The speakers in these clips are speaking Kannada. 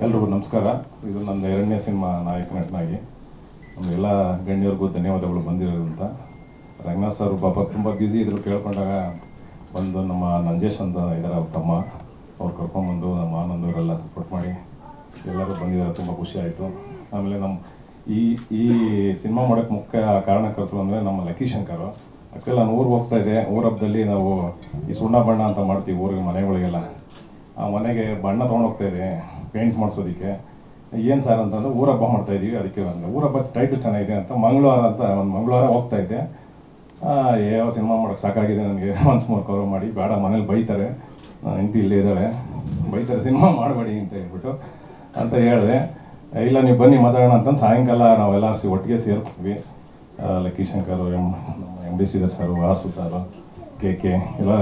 ಎಲ್ರಿಗೂ ನಮಸ್ಕಾರ. ಇದು ನನ್ನ 2ನೇ ಸಿನಿಮಾ ನಾಯಕ ನಟನಾಗಿ. ನಮಗೆಲ್ಲ ಗಣ್ಯವ್ರಿಗೂ ಧನ್ಯವಾದಗಳು ಬಂದಿರೋದಂತ. ರಂಗನಾಥ್ ಸರ್ ಪಾಪ ತುಂಬ ಬ್ಯುಸಿ ಇದ್ರು, ಕೇಳ್ಕೊಂಡಾಗ ಬಂದು ನಮ್ಮ ನಂಜೇಶ್ ಅಂತ ಇದ್ದಾರೆ ಅವ್ರ ತಮ್ಮ, ಅವ್ರು ಕರ್ಕೊಂಡ್ಬಂದು ನಮ್ಮ ಆನಂದವರೆಲ್ಲ ಸಪೋರ್ಟ್ ಮಾಡಿ ಎಲ್ಲರೂ ಬಂದಿದ್ದಾರೆ. ತುಂಬ ಖುಷಿ ಆಯಿತು. ಆಮೇಲೆ ನಮ್ಮ ಈ ಸಿನಿಮಾ ಮಾಡೋಕ್ಕೆ ಮುಖ್ಯ ಕಾರಣಕರ್ತರು ಅಂದರೆ ನಮ್ಮ ಲಕ್ಕಿ ಶಂಕರು. ಆ್ಯಕ್ಚುಲಿ ನಾನು ಊರಿಗೆ ಹೋಗ್ತಾಯಿದ್ದೆ. ಊರ ಹಬ್ಬದಲ್ಲಿ ನಾವು ಈ ಸುಣ್ಣ ಬಣ್ಣ ಅಂತ ಮಾಡ್ತೀವಿ ಊರಿಗೆ, ಮನೆಗಳಿಗೆಲ್ಲ. ಆ ಮನೆಗೆ ಬಣ್ಣ ತೊಗೊಂಡೋಗ್ತಾಯಿದ್ದೆ ಪೇಂಟ್ ಮಾಡಿಸೋದಕ್ಕೆ. ಏನು ಸರ್ ಅಂತಂದ್ರೆ ಊರ ಹಬ್ಬ ಮಾಡ್ತಾಯಿದ್ದೀವಿ, ಅದಕ್ಕೆ ಅಂದರೆ ಊರ ಹಬ್ಬ ಟೈಟು ಚೆನ್ನಾಗಿದೆ ಅಂತ ಒಂದು ಮಂಗಳವಾರ ಹೋಗ್ತಾಯಿದ್ದೆ. ಯಾವ ಸಿನಿಮಾ ಮಾಡೋಕ್ಕೆ ಸಾಕಾಗಿದೆ ನನಗೆ, ಒನ್ಸ್ ಮೋರ್ ಕವರ್ ಮಾಡಿ, ಬೇಡ ಮನೇಲಿ ಬೈತಾರೆ, ಹೆಂಡತಿ ಇಲ್ಲೇ ಇದ್ದಾಳೆ, ಬೈತಾರೆ ಸಿನಿಮಾ ಮಾಡಬೇಡಿ ಅಂತ ಹೇಳ್ಬಿಟ್ಟು ಅಂತ ಹೇಳಿದೆ. ಇಲ್ಲ ನೀವು ಬನ್ನಿ ಮಾತಾಡೋಣ ಅಂತಂದು ಸಾಯಂಕಾಲ ನಾವೆಲ್ಲ ಒಟ್ಟಿಗೆ ಸೇರ್ತೀವಿ. ಲಕ್ಕಿ ಶಂಕರು, ನಮ್ಮ MD ಶ್ರೀಧರ್ ಸರು, ವಾಸು ಸರು, ಕೆ ಎಲ್ಲ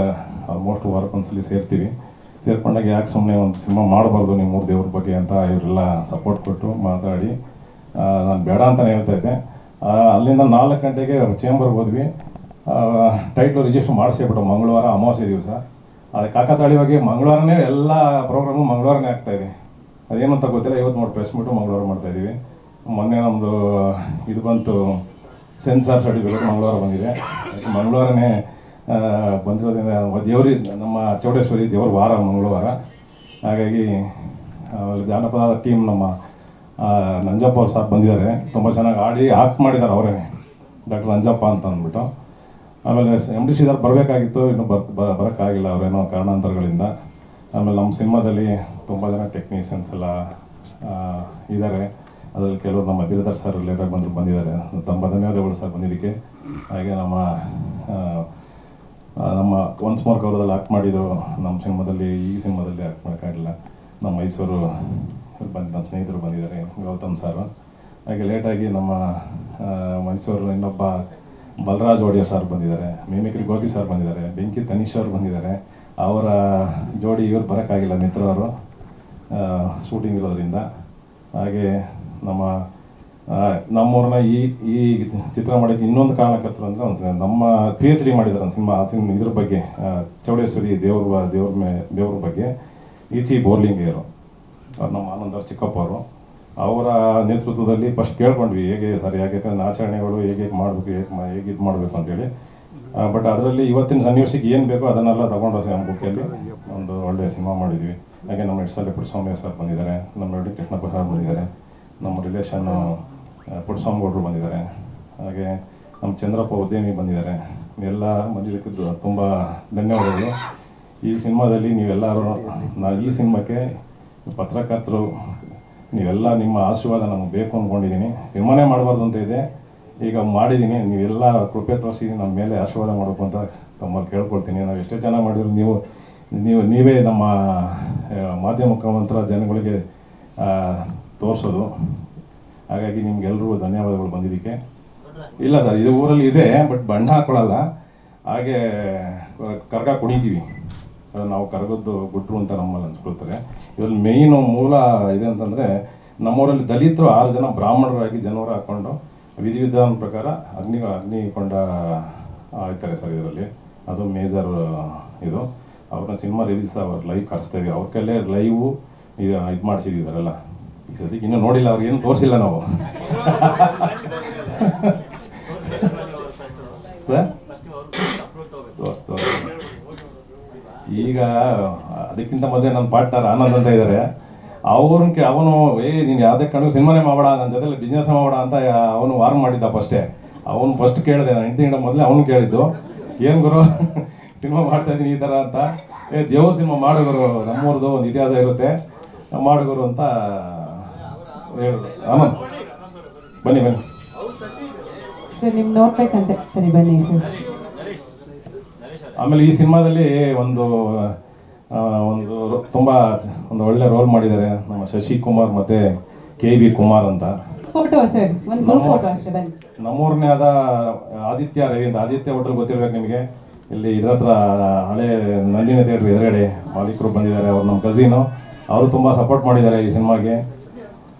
ಆಲ್ಮೋಸ್ಟ್ ವಾರಕ್ಕೊಂದ್ಸಲಿ ಸೇರ್ಕೊಂಡಾಗ ಯಾಕೆ ಸುಮ್ಮನೆ ಒಂದು ಸಿನಿಮಾ ಮಾಡಬಾರ್ದು ನಿಮ್ಮ ಮೂರು ದೇವ್ರ ಬಗ್ಗೆ ಅಂತ ಇವರೆಲ್ಲ ಸಪೋರ್ಟ್ ಕೊಟ್ಟು ಮಾತಾಡಿ ನಾನು ಬೇಡ ಅಂತಲೇ ಹೇಳ್ತಾ ಇದ್ದೆ. ಅಲ್ಲಿಂದ 4 ಗಂಟೆಗೆ ಚೇಂಬರ್ಗೆ ಹೋದ್ವಿ. ಟೈಟ್ಲು ರಿಜಿಸ್ಟರ್ ಮಾಡಿಸಿಬಿಟ್ಟು ಮಂಗಳವಾರ ಅಮಾವಾಸ್ಯೆ ದಿವಸ. ಅದಕ್ಕೆ ಕಾಕತಾಳೀಯವಾಗಿ ಮಂಗಳವಾರನೇ ಎಲ್ಲ ಪ್ರೋಗ್ರಾಮು ಮಂಗಳವಾರನೇ ಆಗ್ತಾಯಿದೆ. ಅದೇನು ಅಂತ ಗೊತ್ತಿಲ್ಲ. ಇವತ್ತು ನೋಡಿ ಪ್ರೆಸ್ ಮೀಟು ಮಂಗಳವಾರ ಮಾಡ್ತಾಯಿದ್ದೀವಿ. ಮೊನ್ನೆ ನಮ್ಮದು ಇದು ಬಂತು, ಸೆನ್ಸಾರ್ ಸರ್ಟಿಫಿಕೇಟ್ ಮಂಗಳವಾರ ಬಂದಿದೆ. ಮಂಗಳವಾರನೇ ಬಂದಿರೋದ್ರಿಂದ ದೇವ್ರಿ ನಮ್ಮ ಚೌಡೇಶ್ವರಿ ದೇವ್ರ ವಾರ ಮಂಗಳವಾರ. ಹಾಗಾಗಿ ಜಾನಪದ ಟೀಮ್ ನಮ್ಮ ನಂಜಪ್ಪ ಅವ್ರು ಸಾಕು ಬಂದಿದ್ದಾರೆ. ತುಂಬ ಚೆನ್ನಾಗಿ ಆಡಿ ಆಕ್ಟ್ ಮಾಡಿದ್ದಾರೆ ಅವರೇ, ಡಾಕ್ಟರ್ ನಂಜಪ್ಪ ಅಂತ ಅಂದ್ಬಿಟ್ಟು. ಆಮೇಲೆ MD ಶ್ರೀಧರ್ ಬರಬೇಕಾಗಿತ್ತು, ಇನ್ನೂ ಬರೋಕ್ಕಾಗಿಲ್ಲ ಅವರೇನೋ ಕಾರಣಾಂತರಗಳಿಂದ. ಆಮೇಲೆ ನಮ್ಮ ಸಿನಿಮಾದಲ್ಲಿ ತುಂಬ ಜನ ಟೆಕ್ನಿಷಿಯನ್ಸ್ ಎಲ್ಲ ಇದ್ದಾರೆ. ಅದರಲ್ಲಿ ಕೆಲವರು ನಮ್ಮ ಬಿರದರ್ ಸರ್ ಲೇಟಾಗಿ ಬಂದಿದ್ದಾರೆ. ತುಂಬ ಧನ್ಯವಾದಗಳು ಸರ್ ಬಂದಿದ್ದಕ್ಕೆ. ಹಾಗೆ ನಮ್ಮ ಒನ್ಸ್ ಮೋರ್ ಕವರದಲ್ಲಿ ಆ್ಯಕ್ಟ್ ಮಾಡಿದ್ದು ನಮ್ಮ ಸಿನಿಮಾದಲ್ಲಿ, ಈ ಸಿನಿಮಾದಲ್ಲಿ ಆ್ಯಕ್ಟ್ ಮಾಡೋಕ್ಕಾಗಿಲ್ಲ. ನಮ್ಮ ಮೈಸೂರು ನಮ್ಮ ಸ್ನೇಹಿತರು ಬಂದಿದ್ದಾರೆ, ಗೌತಮ್ ಸರ್. ಹಾಗೆ ಲೇಟಾಗಿ ನಮ್ಮ ಮೈಸೂರು ಇನ್ನೊಬ್ಬ ಬಲರಾಜ್ ಒಡೆಯರ್ ಸರ್ ಬಂದಿದ್ದಾರೆ, ಮಿಮಿಕ್ರಿ ಗೋಪಿ ಸರ್ ಬಂದಿದ್ದಾರೆ, ಬೆಂಕಿ ತನೀಶ್ ಅವರು ಬಂದಿದ್ದಾರೆ. ಅವರ ಜೋಡಿ ಇವರು ಬರೋಕ್ಕಾಗಿಲ್ಲ, ಮಿತ್ರವರು ಶೂಟಿಂಗ್ ಇರೋದ್ರಿಂದ. ಹಾಗೆ ನಮ್ಮೂರನ್ನ ಈ ಚಿತ್ರ ಮಾಡೋಕ್ಕೆ ಇನ್ನೊಂದು ಕಾರಣಕರ್ತರು ಅಂದರೆ ಒಂದು ನಮ್ಮ PhD ಮಾಡಿದ್ದಾರೆ ಸಿನಿಮಾ ಇದ್ರ ಬಗ್ಗೆ, ಚೌಡೇಶ್ವರಿ ದೇವ್ರ ಬಗ್ಗೆ. ಈಚಿ ಬೋರ್ಲಿಂಗೇರು ನಮ್ಮ ಆನಂದವ್ರು ಚಿಕ್ಕಪ್ಪ ಅವರು, ಅವರ ನೇತೃತ್ವದಲ್ಲಿ ಫಸ್ಟ್ ಕೇಳ್ಕೊಂಡ್ವಿ ಹೇಗೆ ಸರ್, ಯಾಕೆಂದರೆ ಆಚರಣೆಗಳು ಹೇಗೆ ಮಾಡಬೇಕು, ಹೇಗೆ ಇದು ಮಾಡಬೇಕು ಅಂತೇಳಿ. ಬಟ್ ಅದರಲ್ಲಿ ಇವತ್ತಿನ ಸನ್ನಿವೇಶಕ್ಕೆ ಏನು ಬೇಕೋ ಅದನ್ನೆಲ್ಲ ತಗೊಂಡು ನಮ್ಮ ಬುಕ್ಕಲ್ಲಿ ಒಂದು ಒಳ್ಳೆಯ ಸಿನಿಮಾ ಮಾಡಿದ್ವಿ. ಹಾಗೆ ನಮ್ಮ ಹೆಡ್ಸಲ್ಲಿ ಪುಟ್ಟಸ್ವಾಮಿ ಸರ್ ಬಂದಿದ್ದಾರೆ, ನಮ್ಮ ರೆಡ್ಡಿ ಕೃಷ್ಣಪ್ಪ ಸರ್ ಬಂದಿದ್ದಾರೆ, ನಮ್ಮ ರಿಲೇಷನ್ನು ಪುಟ್ಟಸ್ವಾಮಿಗೌಡರು ಬಂದಿದ್ದಾರೆ. ಹಾಗೆ ನಮ್ಮ ಚಂದ್ರಪ್ಪ ಉದ್ಯಮಿ ಬಂದಿದ್ದಾರೆ. ಎಲ್ಲ ಬಂದಿದ್ದಕ್ಕೆ ತುಂಬ ಧನ್ಯವಾದಗಳು. ಈ ಸಿನಿಮಾದಲ್ಲಿ ನೀವೆಲ್ಲರೂ ಈ ಸಿನಿಮಾಕ್ಕೆ ಪತ್ರಕರ್ತರು ನೀವೆಲ್ಲ ನಿಮ್ಮ ಆಶೀರ್ವಾದ ನಮಗೆ ಬೇಕು ಅಂದ್ಕೊಂಡಿದ್ದೀನಿ. ಸಿನಿಮಾನೇ ಮಾಡಬಾರ್ದು ಅಂತ ಇದೆ, ಈಗ ಮಾಡಿದ್ದೀನಿ. ನೀವೆಲ್ಲ ಕೃಪೆ ತೋರಿಸಿ ನಮ್ಮ ಮೇಲೆ ಆಶೀರ್ವಾದ ಮಾಡಬೇಕು ಅಂತ ತಮ್ಮಲ್ಲಿ ಕೇಳ್ಕೊಳ್ತೀನಿ. ನಾವು ಎಷ್ಟೇ ಚೆನ್ನಾಗಿ ಮಾಡಿದ್ರು ನೀವೇ ನಮ್ಮ ಮಾಧ್ಯಮ ಮುಖಾಂತರ ಜನಗಳಿಗೆ ತೋರಿಸೋದು. ಹಾಗಾಗಿ ನಿಮ್ಗೆಲ್ರಿಗೂ ಧನ್ಯವಾದಗಳು ಬಂದಿದ್ದಕ್ಕೆ. ಇಲ್ಲ ಸರ್, ಇದು ಊರಲ್ಲಿ ಇದೆ, ಬಟ್ ಬಣ್ಣ ಹಾಕ್ಕೊಳ್ಳಲ್ಲ. ಹಾಗೆ ಕರ್ಗ ಕುಣಿತೀವಿ, ನಾವು ಕರಗದ್ದು ಗುಟ್ರು ಅಂತ ನಮ್ಮಲ್ಲಿ ಅನ್ಸ್ಕೊಳ್ತಾರೆ. ಇದರಲ್ಲಿ ಮೇಯ್ನು ಮೂಲ ಇದೆ ಅಂತಂದರೆ, ನಮ್ಮೂರಲ್ಲಿ ದಲಿತರು 6 ಜನ ಬ್ರಾಹ್ಮಣರಾಗಿ ಜನವರ ಹಾಕ್ಕೊಂಡು ವಿಧಿವಿಧಾನ ಪ್ರಕಾರ ಅಗ್ನಿಕೊಂಡ ಆಯ್ತಾರೆ ಸರ್ ಇದರಲ್ಲಿ. ಅದು ಮೇಜರ್ ಇದು. ಅವ್ರನ್ನ ಸಿನಿಮಾ ರಿಲೀಸ್ ಅವ್ರು ಲೈವ್ ಕರೆಸ್ತಾಯಿದ್ವಿ. ಅವ್ರ ಕೈಲೇ ಲೈವು ಇದು ಮಾಡಿಸಿದ್ದೀವಿ. ಈಗ ಸದ್ಯಕ್ಕೆ ಇನ್ನೂ ನೋಡಿಲ್ಲ, ಅವ್ರಿಗೇನು ತೋರಿಸಿಲ್ಲ ನಾವು ಸರ್. ಈಗ ಅದಕ್ಕಿಂತ ಮೊದಲೇ ನನ್ನ ಪಾರ್ಟ್ನರ್ ಆನಂದ್ ಅಂತ ಇದ್ದಾರೆ. ಅವನು ನೀನು ಯಾವುದೇ ಕಾರಣಕ್ಕೂ ಸಿನಿಮಾನೇ ಮಾಡಬೇಡ, ನನ್ನ ಜೊತೆಲಿ ಬಿಸ್ನೆಸ್ ಮಾಡಬೇಡ ಅಂತ ಅವನು ವಾರ್ನ್ ಮಾಡಿದ್ದ ಫಸ್ಟೇ. ಅವನು ಫಸ್ಟ್ ಕೇಳಿದೆ, ನಾನು 8 ತಿಂಗಳ ಮೊದಲೇ ಅವನು ಕೇಳಿದ್ದು, ಏನು ಗುರು ಸಿನಿಮಾ ಮಾಡ್ತಾಯಿದ್ದೀನಿ ಈ ಥರ ಅಂತ. ದೇವ್ರ ಸಿನಿಮಾ ಮಾಡುಗರು, ನಮ್ಮೂರದು ಒಂದು ಇತಿಹಾಸ ಇರುತ್ತೆ, ಮಾಡುಗರು ಅಂತ ಹೇಳಿದ್ರು. ಆನಂದ್ ಬನ್ನಿ ಸರ್, ನಿಮ್ಗೆ ನೋಡ್ಬೇಕಂತ ಸರಿ ಬನ್ನಿ ಸರ್. ಆಮೇಲೆ ಈ ಸಿನಿಮಾದಲ್ಲಿ ಒಂದು ತುಂಬ ಒಳ್ಳೆ ರೋಲ್ ಮಾಡಿದ್ದಾರೆ ನಮ್ಮ ಶಶಿ ಕುಮಾರ್ ಮತ್ತು KB ಕುಮಾರ್ ಅಂತ. ಫೋಟೋ ಸರ್, ಒಂದು ಗ್ರೂಪ್ ಫೋಟೋ ಅಷ್ಟೇ ಬನ್ನಿ. ನಮ್ಮೂರನೇ ಆದ ಆದಿತ್ಯ ರವಿ ಅಂತ, ಆದಿತ್ಯ ಹೋಟೆಲ್ ಗೊತ್ತಿರ್ಬೇಕು ನಿಮಗೆ, ಇಲ್ಲಿ ಇದ್ರ ಹತ್ರ ಹಳೆ ನಂದಿನಿ ಥಿಯೇಟ್ರ್ ಎದುರುಗಡೆ ಮಾಲೀಕರು ಬಂದಿದ್ದಾರೆ. ಅವ್ರು ನಮ್ಮ ಕಸಿನು, ಅವರು ತುಂಬ ಸಪೋರ್ಟ್ ಮಾಡಿದ್ದಾರೆ ಈ ಸಿನಿಮಾಗೆ.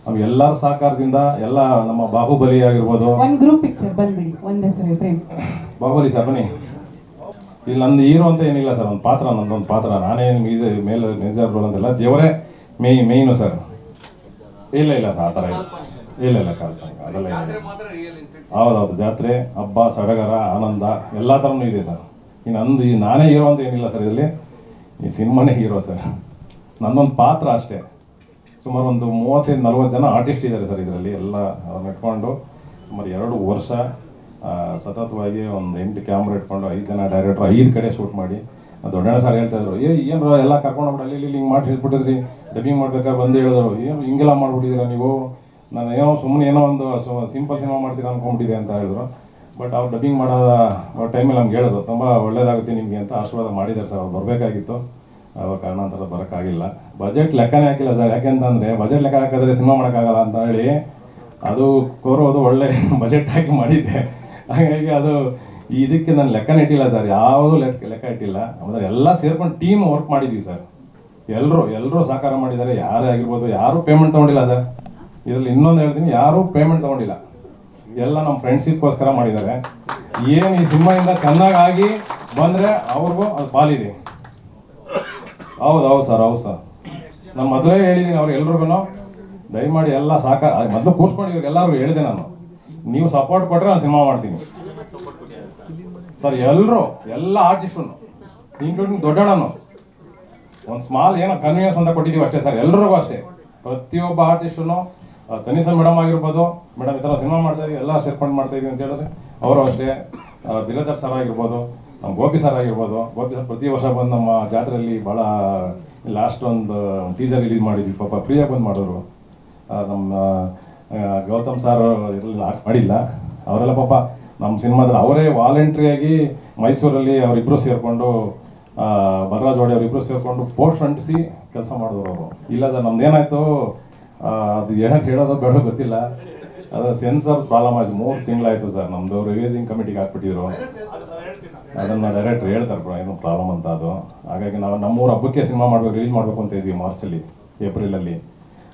ನಮ್ಗೆ ಎಲ್ಲರ ಸಹಕಾರದಿಂದ ಎಲ್ಲ ನಮ್ಮ ಬಾಹುಬಲಿ ಆಗಿರ್ಬೋದು. ಒಂದು ಗ್ರೂಪ್ ಪಿಕ್ಚರ್ ಬಂದ್ಬಿಡಿ, ಒಂದೇ ಸರಿ ಪ್ರೇಮ್. ಬಾಹುಬಲಿ ಸರ್ ಬನ್ನಿ. ಇಲ್ಲಿ ನಂದು ಹೀರೋ ಅಂತ ಏನಿಲ್ಲ ಸರ್, ಒಂದು ಪಾತ್ರ, ನಂದೊಂದು ಪಾತ್ರ. ನಾನೇ ಮೇಜರ್ ರೋಲ್ ಅಂತೆಲ್ಲ, ದೇವರೇ ಮೇಯ್ನು ಸರ್. ಇಲ್ಲ ಇಲ್ಲ ಸರ್, ಆ ಥರ ಇಲ್ಲ. ಇಲ್ಲ ಇಲ್ಲ ಕಾಲ್ಪನಿಕ ಅದೆಲ್ಲ ಇಲ್ಲ. ಹೌದೌದು, ಜಾತ್ರೆ ಹಬ್ಬ ಸಡಗರ ಆನಂದ ಎಲ್ಲ ಥರನೂ ಇದೆ ಸರ್. ಇನ್ನು ಅಂದು ಈ ನಾನೇ ಹೀರೋ ಅಂತ ಏನಿಲ್ಲ ಸರ್, ಇದರಲ್ಲಿ ಈ ಸಿನಿಮಾನೇ ಹೀರೋ ಸರ್. ನನ್ನೊಂದು ಪಾತ್ರ ಅಷ್ಟೇ. ಸುಮಾರು ಒಂದು 35-40 ಜನ ಆರ್ಟಿಸ್ಟ್ ಇದ್ದಾರೆ ಸರ್ ಇದರಲ್ಲಿ. ಎಲ್ಲ ಅವ್ರನ್ನ ಇಟ್ಕೊಂಡು ಸುಮಾರು 2 ವರ್ಷ ಸತತವಾಗಿ ಒಂದು 8 ಕ್ಯಾಮ್ರಾ ಇಟ್ಕೊಂಡು 5 ಜನ ಡೈರೆಕ್ಟ್ರು 5 ಕಡೆ ಶೂಟ್ ಮಾಡಿ. ದೊಡ್ಡಣ್ಣ ಸರ್ ಹೇಳ್ತಾಯಿದ್ರು, ಏನು ಎಲ್ಲ ಕರ್ಕೊಂಡು ಅಲ್ಲಿ ಇಲ್ಲಿ ಹಿಂಗೆ ಮಾಡಿ ಹೇಳ್ಬಿಟ್ಟಿದ್ರಿ, ಡಬ್ಬಿಂಗ್ ಮಾಡ್ಬೇಕಾದ್ರೆ ಬಂದು ಹೇಳಿದ್ರು, ಏನು ಹಿಂಗೆಲ್ಲ ಮಾಡ್ಬಿಟ್ಟಿದ್ದೀರಾ ನೀವು, ನಾನು ಏನೋ ಸುಮ್ಮನೆ ಏನೋ ಒಂದು ಸಿಂಪಲ್ ಸಿನಿಮಾ ಮಾಡ್ತೀರಾ ಅಂದ್ಕೊಂಡ್ಬಿಟ್ಟಿದೆ ಅಂತ ಹೇಳಿದ್ರು. ಬಟ್ ಅವ್ರು ಡಬ್ಬಿಂಗ್ ಮಾಡೋ ಟೈಮಲ್ಲಿ ನಮ್ಗೆ ಹೇಳಿದ್ರು, ತುಂಬ ಒಳ್ಳೇದಾಗುತ್ತೆ ನಿಮಗೆ ಅಂತ ಆಶೀರ್ವಾದ ಮಾಡಿದ್ದಾರೆ ಸರ್. ಅವ್ರು ಬರಬೇಕಾಗಿತ್ತು, ಅವ್ರ ಕಾರಣಾಂತರ ಬರೋಕ್ಕಾಗಿಲ್ಲ. ಬಜೆಟ್ ಲೆಕ್ಕನೇ ಹಾಕಿಲ್ಲ ಸರ್. ಯಾಕೆಂತಂದರೆ ಬಜೆಟ್ ಲೆಕ್ಕ ಹಾಕಿದ್ರೆ ಸಿನಿಮಾ ಮಾಡೋಕ್ಕಾಗಲ್ಲ ಅಂತ ಹೇಳಿ ಅದು ಕೋರೋದು ಒಳ್ಳೆ ಬಜೆಟ್ ಹಾಕಿ ಮಾಡಿದ್ದೆ. ಹಾಗಾಗಿ ಅದು ಇದಕ್ಕೆ ನಾನು ಲೆಕ್ಕನೇ ಇಟ್ಟಿಲ್ಲ ಸರ್, ಯಾವುದೂ ಲೆಕ್ಕ ಇಟ್ಟಿಲ್ಲ. ಅಂದರೆ ಎಲ್ಲ ಸೇರ್ಕೊಂಡು ಟೀಮ್ ವರ್ಕ್ ಮಾಡಿದ್ದೀವಿ ಸರ್. ಎಲ್ಲರೂ ಸಹಕಾರ ಮಾಡಿದ್ದಾರೆ. ಯಾರೇ ಆಗಿರ್ಬೋದು, ಯಾರೂ ಪೇಮೆಂಟ್ ತೊಗೊಂಡಿಲ್ಲ ಸರ್. ಇದರಲ್ಲಿ ಇನ್ನೊಂದು ಹೇಳ್ತೀನಿ, ಯಾರೂ ಪೇಮೆಂಟ್ ತೊಗೊಂಡಿಲ್ಲ. ಎಲ್ಲ ನಮ್ಮ ಫ್ರೆಂಡ್ಶಿಪ್ಗೋಸ್ಕರ ಮಾಡಿದ್ದಾರೆ. ಏನು ಈ ಸಿನಿಮಾಯಿಂದ ಚೆನ್ನಾಗಿ ಬಂದರೆ ಅವ್ರಿಗೂ ಅದು ಪಾಲಿದೆ. ಹೌದು ಸರ್. ನಾನು ಮೊದಲೇ ಹೇಳಿದ್ದೀನಿ ಅವ್ರು ಎಲ್ರಿಗೂ, ದಯಮಾಡಿ ಎಲ್ಲ ಮೊದಲು ಕೂರ್ಸ್ಕೊಂಡು ಇವ್ರಿಗೆಲ್ಲರಿಗೂ ಹೇಳಿದೆ ನಾನು, ನೀವು ಸಪೋರ್ಟ್ ಕೊಟ್ಟರೆ ನಾನು ಸಿನಿಮಾ ಮಾಡ್ತೀನಿ ಸರ್. ಎಲ್ಲ ಆರ್ಟಿಸ್ಟು ಇನ್ಕ್ಲೂಡಿಂಗ್ ದೊಡ್ಡಣ್ಣನು ಒಂದು ಸ್ಮಾಲ್ ಏನೋ ಕನ್ವೀನಿಯನ್ಸ್ ಅಂತ ಕೊಟ್ಟಿದ್ದೀವಿ ಅಷ್ಟೇ ಸರ್. ಎಲ್ರಿಗೂ ಅಷ್ಟೇ, ಪ್ರತಿಯೊಬ್ಬ ಆರ್ಟಿಸ್ಟು, ತನಿಷಾ ಮೇಡಮ್ ಆಗಿರ್ಬೋದು, ಮೇಡಮ್ ಈ ಥರ ಸಿನಿಮಾ ಮಾಡ್ತಾಯಿದ್ವಿ, ಎಲ್ಲ ಸೇರ್ಕೊಂಡು ಮಾಡ್ತಾಯಿದ್ವಿ ಅಂತ ಹೇಳಿದ್ರೆ ಅವರು ಅಷ್ಟೇ. ಬಿರಾದರ್ ಸರ್ ಆಗಿರ್ಬೋದು, ನಮ್ಮ ಗೋಪಿ ಸರ್ ಆಗಿರ್ಬೋದು. ಗೋಪಿ ಸರ್ ಪ್ರತಿ ವರ್ಷ ಬಂದು ನಮ್ಮ ಜಾತ್ರೆಯಲ್ಲಿ ಭಾಳ ಲಾಸ್ಟ್ ಒಂದು ಟೀಸರ್ ರಿಲೀಸ್ ಮಾಡಿದ್ವಿ, ಪಾಪ ಫ್ರೀಯಾಗಿ ಬಂದು ಮಾಡಿದ್ರು. ನಮ್ಮ ಗೌತಮ್ ಸರ್ ಇರಲಿಲ್ಲ, ಮಾಡಿಲ್ಲ. ಅವರೆಲ್ಲ ಪಾಪ ನಮ್ಮ ಸಿನಿಮಾದಲ್ಲಿ ಅವರೇ ವಾಲಂಟ್ರಿಯಾಗಿ ಮೈಸೂರಲ್ಲಿ ಅವರಿಬ್ಬರು ಸೇರಿಕೊಂಡು, ಬಲರಾಜ್ ವಾಡಿ ಅವರಿಬ್ಬರು ಸೇರಿಕೊಂಡು ಪೋಸ್ಟ್ ಅಂಟಿಸಿ ಕೆಲಸ ಮಾಡಿದ್ರು ಅವರು. ಇಲ್ಲ ಸರ್, ನಮ್ದೇನಾಯಿತು ಅದು ಏನಕ್ಕೆ ಹೇಳೋದು ಬೇಡ ಗೊತ್ತಿಲ್ಲ, ಅದು ಸೆನ್ಸರ್ ಪ್ರಾಬ್ಲಮ್ ಆಯಿತು. 3 ತಿಂಗಳಾಯಿತು ಸರ್. ನಮ್ಮದು ರಿವೈಸಿಂಗ್ ಕಮಿಟಿಗೆ ಹಾಕ್ಬಿಟ್ಟಿದ್ರು. ಅದನ್ನು ಡೈರೆಕ್ಟ್ರ್ ಹೇಳ್ತಾರೆ ಏನು ಪ್ರಾಬ್ಲಮ್ ಅಂತ ಅದು. ಹಾಗಾಗಿ ನಾವು ನಮ್ಮೂರು ಹಬ್ಬಕ್ಕೆ ಸಿನಿಮಾ ರಿಲೀಸ್ ಮಾಡಬೇಕು ಅಂತ ಇದ್ವಿ ಮಾರ್ಚಲ್ಲಿ, ಏಪ್ರಿಲಲ್ಲಿ.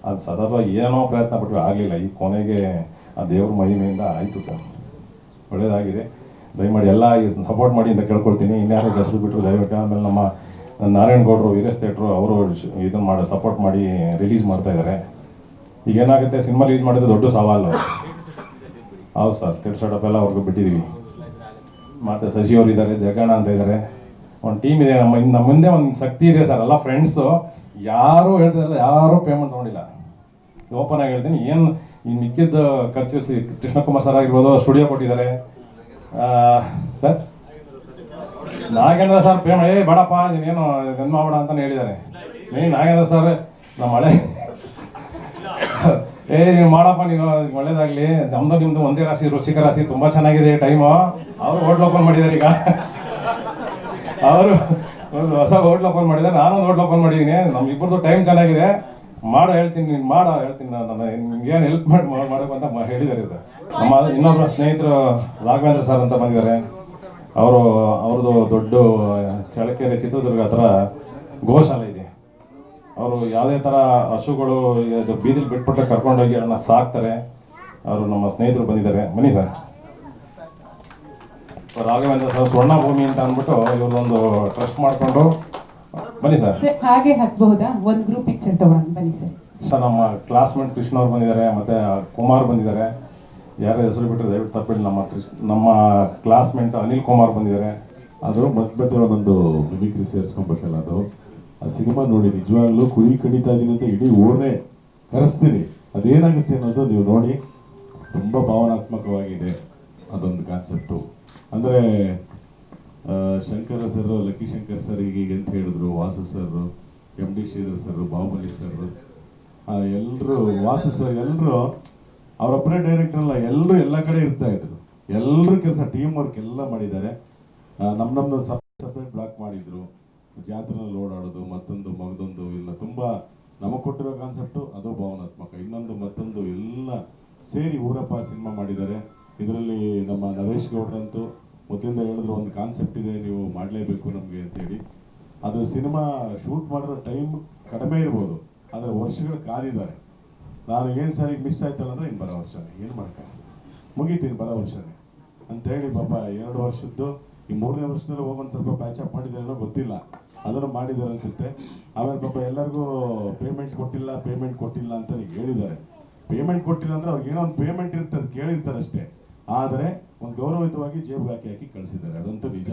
ಅದು ಸತತವಾಗಿ ಏನೋ ಪ್ರಯತ್ನ ಪಟ್ವಿ, ಆಗಲಿಲ್ಲ. ಈ ಕೊನೆಗೆ ಆ ದೇವ್ರ ಮಹಿಮೆಯಿಂದ ಆಯಿತು ಸರ್, ಒಳ್ಳೆಯದಾಗಿದೆ. ದಯಮಾಡಿ ಎಲ್ಲ ಸಪೋರ್ಟ್ ಮಾಡಿ ಅಂತ ಕೇಳ್ಕೊಳ್ತೀನಿ. ಇನ್ಯಾರು ಹೆಸರು ಬಿಟ್ಟರು ದಯವಿಟ್ಟು. ಆಮೇಲೆ ನಮ್ಮ ನಾರಾಯಣಗೌಡರು ವೀರೇಶ್ ಥಿಯೇಟ್ರು ಅವರು ಇದನ್ನು ಸಪೋರ್ಟ್ ಮಾಡಿ ರಿಲೀಸ್ ಮಾಡ್ತಾಯಿದ್ದಾರೆ. ಈಗ ಏನಾಗುತ್ತೆ, ಸಿನಿಮಾ ರಿಲೀಸ್ ಮಾಡಿದ್ರೆ ದೊಡ್ಡ ಸವಾಲು. ಹೌದು ಸರ್, ಥಿಯೇಟರ್ ಸೆಟಪ್ ಎಲ್ಲ ಅವ್ರಿಗೂ ಬಿಟ್ಟಿದ್ದೀವಿ. ಮತ್ತು ಶಶಿಯವರು ಇದ್ದಾರೆ, ಜಗಣ್ಣ ಅಂತ ಇದ್ದಾರೆ, ಒಂದು ಟೀಮ್ ಇದೆ. ನಮ್ಮ ಮುಂದೆ ಒಂದು ಶಕ್ತಿ ಇದೆ ಸರ್. ಎಲ್ಲ ಫ್ರೆಂಡ್ಸು ಯಾರೂ ಹೇಳ್ತಿರಲ್ಲ, ಯಾರೂ ಪೇಮೆಂಟ್ ತೊಗೊಂಡಿಲ್ಲ. ಓಪನ್ ಆಗಿ ಹೇಳ್ತೀನಿ. ಏನು ಈ ಮಿಕ್ಕಿದ್ದು ಖರ್ಚು ಕೃಷ್ಣಕುಮಾರ್ ಸರ್ ಆಗಿರ್ಬೋದು, ಸ್ಟುಡಿಯೋ ಕೊಟ್ಟಿದ್ದಾರೆ ಸರ್. ನಾಗೇಂದ್ರ ಸರ್ ಪೇಮೆಂಟ್ ಬೇಡಪ್ಪ ನೀನೇನು ಗನ್ ಮಾಡಬೇಡ ಅಂತಲೇ ಹೇಳಿದ್ದಾರೆ. ನಾಗೇಂದ್ರ ಸರ್ ನಮ್ಮ ಹಳೆ ನೀವು ಮಾಡಪ್ಪ, ನೀನು ಒಳ್ಳೇದಾಗಲಿ, ನಿಮ್ಮದು ಒಂದೇ ರಾಶಿ, ರುಚಿಕ ರಾಶಿ, ತುಂಬ ಚೆನ್ನಾಗಿದೆ ಟೈಮು. ಅವರು ಹೋಟ್ಲ್ ಓಪನ್ ಮಾಡಿದ್ದಾರೆ ಈಗ. ಅವರು ಒಂದು ಹೊಸ ಹೋಟ್ಲ್ ಓಪನ್ ಮಾಡಿದ್ದಾರೆ, ನಾನೊಂದು ಹೋಟ್ಲ್ ಓಪನ್ ಮಾಡಿದ್ದೀನಿ. ನಮ್ಮಿಬ್ಬರದು ಟೈಮ್ ಚೆನ್ನಾಗಿದೆ, ಹೇಳ್ತೀನಿ ನಾನು ನಿಮ್ಗೇನು ಹೆಲ್ಪ್ ಮಾಡಬೇಕು ಅಂತ ಹೇಳಿದ್ದಾರೆ ಸರ್. ನಮ್ಮ ಇನ್ನೊಬ್ಬರು ಸ್ನೇಹಿತರು ರಾಘವೇಂದ್ರ ಸರ್ ಅಂತ ಬಂದಿದ್ದಾರೆ. ಅವ್ರದ್ದು ದೊಡ್ಡ ಚಳ್ಳಕೆರೆ ಚಿತ್ರದುರ್ಗ ಹತ್ರ ಗೋಶಾಲೆ ಇದೆ. ಅವರು ಯಾವುದೇ ಥರ ಹಸುಗಳು ಬೀದಿಲಿ ಬಿಟ್ಬಿಟ್ರೆ ಕರ್ಕೊಂಡೋಗಿ ಅದನ್ನು ಸಾಕ್ತಾರೆ. ಅವರು ನಮ್ಮ ಸ್ನೇಹಿತರು ಬಂದಿದ್ದಾರೆ, ಬನ್ನಿ ಸರ್. ರಾಘವೇಂದ್ರ ಸರ್ ಸ್ವರ್ಣ ಭೂಮಿ ಅಂತ ಅಂದ್ಬಿಟ್ಟು ಇವ್ರದೊಂದು ಟ್ರಸ್ಟ್ ಮಾಡಿಕೊಂಡು, ಬನ್ನಿ ಸರ್. ಹಾಗೆ ಹಾಕಬಹುದಾ? ಒಂದು ಗ್ರೂಪ್ ಪಿಕ್ಚರ್ ತಗೊಂಡು ಬನ್ನಿ ಸರ್. ಸರ್ ನಮ್ಮ ಕ್ಲಾಸ್ಮೇಟ್ ಕೃಷ್ಣ ಅವ್ರು ಬಂದಿದ್ದಾರೆ, ಮತ್ತು ಕುಮಾರ್ ಬಂದಿದ್ದಾರೆ. ಯಾರು ಹೆಸರು ಬಿಟ್ಟರೆ ದಯವಿಟ್ಟು ತಪ್ಪಿಲ್ಲ. ನಮ್ಮ ಕ್ಲಾಸ್ಮೇಟ್ ಅನಿಲ್ ಕುಮಾರ್ ಬಂದಿದ್ದಾರೆ. ಅದು ಮಧ್ಯೆ ಒಂದೊಂದು ಮಿಮಿಕ್ರಿ ಸೇರಿಸ್ಕೊಬೇಕಲ್ಲ. ಅದು ಆ ಸಿನಿಮಾ ನೋಡಿ ನಿಜವಾಗ್ಲೂ ಕುಳಿ ಕಡಿತಾ ಇದೀನಿ ಅಂತ ಇಡೀ ಊರನ್ನೇ ಕರೆಸ್ತೀನಿ. ಅದೇನಾಗುತ್ತೆ ಅನ್ನೋದು ನೀವು ನೋಡಿ. ತುಂಬ ಭಾವನಾತ್ಮಕವಾಗಿದೆ ಅದೊಂದು ಕಾನ್ಸೆಪ್ಟು. ಅಂದರೆ Shankar sir, Lucky Shankar sir ಈಗ ಅಂತ ಹೇಳಿದ್ರು, Vasu sir, MD Shridhar sir, Bahubali sir, ಎಲ್ಲರೂ, ವಾಸು ಸರ್, ಎಲ್ಲರೂ ಅವರೊಬ್ಬರೇ ಡೈರೆಕ್ಟರ್ ಅಲ್ಲ, ಎಲ್ಲರೂ ಎಲ್ಲ ಕಡೆ ಇರ್ತಾ ಇದ್ರು. ಎಲ್ಲರೂ ಕೆಲಸ ಟೀಮ್ ವರ್ಕ್ ಎಲ್ಲ ಮಾಡಿದ್ದಾರೆ. ನಮ್ಮದು ಸಪ್ರೇಟ್ ಬ್ಲಾಕ್ ಮಾಡಿದ್ರು, ಜಾತ್ರೆನಲ್ಲಿ ಓಡಾಡೋದು, ಮಗದೊಂದು ಇಲ್ಲ, ತುಂಬ ನಮಗೆ ಕೊಟ್ಟಿರೋ ಕಾನ್ಸೆಪ್ಟು ಅದು ಭಾವನಾತ್ಮಕ. ಇನ್ನೊಂದು ಮತ್ತೊಂದು ಎಲ್ಲ ಸೇರಿ ಊರಪ್ಪ ಸಿನಿಮಾ ಮಾಡಿದ್ದಾರೆ. ಇದರಲ್ಲಿ ನಮ್ಮ ನರೇಶ್ ಗೌಡ್ರಂತೂ ಮೊದಲಿಂದ ಹೇಳಿದ್ರು, ಒಂದು ಕಾನ್ಸೆಪ್ಟ್ ಇದೆ, ನೀವು ಮಾಡಲೇಬೇಕು ನಮಗೆ ಅಂತೇಳಿ. ಅದು ಸಿನಿಮಾ ಶೂಟ್ ಮಾಡಿರೋ ಟೈಮ್ ಕಡಿಮೆ ಇರ್ಬೋದು, ಆದರೆ ವರ್ಷಗಳು ಕಾದಿದ್ದಾರೆ. ನಾನು ಏನು ಸಾರಿ ಮಿಸ್ ಆಯ್ತಲ್ಲ ಅಂದರೆ ಇನ್ನು ಬರೋ ವರ್ಷನೇ ಏನು ಮಾಡೋಕ್ಕಾಗಲ್ಲ, ಮುಗೀತೀನಿ ಬರೋ ವರ್ಷನೇ ಅಂತೇಳಿ ಪಾಪ 2 ವರ್ಷದ್ದು ಈ 3ನೇ ವರ್ಷದಲ್ಲಿ ಹೋಗೊಂದು ಸ್ವಲ್ಪ ಪ್ಯಾಚಪ್ ಮಾಡಿದಾರೇನೋ ಗೊತ್ತಿಲ್ಲ, ಅದನ್ನು ಮಾಡಿದ್ದಾರೆ ಅನಿಸುತ್ತೆ. ಆಮೇಲೆ ಪಾಪ ಎಲ್ಲರಿಗೂ ಪೇಮೆಂಟ್ ಕೊಟ್ಟಿಲ್ಲ ಅಂತ ಹೇಳಿ ಹೇಳಿದ್ದಾರೆ. ಪೇಮೆಂಟ್ ಕೊಟ್ಟಿಲ್ಲ ಅಂದ್ರೆ ಅವ್ರಿಗೆ ಏನೋ ಒಂದು ಪೇಮೆಂಟ್ ಇರುತ್ತೆ, ಅದು ಕೇಳಿರ್ತಾರೆ ಅಷ್ಟೇ. ಆದರೆ ಒಂದು ಗೌರವಯುತವಾಗಿ ಜೇಬು ಹಾಕಿ ಕಳಿಸಿದ್ದಾರೆ. ಅದಂತೂ ನಿಜ.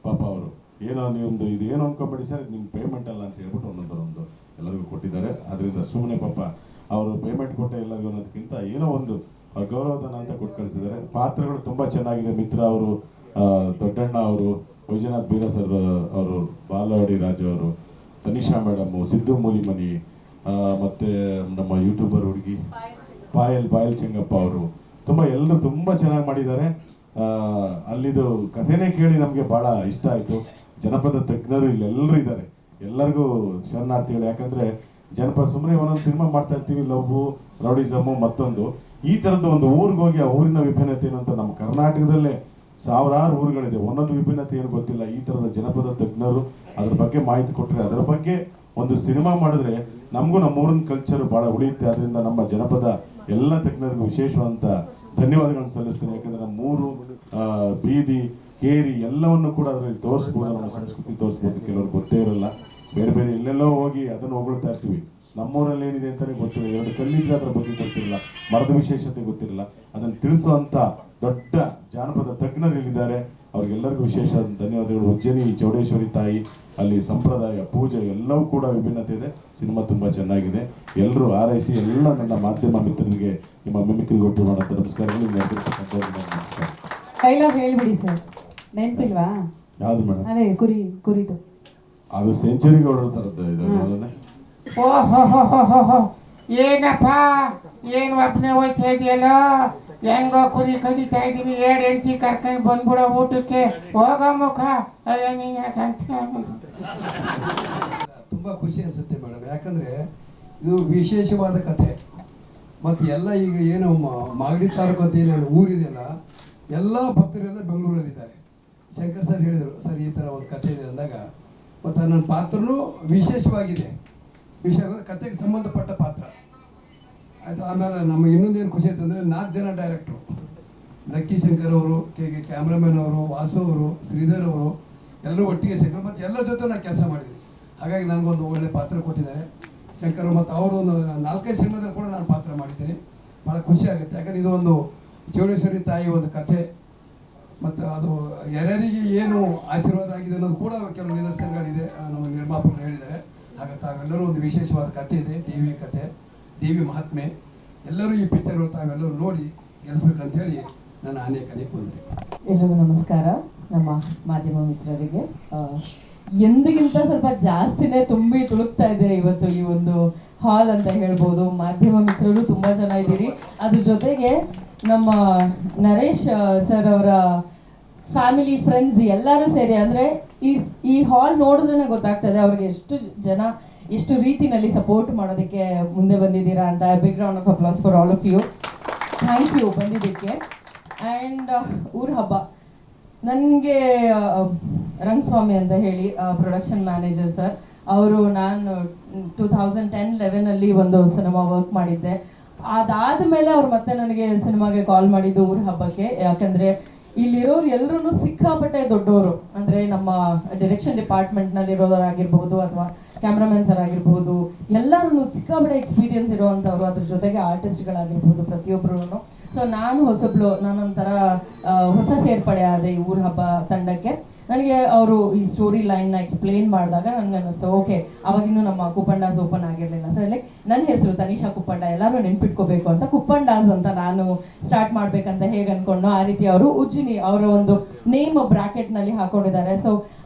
ಪಾಪ ಅವರು ಏನೋ ನೀವೊಂದು ಇದು ಏನು ಅನ್ಕೊಂಬೇಡಿ ಸರ್, ನಿಮ್ಮ ಪೇಮೆಂಟ್ ಅಲ್ಲ ಅಂತ ಹೇಳ್ಬಿಟ್ಟು ಒಂದೊಂದು ಎಲ್ಲರಿಗೂ ಕೊಟ್ಟಿದ್ದಾರೆ. ಅದರಿಂದ ಸುಮ್ಮನೆ ಪಾಪ ಅವರು ಪೇಮೆಂಟ್ ಕೊಟ್ಟೆ ಎಲ್ಲರಿಗೂ ಅನ್ನೋದಕ್ಕಿಂತ ಏನೋ ಒಂದು ಅವ್ರ ಗೌರವಧನ ಅಂತ ಕೊಟ್ಟು ಕಳಿಸಿದ್ದಾರೆ. ಪಾತ್ರಗಳು ತುಂಬ ಚೆನ್ನಾಗಿದೆ. ಮಿತ್ರ ಅವರು, ದೊಡ್ಡಣ್ಣ ಅವರು, ವೈಜನಾಥ್ ಬೀರ ಸರ್ ಅವರು, ಬಾಲವಾಡಿ ರಾಜು ಅವರು, ತನಿಷಾ ಮೇಡಮು, ಸಿದ್ದು ಮೂಲಿಮನಿ, ಮತ್ತು ನಮ್ಮ ಯೂಟ್ಯೂಬರ್ ಹುಡುಗಿ ಪಾಯಲ್ ಚೆಂಗಪ್ಪ ಅವರು ಎಲ್ಲರೂ ತುಂಬ ಚೆನ್ನಾಗಿ ಮಾಡಿದ್ದಾರೆ. ಅಲ್ಲಿದು ಕಥೆನೇ ಕೇಳಿ ನಮಗೆ ಭಾಳ ಇಷ್ಟ ಆಯಿತು. ಜನಪದ ತಜ್ಞರು ಇಲ್ಲೆಲ್ಲರೂ ಇದ್ದಾರೆ. ಎಲ್ಲರಿಗೂ ಶರಣಾರ್ಥಿಗಳು. ಯಾಕಂದರೆ ಜನಪದ ಸುಮ್ಮನೆ ಒಂದೊಂದು ಸಿನಿಮಾ ಮಾಡ್ತಾ ಇರ್ತೀವಿ, ಲವ್ವು, ರೌಡಿಸಮು, ಮತ್ತೊಂದು ಈ ಥರದ್ದು ಒಂದು ಊರಿಗೆ ಹೋಗಿ ಆ ಊರಿನ ವಿಭಿನ್ನತೆ ಏನು ಅಂತ ನಮ್ಮ ಕರ್ನಾಟಕದಲ್ಲೇ ಸಾವಿರಾರು ಊರುಗಳಿದೆ, ಒಂದೊಂದು ವಿಭಿನ್ನತೆ ಏನು ಗೊತ್ತಿಲ್ಲ. ಈ ಥರದ ಜನಪದ ತಜ್ಞರು ಅದ್ರ ಬಗ್ಗೆ ಮಾಹಿತಿ ಕೊಟ್ಟರೆ, ಅದರ ಬಗ್ಗೆ ಒಂದು ಸಿನಿಮಾ ಮಾಡಿದ್ರೆ ನಮಗೂ ನಮ್ಮ ಊರಿನ ಕಲ್ಚರ್ ಭಾಳ ಉಳಿಯುತ್ತೆ. ಅದರಿಂದ ನಮ್ಮ ಜನಪದ ಎಲ್ಲ ತಜ್ಞರಿಗೂ ವಿಶೇಷವಾದಂಥ ಧನ್ಯವಾದಗಳನ್ನು ಸಲ್ಲಿಸ್ತೀನಿ. ಯಾಕಂದರೆ ನಮ್ಮೂರು, ಬೀದಿ, ಕೇರಿ ಎಲ್ಲವನ್ನು ಕೂಡ ಅದರಲ್ಲಿ ತೋರಿಸ್ಬೋದು, ನಮ್ಮ ಸಂಸ್ಕೃತಿ ತೋರಿಸ್ಬೋದು. ಕೆಲವರು ಗೊತ್ತೇ ಇರಲ್ಲ, ಬೇರೆ ಬೇರೆ ಎಲ್ಲೆಲ್ಲೋ ಹೋಗಿ ಅದನ್ನು ಹೊಗಳ್ತಾ ಇರ್ತೀವಿ. ನಮ್ಮೂರಲ್ಲಿ ಏನಿದೆ ಅಂತಲೇ ಗೊತ್ತಿಲ್ಲ, ಎರಡು ಕಲ್ಲಿದ್ರೆ ಅದರ ಬಗ್ಗೆ ಗೊತ್ತಿರಲ್ಲ, ಮರದ ವಿಶೇಷತೆ ಗೊತ್ತಿರಲ್ಲ. ಅದನ್ನು ತಿಳಿಸುವಂಥ ದೊಡ್ಡ ಜಾನಪದ ತಜ್ಞರು ಇಲ್ಲಿದ್ದಾರೆ. ಅವ್ರಿಗೆಲ್ಲರಿಗೂ ವಿಶೇಷ ಧನ್ಯವಾದಗಳು. ಉಜ್ಜಯಿನಿ ಚೌಡೇಶ್ವರಿ ತಾಯಿ, ಅಲ್ಲಿ ಸಂಪ್ರದಾಯ ಪೂಜೆ ಎಲ್ಲವೂ ಕೂಡ ವಿಭಿನ್ನತೆ ಇದೆ. ಸಿನಿಮಾ ತುಂಬ ಚೆನ್ನಾಗಿದೆ. ಎಲ್ಲರೂ ಆರೈಸಿ. ಎಲ್ಲ ನನ್ನ ಮಾಧ್ಯಮ ಮಿತ್ರರಿಗೆ, ನಿಮ್ಮ ಮಿಮಿಕ್ರಿ ಒಟ್ಟು ಮಾಡೋಂಥ ನಮಸ್ಕಾರಗಳು. ನಮಸ್ಕಾರ. ಡೈಲಾಗ್ ಹೇಳ್ಬಿಡಿ ಸರ್, ನೆನಪಿಲ್ವಾ? ಯಾವ್ದು ಮೇಡಮ್? ಅದೇ ಕುರಿದು. ಅದು ಸೆಂಚುರಿ ಗೌಡರ ಥರದ್ದು ಇದು. ಓಹೋ, ಏನಪ್ಪ ಏನು ಒಬ್ಬನೇ ಹೋಯ್ತಾ ಇದೆಯಲ್ಲ, ಹೆಂಗೋ ಕುರಿ ಕಡಿತಾ ಇದ್ದೀನಿ, 7 ಹೆಂಡತಿ ಕರ್ಕೊಂಡು ಬಂದ್ಬಿಡೋ ಊಟಕ್ಕೆ, ಹೋಗೋ ಮುಖ. ತುಂಬ ಖುಷಿ ಅನಿಸುತ್ತೆ ಮೇಡಮ್. ಯಾಕಂದರೆ ಇದು ವಿಶೇಷವಾದ ಕಥೆ. ಮತ್ತು ಎಲ್ಲ ಈಗ ಏನು ಮಾಗಡಿ ತಾಲೂಕು ಅಂತ ಏನೇನು ಊರಿದೆಯಲ್ಲ, ಎಲ್ಲ ಭಕ್ತರೆಲ್ಲ ಬೆಂಗಳೂರಲ್ಲಿದ್ದಾರೆ. ಶಂಕರ್ ಸರ್ ಹೇಳಿದರು, ಸರ್ ಈ ಥರ ಒಂದು ಕಥೆ ಇದೆ ಅಂದಾಗ, ಮತ್ತು ನನ್ನ ಪಾತ್ರನೂ ವಿಶೇಷವಾಗಿದೆ. ಕಥೆಗೆ ಸಂಬಂಧಪಟ್ಟ ಪಾತ್ರ ಆಯಿತು. ಆಮೇಲೆ ನಮ್ಮ ಇನ್ನೊಂದೇನು ಖುಷಿ ಆಯ್ತು ಅಂದರೆ 4 ಜನ ಡೈರೆಕ್ಟ್ರು, ಲಕ್ಕಿ ಶಂಕರ್ ಅವರು, ಕ್ಯಾಮ್ರಾಮನ್ ಅವರು, ವಾಸು ಅವರು, ಶ್ರೀಧರ್ ಅವರು ಎಲ್ಲರೂ ಒಟ್ಟಿಗೆ ಸಿಕ್ಕರು. ಮತ್ತು ಎಲ್ಲರ ಜೊತೆ ನಾನು ಕೆಲಸ ಮಾಡಿದ್ದೀನಿ. ಹಾಗಾಗಿ ನನಗೊಂದು ಒಳ್ಳೆ ಪಾತ್ರ ಕೊಟ್ಟಿದ್ದಾರೆ ಶಂಕರ್. ಮತ್ತು ಅವರು ಒಂದು 4-5 ಸಿನಿಮಾದಲ್ಲಿ ಕೂಡ ನಾನು ಪಾತ್ರ ಮಾಡಿದ್ದೀನಿ. ಭಾಳ ಖುಷಿ ಆಗುತ್ತೆ. ಯಾಕಂದರೆ ಇದು ಒಂದು ಚೌಡೇಶ್ವರಿ ತಾಯಿ ಒಂದು ಕಥೆ, ಮತ್ತು ಅದು ಯಾರ್ಯಾರಿಗೆ ಏನು ಆಶೀರ್ವಾದ ಆಗಿದೆ ಅನ್ನೋದು ಕೂಡ ಕೆಲವು ನಿದರ್ಶನಗಳಿದೆ, ನಮ್ಮ ನಿರ್ಮಾಪಕರು ಹೇಳಿದ್ದಾರೆ. ಹಾಗೆ ತಾವೆಲ್ಲರೂ ಒಂದು ವಿಶೇಷವಾದ ಕಥೆ ಇದೆ, ದೇವಿ ಕಥೆ, ದೇವಿ ಮಹಾತ್ಮೆ. ಎಲ್ಲರೂ ಈ ಪಿಕ್ಚರ್ ತಾವೆಲ್ಲರೂ ನೋಡಿ ಗೆಲ್ಲಿಸ್ಬೇಕಂತ ಹೇಳಿ ನನ್ನ ಆನೆಕನೆ ಕೂರಿದೆ. ಎಲ್ರಿಗೂ ನಮಸ್ಕಾರ. ನಮ್ಮ ಮಾಧ್ಯಮ ಮಿತ್ರರಿಗೆ ಎಂದಿಗಿಂತ ಸ್ವಲ್ಪ ಜಾಸ್ತಿನೇ ತುಂಬಿ ತುಳುಕ್ತಾ ಇದೆ ಇವತ್ತು ಈ ಒಂದು ಹಾಲ್ ಅಂತ ಹೇಳ್ಬೋದು. ಮಾಧ್ಯಮ ಮಿತ್ರರು ತುಂಬ ಚೆನ್ನಾಗಿದ್ದೀರಿ. ಅದ್ರ ಜೊತೆಗೆ ನಮ್ಮ ನರೇಶ್ ಸರ್ ಅವರ ಫ್ಯಾಮಿಲಿ, ಫ್ರೆಂಡ್ಸ್ ಎಲ್ಲರೂ ಸೇರಿ, ಅಂದರೆ ಈ ಹಾಲ್ ನೋಡಿದ್ರೇ ಗೊತ್ತಾಗ್ತದೆ ಅವ್ರಿಗೆ ಎಷ್ಟು ರೀತಿನಲ್ಲಿ ಸಪೋರ್ಟ್ ಮಾಡೋದಕ್ಕೆ ಮುಂದೆ ಬಂದಿದ್ದೀರಾ ಅಂತ. Big round of applause for all of you. Thank you ಬಂದಿದ್ದಕ್ಕೆ. ಆ್ಯಂಡ್ ಊರ ಹಬ್ಬ, ನನಗೆ ರಂಗಸ್ವಾಮಿ ಅಂತ ಹೇಳಿ ಪ್ರೊಡಕ್ಷನ್ ಮ್ಯಾನೇಜರ್ ಸರ್ ಅವರು, ನಾನು 2010-11 ಒಂದು ಸಿನಿಮಾ ವರ್ಕ್ ಮಾಡಿದ್ದೆ. ಅದಾದ ಮೇಲೆ ಅವ್ರು ಮತ್ತೆ ನನಗೆ ಸಿನಿಮಾಗೆ ಕಾಲ್ ಮಾಡಿದ್ದು ಊರ ಹಬ್ಬಕ್ಕೆ. ಯಾಕಂದರೆ ಇಲ್ಲಿರೋರು ಎಲ್ಲರೂ ಸಿಕ್ಕಾಪಟ್ಟೆ ದೊಡ್ಡವರು, ಅಂದರೆ ನಮ್ಮ ಡೈರೆಕ್ಷನ್ ಡಿಪಾರ್ಟ್ಮೆಂಟ್ನಲ್ಲಿರೋರಾಗಿರ್ಬೋದು ಅಥವಾ ಕ್ಯಾಮ್ರಾಮನ್ ಸರ್ ಆಗಿರ್ಬೋದು, ಎಲ್ಲರೂ ಸಿಕ್ಕಾಪಟ್ಟೆ ಎಕ್ಸ್ಪೀರಿಯನ್ಸ್ ಇರುವಂಥವ್ರು. ಅದ್ರ ಜೊತೆಗೆ ಆರ್ಟಿಸ್ಟ್ಗಳಾಗಿರ್ಬೋದು ಪ್ರತಿಯೊಬ್ಬರು. ಸೊ ನಾನೊಂಥರ ಹೊಸ ಸೇರ್ಪಡೆ ಆದೆ ಈ ಊರ ಹಬ್ಬ ತಂಡಕ್ಕೆ. ನನಗೆ ಅವರು ಈ ಸ್ಟೋರಿ ಲೈನ್ನ ಎಕ್ಸ್ಪ್ಲೇನ್ ಮಾಡಿದಾಗ ನನಗೆ ಅನ್ನಿಸ್ತು, ಓಕೆ, ಅವಾಗಿನ್ನೂ ನಮ್ಮ ಕುಪ್ಪಂಡಾಸ್ ಓಪನ್ ಆಗಿರಲಿಲ್ಲ. ಸೊ ಲೈಕ್ ನನ್ನ ಹೆಸರು ತನಿಷಾ ಕುಪ್ಪಂಡ, ಎಲ್ಲರೂ ನೆನ್ಪಿಟ್ಕೋಬೇಕು ಅಂತ ಕುಪ್ಪಂಡಾಸ್ ಅಂತ ನಾನು ಸ್ಟಾರ್ಟ್ ಮಾಡ್ಬೇಕಂತ ಹೇಗೆ ಅನ್ಕೊಂಡು, ಆ ರೀತಿ ಅವರು ಉಜ್ಜಿನಿ ಅವರ ಒಂದು ನೇಮ್ ಬ್ರಾಕೆಟ್ನಲ್ಲಿ ಹಾಕೊಂಡಿದ್ದಾರೆ. ಸೊ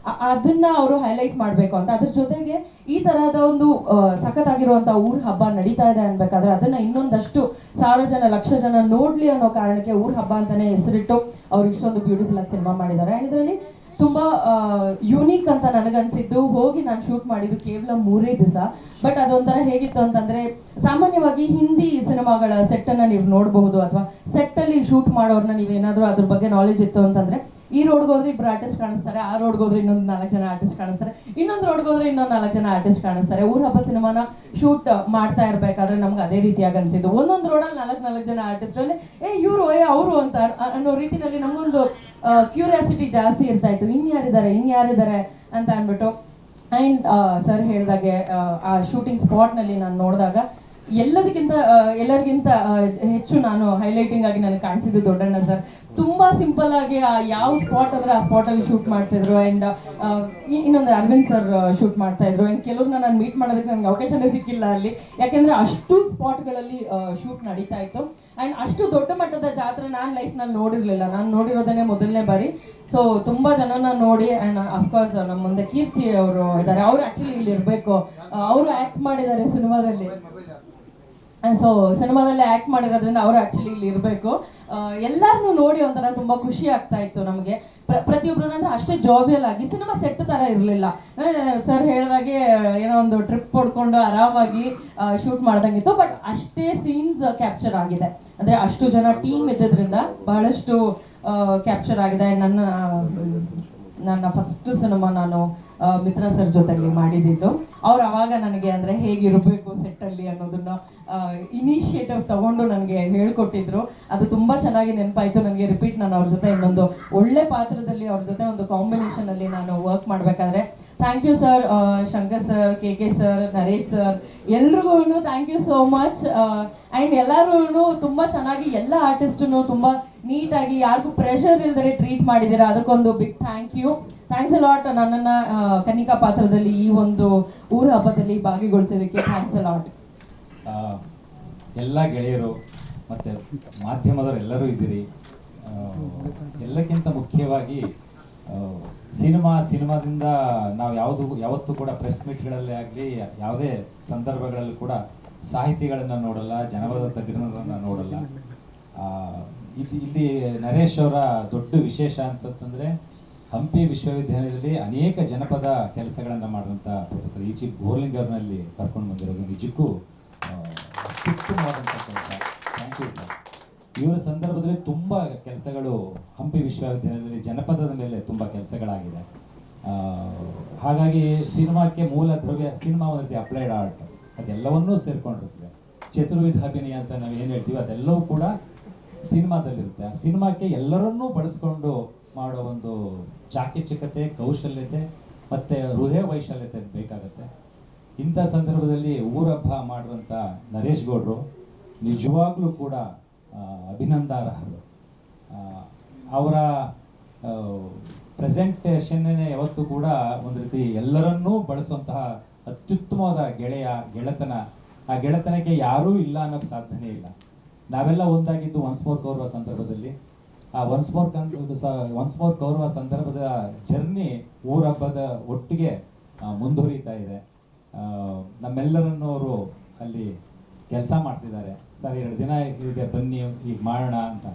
ಅದನ್ನ ಅವರು ಹೈಲೈಟ್ ಮಾಡಬೇಕು ಅಂತ. ಅದ್ರ ಜೊತೆಗೆ ಈ ತರಹದ ಒಂದು ಸಖತ್ತಾಗಿರುವಂಥ ಊರ ಹಬ್ಬ ನಡೀತಾ ಇದೆ ಅನ್ಬೇಕಾದ್ರೆ ಅದನ್ನ ಇನ್ನೊಂದಷ್ಟು 1000 ಜನ, 1,00,000 ಜನ ನೋಡ್ಲಿ ಅನ್ನೋ ಕಾರಣಕ್ಕೆ ಊರ ಹಬ್ಬ ಅಂತಾನೆ ಹೆಸರಿಟ್ಟು ಅವ್ರು ಇಷ್ಟೊಂದು ಬ್ಯೂಟಿಫುಲ್ ಆಗಿ ಸಿನಿಮಾ ಮಾಡಿದ್ದಾರೆ. ಇದರಲ್ಲಿ ತುಂಬಾ ಯೂನಿಕ್ ಅಂತ ನನಗನ್ಸಿದ್ದು, ಹೋಗಿ ನಾನು ಶೂಟ್ ಮಾಡಿದ್ದು ಕೇವಲ 3 ದಿವಸ. ಬಟ್ ಅದೊಂಥರ ಹೇಗಿತ್ತು ಅಂತಂದ್ರೆ, ಸಾಮಾನ್ಯವಾಗಿ ಹಿಂದಿ ಸಿನಿಮಾಗಳ ಸೆಟ್ ಅನ್ನ ನೀವು ನೋಡಬಹುದು, ಅಥವಾ ಸೆಟ್ ಅಲ್ಲಿ ಶೂಟ್ ಮಾಡೋರ್ನ ನೀವೇನಾದ್ರೂ ಅದ್ರ ಬಗ್ಗೆ ನಾಲೆಜ್ ಇತ್ತು ಅಂತಂದ್ರೆ, ಈ ರೋಡ್ಗೆ ಹೋದ್ರೆ 2 ಆರ್ಟಿಸ್ಟ್ ಕಾಣಿಸ್ತಾರೆ, ಆ ರೋಡ್ಗೆ ಹೋದ್ರೆ ಇನ್ನೊಂದು 4 ಜನ ಆರ್ಟಿಸ್ಟ್ ಕಾಣಿಸ್ತಾರೆ, ಇನ್ನೊಂದು ರೋಡ್ಗೆ ಹೋದ್ರೆ ಇನ್ನೊಂದು 4 ಜನ ಆರ್ಟಿಸ್ಟ್ ಕಾಣಿಸ್ತಾರೆ. ಊರ ಹಬ್ಬ ಸಿನಿಮಾನ ಶೂಟ್ ಮಾಡ್ತಾ ಇರ್ಬೇಕಾದ್ರೆ ನಮ್ಗೆ ಅದೇ ರೀತಿಯಾಗಿ ಅನ್ಸಿದ್ದು. ಒಂದೊಂದು ರೋಡಲ್ಲಿ 4 ಜನ ಆರ್ಟಿಸ್ಟ್ ಅಲ್ಲಿ ಅವರು ಅಂತ ಅನ್ನೋ ರೀತಿನಲ್ಲಿ ನಮಗೊಂದು ಕ್ಯೂರಿಯಾಸಿಟಿ ಜಾಸ್ತಿ ಇರ್ತಾ ಇತ್ತು, ಇನ್ಯಾರಿದ್ದಾರೆ ಅಂತ ಅಂದ್ಬಿಟ್ಟು. ಆ್ಯಂಡ್ ಸರ್ ಹೇಳಿದಾಗೆ ಆ ಶೂಟಿಂಗ್ ಸ್ಪಾಟ್ನಲ್ಲಿ ನಾನು ನೋಡಿದಾಗ ಎಲ್ಲದಕ್ಕಿಂತ ಎಲ್ಲರಿಗಿಂತ ಹೆಚ್ಚು ನಾನು ಹೈಲೈಟಿಂಗ್ ಆಗಿ ನನಗೆ ಕಾಣಿಸಿದ್ದು ದೊಡ್ಡಣ್ಣ ಸರ್. ತುಂಬಾ ಸಿಂಪಲ್ ಆಗಿ ಯಾವ ಸ್ಪಾಟ್ ಅಂದ್ರೆ ಆ ಸ್ಪಾಟ್ ಅಲ್ಲಿ ಶೂಟ್ ಮಾಡ್ತಿದ್ರು. ಅಂಡ್ ಇನ್ನೊಂದು ಅರವಿಂದ್ ಸರ್ ಶೂಟ್ ಮಾಡ್ತಾ ಇದ್ರು. ಅಂಡ್ ಕೆಲವ್ರನ್ನ ನಾನು ಮೀಟ್ ಮಾಡೋದಕ್ಕೆ ನನಗೆ ಅವಕಾಶನೇ ಸಿಕ್ಕಿಲ್ಲ ಅಲ್ಲಿ, ಯಾಕೆಂದ್ರೆ ಅಷ್ಟು ಸ್ಪಾಟ್ಗಳಲ್ಲಿ ಶೂಟ್ ನಡೀತಾ ಇತ್ತು. ಅಂಡ್ ಅಷ್ಟು ದೊಡ್ಡ ಮಟ್ಟದ ಜಾತ್ರೆ ನಾನು ಲೈಫ್ನಲ್ಲಿ ನೋಡಿರ್ಲಿಲ್ಲ. ನಾನು ನೋಡಿರೋದನ್ನೇ ಮೊದಲನೇ ಬಾರಿ. ಸೊ ತುಂಬಾ ಜನನ ನೋಡಿ. ಅಂಡ್ ಅಫ್ಕೋರ್ಸ್ ನಮ್ಮ ಮುಂದೆ ಕೀರ್ತಿ ಅವರು ಇದ್ದಾರೆ. ಅವರು ಆಕ್ಚುಲಿ ಇಲ್ಲಿ ಇರಬೇಕು, ಅವರು ಆಕ್ಟ್ ಮಾಡಿದ್ದಾರೆ ಸಿನಿಮಾದಲ್ಲಿ. ಸೊ ಸಿನಿಮಾದಲ್ಲಿ ಆಕ್ಟ್ ಮಾಡಿರೋದ್ರಿಂದ ಅವರು ಆಕ್ಚುಲಿ ಇಲ್ಲಿ ಇರಬೇಕು. ಎಲ್ಲರನ್ನೂ ನೋಡಿ ಒಂಥರ ತುಂಬಾ ಖುಷಿ ಆಗ್ತಾ ಇತ್ತು ನಮಗೆ. ಪ್ರತಿಯೊಬ್ಬರು ಅಂದ್ರೆ ಅಷ್ಟೇ ಜಾಬಿಯಲ್ ಆಗಿ, ಸಿನಿಮಾ ಸೆಟ್ ತರ ಇರಲಿಲ್ಲ. ಸರ್ ಹೇಳಿದಾಗೆ ಏನೋ ಒಂದು ಟ್ರಿಪ್ ಹೊಡ್ಕೊಂಡು ಆರಾಮಾಗಿ ಶೂಟ್ ಮಾಡ್ದಂಗಿತ್ತು. ಬಟ್ ಅಷ್ಟೇ ಸೀನ್ಸ್ ಕ್ಯಾಪ್ಚರ್ ಆಗಿದೆ. ಅಂದ್ರೆ ಅಷ್ಟು ಜನ ಟೀಮ್ ಇದ್ದಿದ್ರಿಂದ ಬಹಳಷ್ಟು ಕ್ಯಾಪ್ಚರ್ ಆಗಿದೆ. ನನ್ನ ಫಸ್ಟ್ ಸಿನಿಮಾ ನಾನು ಮಿತ್ರ ಸರ್ ಜೊತೆಲಿ ಮಾಡಿದ್ದು. ಅವ್ರು ಅವಾಗ ನನಗೆ ಅಂದ್ರೆ ಹೇಗಿರಬೇಕು ಸೆಟ್ಟಲ್ಲಿ ಅನ್ನೋದನ್ನ ಇನಿಷಿಯೇಟಿವ್ ತಗೊಂಡು ನನಗೆ ಹೇಳ್ಕೊಟ್ಟಿದ್ರು. ಅದು ತುಂಬಾ ಚೆನ್ನಾಗಿ ನೆನಪಾಯ್ತು ನನಗೆ. ರಿಪೀಟ್ ನಾನು ಅವ್ರ ಜೊತೆ ಇನ್ನೊಂದು ಒಳ್ಳೆ ಪಾತ್ರದಲ್ಲಿ ಅವ್ರ ಜೊತೆ ಒಂದು ಕಾಂಬಿನೇಷನ್ ಅಲ್ಲಿ ನಾನು ವರ್ಕ್ ಮಾಡ್ಬೇಕಾದ್ರೆ thank you sir, Shankar sir, K sir, Naresh sir, ಎಲ್ರಿಗೂ thank you so much. And ಎಲ್ಲರೂ ತುಂಬ ಚೆನ್ನಾಗಿ ಎಲ್ಲ ಆರ್ಟಿಸ್ಟನ್ನು ತುಂಬ ನೀಟಾಗಿ ಯಾರಿಗೂ ಪ್ರೆಷರ್ ಇಲ್ದರೆ ಟ್ರೀಟ್ ಮಾಡಿದ್ದೀರಾ. ಅದಕ್ಕೊಂದು big thank you. Thanks a lot. ನನ್ನನ್ನು ಕನ್ನಿಕಾ ಪಾತ್ರದಲ್ಲಿ ಈ ಒಂದು ಊರ ಹಬ್ಬದಲ್ಲಿ ಭಾಗಿಗೊಳಿಸೋದಕ್ಕೆ ಥ್ಯಾಂಕ್ಸ್ ಅ ಲಾಟ್. ಎಲ್ಲ ಗೆಳೆಯರು ಮತ್ತು ಮಾಧ್ಯಮದವರು ಎಲ್ಲರೂ ಇದ್ದೀರಿ. ಎಲ್ಲಕ್ಕಿಂತ ಮುಖ್ಯವಾಗಿ ಸಿನಿಮಾದಿಂದ ನಾವು ಯಾವತ್ತೂ ಕೂಡ ಪ್ರೆಸ್ ಮೀಟ್ಗಳಲ್ಲಿ ಆಗಲಿ ಯಾವುದೇ ಸಂದರ್ಭಗಳಲ್ಲಿ ಕೂಡ ಸಾಹಿತಿಗಳನ್ನು ನೋಡಲ್ಲ, ಜನಪದ ತಜ್ಞರನ್ನು ನೋಡಲ್ಲ. ಇಲ್ಲಿ ನರೇಶ್ ಅವರ ದೊಡ್ಡ ವಿಶೇಷ ಅಂತಂದರೆ ಹಂಪಿ ವಿಶ್ವವಿದ್ಯಾಲಯದಲ್ಲಿ ಅನೇಕ ಜನಪದ ಕೆಲಸಗಳನ್ನು ಮಾಡಿದಂಥ ಪ್ರೊಫೆಸರ್ ಇ.ಜಿ. ಬೋರ್ಲಿಂಗ್ ಅವ್ರನ್ನಲ್ಲಿ ಕರ್ಕೊಂಡು ಬಂದಿರೋದು ನಿಜಕ್ಕೂ ಅತ್ಯುತ್ತಮವಾದಂಥ ಕೆಲಸ. Thank you sir. ಇವರ ಸಂದರ್ಭದಲ್ಲಿ ತುಂಬ ಕೆಲಸಗಳು ಹಂಪಿ ವಿಶ್ವವಿದ್ಯಾಲಯದಲ್ಲಿ ಜನಪದದ ಮೇಲೆ ತುಂಬ ಕೆಲಸಗಳಾಗಿದೆ. ಹಾಗಾಗಿ ಸಿನಿಮಾಕ್ಕೆ ಮೂಲ ದ್ರವ್ಯ ಸಿನಿಮಾ ಒಂದು ರೀತಿ ಅಪ್ಲೈಡ್ ಆರ್ಟ್, ಅದೆಲ್ಲವನ್ನೂ ಸೇರ್ಕೊಂಡಿರ್ತದೆ. ಚತುರ್ವಿಧ ಅಭಿನಯ ಅಂತ ನಾವು ಏನು ಹೇಳ್ತೀವಿ ಅದೆಲ್ಲವೂ ಕೂಡ ಸಿನಿಮಾದಲ್ಲಿರುತ್ತೆ. ಆ ಸಿನಿಮಾಕ್ಕೆ ಎಲ್ಲರನ್ನೂ ಬಳಸ್ಕೊಂಡು ಮಾಡೋ ಒಂದು ಚಾಕಚಕ್ಯತೆ, ಕೌಶಲ್ಯತೆ ಮತ್ತು ಹೃದಯ ವೈಶಾಲ್ಯತೆ ಬೇಕಾಗುತ್ತೆ. ಇಂಥ ಸಂದರ್ಭದಲ್ಲಿ ಊರಹಬ್ಬ ಮಾಡುವಂಥ ನರೇಶ್ ಗೌಡರು ನಿಜವಾಗ್ಲೂ ಕೂಡ ಅಭಿನಂದನಾರ್ಹರು. ಅವರ ಪ್ರೆಸೆಂಟೇಷನ್ನೇ ಯಾವತ್ತೂ ಕೂಡ ಒಂದು ರೀತಿ ಎಲ್ಲರನ್ನೂ ಬಳಸುವಂತಹ ಅತ್ಯುತ್ತಮವಾದ ಗೆಳೆತನ. ಆ ಗೆಳೆತನಕ್ಕೆ ಯಾರೂ ಇಲ್ಲ ಅನ್ನೋಕ್ಕೆ ಸಾಧ್ಯನೇ ಇಲ್ಲ. ನಾವೆಲ್ಲ ಒಂದಾಗಿದ್ದು ಒನ್ಸ್ ಮೋರ್ ಕೌರವ ಸಂದರ್ಭದಲ್ಲಿ. ಆ ಒನ್ಸ್ ಮೋರ್ ಕೌರವ ಸಂದರ್ಭದ ಜರ್ನಿ ಊರಹಬ್ಬದ ಒಟ್ಟಿಗೆ ಮುಂದುವರಿತಾ ಇದೆ. ನಮ್ಮೆಲ್ಲರನ್ನು ಅವರು ಅಲ್ಲಿ ಕೆಲಸ ಮಾಡಿಸಿದ್ದಾರೆ. ಸರ್ 2 ದಿನ ಇದೆ ಬನ್ನಿ ಈಗ ಮಾಡೋಣ ಅಂತ.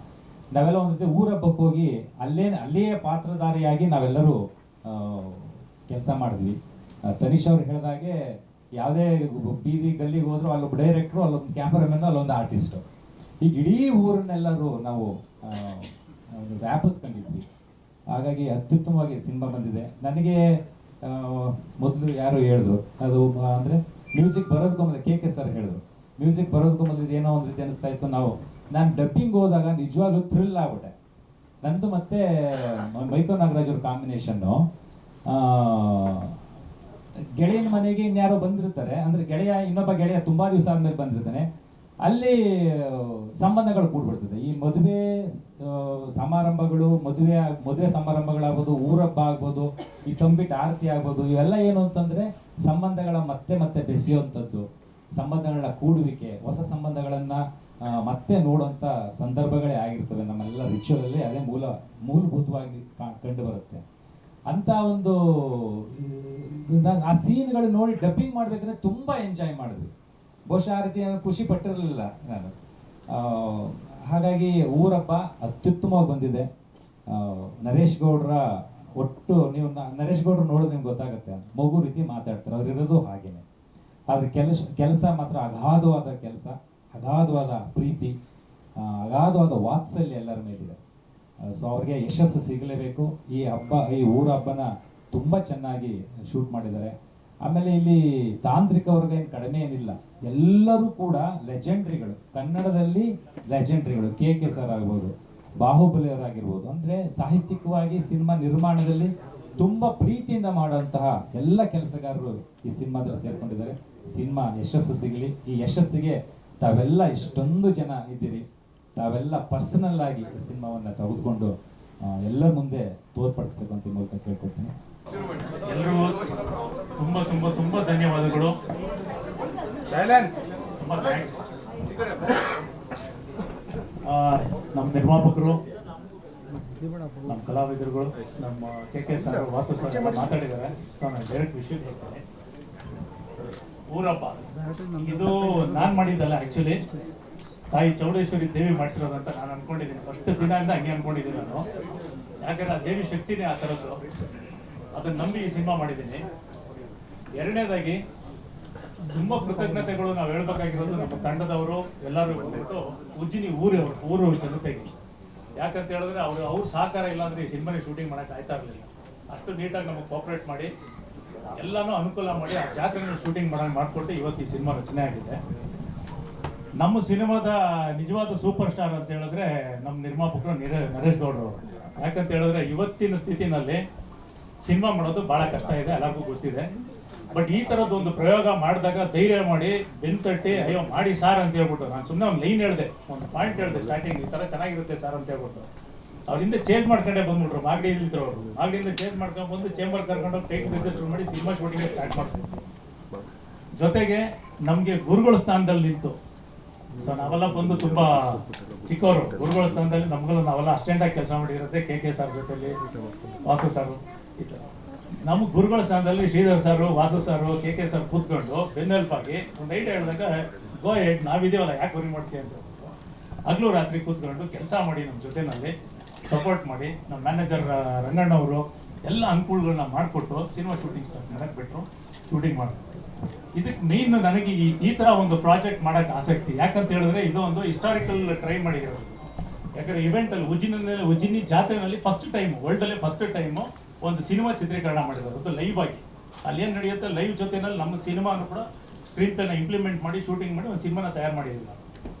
ನಾವೆಲ್ಲ ಒಂದು ರೀತಿ ಊರಹಬ್ಬಕ್ಕೆ ಹೋಗಿ ಅಲ್ಲಿಯೇ ಪಾತ್ರಧಾರಿಯಾಗಿ ನಾವೆಲ್ಲರೂ ಕೆಲಸ ಮಾಡಿದ್ವಿ. ತನಿಷ್ ಅವ್ರು ಹೇಳಿದಾಗೆ ಯಾವುದೇ ಬೀದಿ ಗಲ್ಲಿಗೆ ಹೋದ್ರು ಅಲ್ಲೊಬ್ಬ ಡೈರೆಕ್ಟ್ರು, ಅಲ್ಲೊಂದು ಕ್ಯಾಮ್ರಾಮನ್ನು, ಅಲ್ಲೊಂದು ಆರ್ಟಿಸ್ಟು, ಈಗ ಇಡೀ ಊರನ್ನೆಲ್ಲರೂ ನಾವು ವ್ಯಾಪಿಸ್ಕೊಂಡಿದ್ವಿ. ಹಾಗಾಗಿ ಅತ್ಯುತ್ತಮವಾಗಿ ಸಿನಿಮಾ ಬಂದಿದೆ. ನನಗೆ ಮೊದಲು ಯಾರು ಹೇಳಿದ್ರು ಅದು ಅಂದರೆ ಮ್ಯೂಸಿಕ್ ಬರೋದಕ್ಕೂ ಮೊದಲು ಕೆ ಸರ್ ಹೇಳಿದ್ರು ಮ್ಯೂಸಿಕ್ ಬರೋದಕ್ಕೂ ಮೊದಲು ಏನೋ ಒಂದು ರೀತಿ ಅನಿಸ್ತಾ ಇತ್ತು. ನಾನು ಡಬ್ಬಿಂಗ್ ಹೋದಾಗ ನಿಜವಾಗ್ಲೂ ಥ್ರಿಲ್ ಆಗ್ಬಿಟ್ಟೆ. ನಂದು ಮತ್ತೆ ಮೈಕೋ ನಾಗರಾಜ್ ಅವ್ರ ಕಾಂಬಿನೇಷನ್ನು. ಗೆಳೆಯನ ಮನೆಗೆ ಇನ್ಯಾರೋ ಬಂದಿರ್ತಾರೆ, ಅಂದರೆ ಇನ್ನೊಬ್ಬ ಗೆಳೆಯ ತುಂಬ ದಿವಸ ಆದ್ಮೇಲೆ ಬಂದಿರ್ತಾನೆ. ಅಲ್ಲಿ ಸಂಬಂಧಗಳು ಕೂಡ್ಬಿಡ್ತದೆ. ಈ ಮದುವೆ ಸಮಾರಂಭಗಳು, ಮದುವೆ ಸಮಾರಂಭಗಳಾಗ್ಬೋದು, ಊರಹಬ್ಬ ಆಗ್ಬೋದು, ಈ ತಂಬಿಟ್ಟು ಆರತಿ ಆಗ್ಬೋದು, ಇವೆಲ್ಲ ಏನು ಅಂತಂದರೆ ಸಂಬಂಧಗಳ ಮತ್ತೆ ಬೆಸೆಯುವಂಥದ್ದು, ಸಂಬಂಧಗಳ ಕೂಡುವಿಕೆ, ಹೊಸ ಸಂಬಂಧಗಳನ್ನು ಮತ್ತೆ ನೋಡುವಂಥ ಸಂದರ್ಭಗಳೇ ಆಗಿರ್ತವೆ. ನಮ್ಮೆಲ್ಲ ರಿಚುವಲಲ್ಲಿ ಅದೇ ಮೂಲಭೂತವಾಗಿ ಕಂಡು ಬರುತ್ತೆ. ಅಂತ ಒಂದು ಆ ಸೀನ್ಗಳು ನೋಡಿ ಡಬ್ಬಿಂಗ್ ಮಾಡ್ಬೇಕಂದ್ರೆ ತುಂಬ ಎಂಜಾಯ್ ಮಾಡಿದ್ವಿ. ಬಹುಶಃ ಆ ರೀತಿ ಖುಷಿ ಪಟ್ಟಿರಲಿಲ್ಲ ನಾನು. ಹಾಗಾಗಿ ಊರಹಬ್ಬ ಅತ್ಯುತ್ತಮವಾಗಿ ಬಂದಿದೆ. ನರೇಶ್ ಗೌಡ್ರ ಒಟ್ಟು ನೀವು ನರೇಶ್ ಗೌಡ್ರು ನೋಡೋದು ನಿಮ್ಗೆ ಗೊತ್ತಾಗುತ್ತೆ, ಮಗು ರೀತಿ ಮಾತಾಡ್ತಾರೆ. ಅವ್ರು ಇರೋದು ಹಾಗೇನೆ. ಆದರೆ ಕೆಲಸ ಮಾತ್ರ ಅಗಾಧವಾದ ಕೆಲಸ, ಅಗಾಧವಾದ ಪ್ರೀತಿ, ಅಗಾಧವಾದ ವಾತ್ಸಲ್ಯ ಎಲ್ಲರ ಮೇಲಿದೆ. ಸೊ ಅವ್ರಿಗೆ ಯಶಸ್ಸು ಸಿಗಲೇಬೇಕು. ಈ ಊರ ಹಬ್ಬನ ತುಂಬ ಚೆನ್ನಾಗಿ ಶೂಟ್ ಮಾಡಿದ್ದಾರೆ. ಆಮೇಲೆ ಇಲ್ಲಿ ತಾಂತ್ರಿಕ ವರ್ಗ ಏನು ಕಡಿಮೆ ಏನಿಲ್ಲ, ಎಲ್ಲರೂ ಕೂಡ ಲೆಜೆಂಡ್ರಿಗಳು, ಕನ್ನಡದಲ್ಲಿ ಲೆಜೆಂಡ್ರಿಗಳು. ಕೆ ಸರ್ ಆಗ್ಬೋದು, ಬಾಹುಬಲಿ ಅವರಾಗಿರ್ಬೋದು. ಅಂದರೆ ಸಾಹಿತ್ಯಿಕವಾಗಿ ಸಿನಿಮಾ ನಿರ್ಮಾಣದಲ್ಲಿ ತುಂಬ ಪ್ರೀತಿಯಿಂದ ಮಾಡುವಂತಹ ಎಲ್ಲ ಕೆಲಸಗಾರರು ಈ ಸಿನಿಮಾದಲ್ಲಿ ಸೇರ್ಕೊಂಡಿದ್ದಾರೆ. ಸಿನಿಮಾ ಯಶಸ್ಸು ಸಿಗಲಿ. ಈ ಯಶಸ್ಸಿಗೆ ತಾವೆಲ್ಲ ಇಷ್ಟೊಂದು ಜನ ಇದ್ದೀರಿ, ತಾವೆಲ್ಲ ಪರ್ಸನಲ್ ಆಗಿ ಸಿನಿಮಾವನ್ನು ತೆಗೆದುಕೊಂಡು ಎಲ್ಲರ ಮುಂದೆ ತೋರ್ಪಡಿಸ್ಬೇಕು ಅಂತ ಈ ಮೂಲಕ ಕೇಳ್ಕೊಡ್ತೀನಿ. ಎಲ್ರಿಗೂ ತುಂಬ ತುಂಬ ತುಂಬ ಧನ್ಯವಾದಗಳು. ತುಂಬ ಥ್ಯಾಂಕ್ಸ್. ನಮ್ಮ ನಿರ್ಮಾಪಕರು, ನಮ್ಮ ಕಲಾವಿದರುಗಳು, ನಮ್ಮ ಕೆ ಸರ್, ವಾಸು ಸರ್ ಎಲ್ಲ ಮಾತಾಡಿದ್ದಾರೆ. ಸೊ ನಾನು ಡೈರೆಕ್ಟ್ ವಿಷಯಕ್ಕೆ ಹೇಳ್ತೇನೆ. ಊರಪ್ಪ ಇದು ನಾನು ಮಾಡಿದ್ದಲ್ಲ, ಆ್ಯಕ್ಚುಲಿ ತಾಯಿ ಚೌಡೇಶ್ವರಿ ದೇವಿ ಮಾಡಿಸಿರೋದಂತ ನಾನು ಅನ್ಕೊಂಡಿದ್ದೀನಿ. ಫಸ್ಟ್ ದಿನದಿಂದ ಹಂಗೆ ಅನ್ಕೊಂಡಿದ್ದೀನಿ ನಾನು. ಯಾಕಂದ್ರೆ ಆ ದೇವಿ ಶಕ್ತಿನೇ ಆ ಥರದ್ದು. ಅದನ್ನು ನಂಬಿ ಈ ಸಿನಿಮಾ ಮಾಡಿದ್ದೀನಿ. ಎರಡನೇದಾಗಿ ತುಂಬ ಕೃತಜ್ಞತೆಗಳು ನಾವು ಹೇಳ್ಬೇಕಾಗಿರೋದು ನಮ್ಮ ತಂಡದವರು ಎಲ್ಲರೂ ಬಂದ್ಬಿಟ್ಟು ಉಜ್ಜಿನಿ ಊರು ಜನತೆಗೆ. ಯಾಕಂತ ಹೇಳಿದ್ರೆ ಅವ್ರ ಸಹಕಾರ ಇಲ್ಲಾಂದ್ರೆ ಈ ಸಿನಿಮಾನೇ ಶೂಟಿಂಗ್ ಮಾಡೋಕೆ ಆಯ್ತಾ ಇರಲಿಲ್ಲ. ಅಷ್ಟು ನೀಟಾಗಿ ನಮಗೆ ಕೋಆಪ್ರೇಟ್ ಮಾಡಿ ಎಲ್ಲನೂ ಅನುಕೂಲ ಮಾಡಿ ಆ ಜಾತ್ರೆನ ಶೂಟಿಂಗ್ ಮಾಡಿಕೊಟ್ಟು ಇವತ್ತು ಈ ಸಿನಿಮಾ ರಚನೆ ಆಗಿದೆ. ನಮ್ಮ ಸಿನಿಮಾದ ನಿಜವಾದ ಸೂಪರ್ ಸ್ಟಾರ್ ಅಂತ ಹೇಳಿದ್ರೆ ನಮ್ಮ ನಿರ್ಮಾಪಕರು ನರೇಶ್ ಗೌಡ್ರು. ಯಾಕಂತ ಹೇಳಿದ್ರೆ ಇವತ್ತಿನ ಸ್ಥಿತಿನಲ್ಲಿ ಸಿನಿಮಾ ಮಾಡೋದು ಭಾಳ ಕಷ್ಟ ಇದೆ, ಎಲ್ಲರಿಗೂ ಗೊತ್ತಿದೆ. ಬಟ್ ಈ ಥರದ್ದು ಒಂದು ಪ್ರಯೋಗ ಮಾಡಿದಾಗ ಧೈರ್ಯ ಮಾಡಿ ಬೆಂತಟ್ಟಿ ಅಯ್ಯೋ ಮಾಡಿ ಸಾರ್ ಅಂತ ಹೇಳ್ಬಿಟ್ಟು, ನಾನು ಸುಮ್ಮನೆ ಒಂದು ಲೈನ್ ಹೇಳಿದೆ, ಒಂದು ಪಾಯಿಂಟ್ ಹೇಳಿದೆ ಸ್ಟಾರ್ಟಿಂಗ್, ಈ ಥರ ಚೆನ್ನಾಗಿರುತ್ತೆ ಸರ್ ಅಂತ ಹೇಳ್ಬಿಟ್ಟು ಅವ್ರಿಂದ ಚೇಂಜ್ ಮಾಡ್ಕೊಂಡೆ ಬಂದ್ಬಿಟ್ರು. ಮಾಗಡಿಯಲ್ಲಿದ್ರು ಅವರು. ಮಾಗಡಿಯಿಂದ ಚೇಂಜ್ ಮಾಡ್ಕೊಂಡು ಬಂದು ಚೇಂಬರ್ ಕರ್ಕೊಂಡು ಟೇಕ್ ರಿಜಿಸ್ಟರ್ ಮಾಡಿ ಸಿನಿಮಾ ಶೂಟಿಂಗ್ ಸ್ಟಾರ್ಟ್ ಮಾಡ್ತಾರೆ. ಜೊತೆಗೆ ನಮಗೆ ಗುರುಗಳ ಸ್ಥಾನದಲ್ಲಿ ನಿಂತು, ಸೊ ನಾವೆಲ್ಲ ಬಂದು ತುಂಬ ಚಿಕ್ಕವರು, ಗುರುಗಳ ಸ್ಥಾನದಲ್ಲಿ ನಮ್ಗೆಲ್ಲ ನಾವೆಲ್ಲ ಅಸ್ಟೆಂಟಾಗಿ ಕೆಲಸ ಮಾಡಿರುತ್ತೆ. ಕೆ ಸರ್ ಜೊತೆಲಿ ವಾಸು ಸರ್, ಈ ಥರ ನಮ್ಮ ಗುರುಗಳ ಸ್ಥಾನದಲ್ಲಿ Shridhar sir, Vasu sir, K sir ಕೂತ್ಕೊಂಡು ಬೆನ್ನೆಲ್ಪಾಗಿ ಒಂದು ಐಡಿಯಾ ಹೇಳಿದಾಗ ಗೋ ಹೆಡ್, ನಾವಿದೀವಲ್ಲ ಯಾಕೆ ವರಿ ಮಾಡ್ತೀವಿ ಅಂತ ಹಗಲು ರಾತ್ರಿ ಕೂತ್ಕೊಂಡು ಕೆಲಸ ಮಾಡಿ ನಮ್ಮ ಜೊತೆನಲ್ಲಿ ಸಪೋರ್ಟ್ ಮಾಡಿ ನಮ್ಮ ಮ್ಯಾನೇಜರ್ ರಂಗಣ್ಣವರು ಎಲ್ಲ ಅನುಕೂಲಗಳನ್ನ ಮಾಡಿಕೊಟ್ಟು ಸಿನಿಮಾ ಶೂಟಿಂಗ್ ಸ್ಟಾರ್ಟ್ ಮಾಡಕ್ಕೆ ಬಿಟ್ಟರು. ಶೂಟಿಂಗ್ ಮಾಡಿದ್ರು. ಇದಕ್ಕೆ ಮೇನ್ ನನಗೆ ಈ ಥರ ಒಂದು ಪ್ರಾಜೆಕ್ಟ್ ಮಾಡೋಕ್ಕೆ ಆಸಕ್ತಿ. ಯಾಕಂತ ಹೇಳಿದ್ರೆ ಇದು ಒಂದು ಹಿಸ್ಟಾರಿಕಲ್ ಟ್ರೈ ಮಾಡಿರೋದು. ಯಾಕಂದರೆ ಇವೆಂಟಲ್ಲಿ ಉಜ್ಜಿನಿ ಜಾತ್ರೆನಲ್ಲಿ ಫಸ್ಟ್ ಟೈಮ್, ವರ್ಲ್ಡಲ್ಲೇ ಫಸ್ಟ್ ಟೈಮು ಒಂದು ಸಿನಿಮಾ ಚಿತ್ರೀಕರಣ ಮಾಡಿರೋದು. ಅದು ಲೈವ್ ಆಗಿ ಅಲ್ಲಿ ಏನು ನಡೆಯುತ್ತೆ, ಲೈವ್ ಜೊತೆನಲ್ಲಿ ನಮ್ಮ ಸಿನಿಮಾನು ಕೂಡ ಸ್ಕ್ರೀನ್ ಪ್ಲೇನ ಇಂಪ್ಲಿಮೆಂಟ್ ಮಾಡಿ ಶೂಟಿಂಗ್ ಮಾಡಿ ಒಂದು ಸಿನಿಮಾನ ತಯಾರು ಮಾಡಿದ್ದೀವಿ.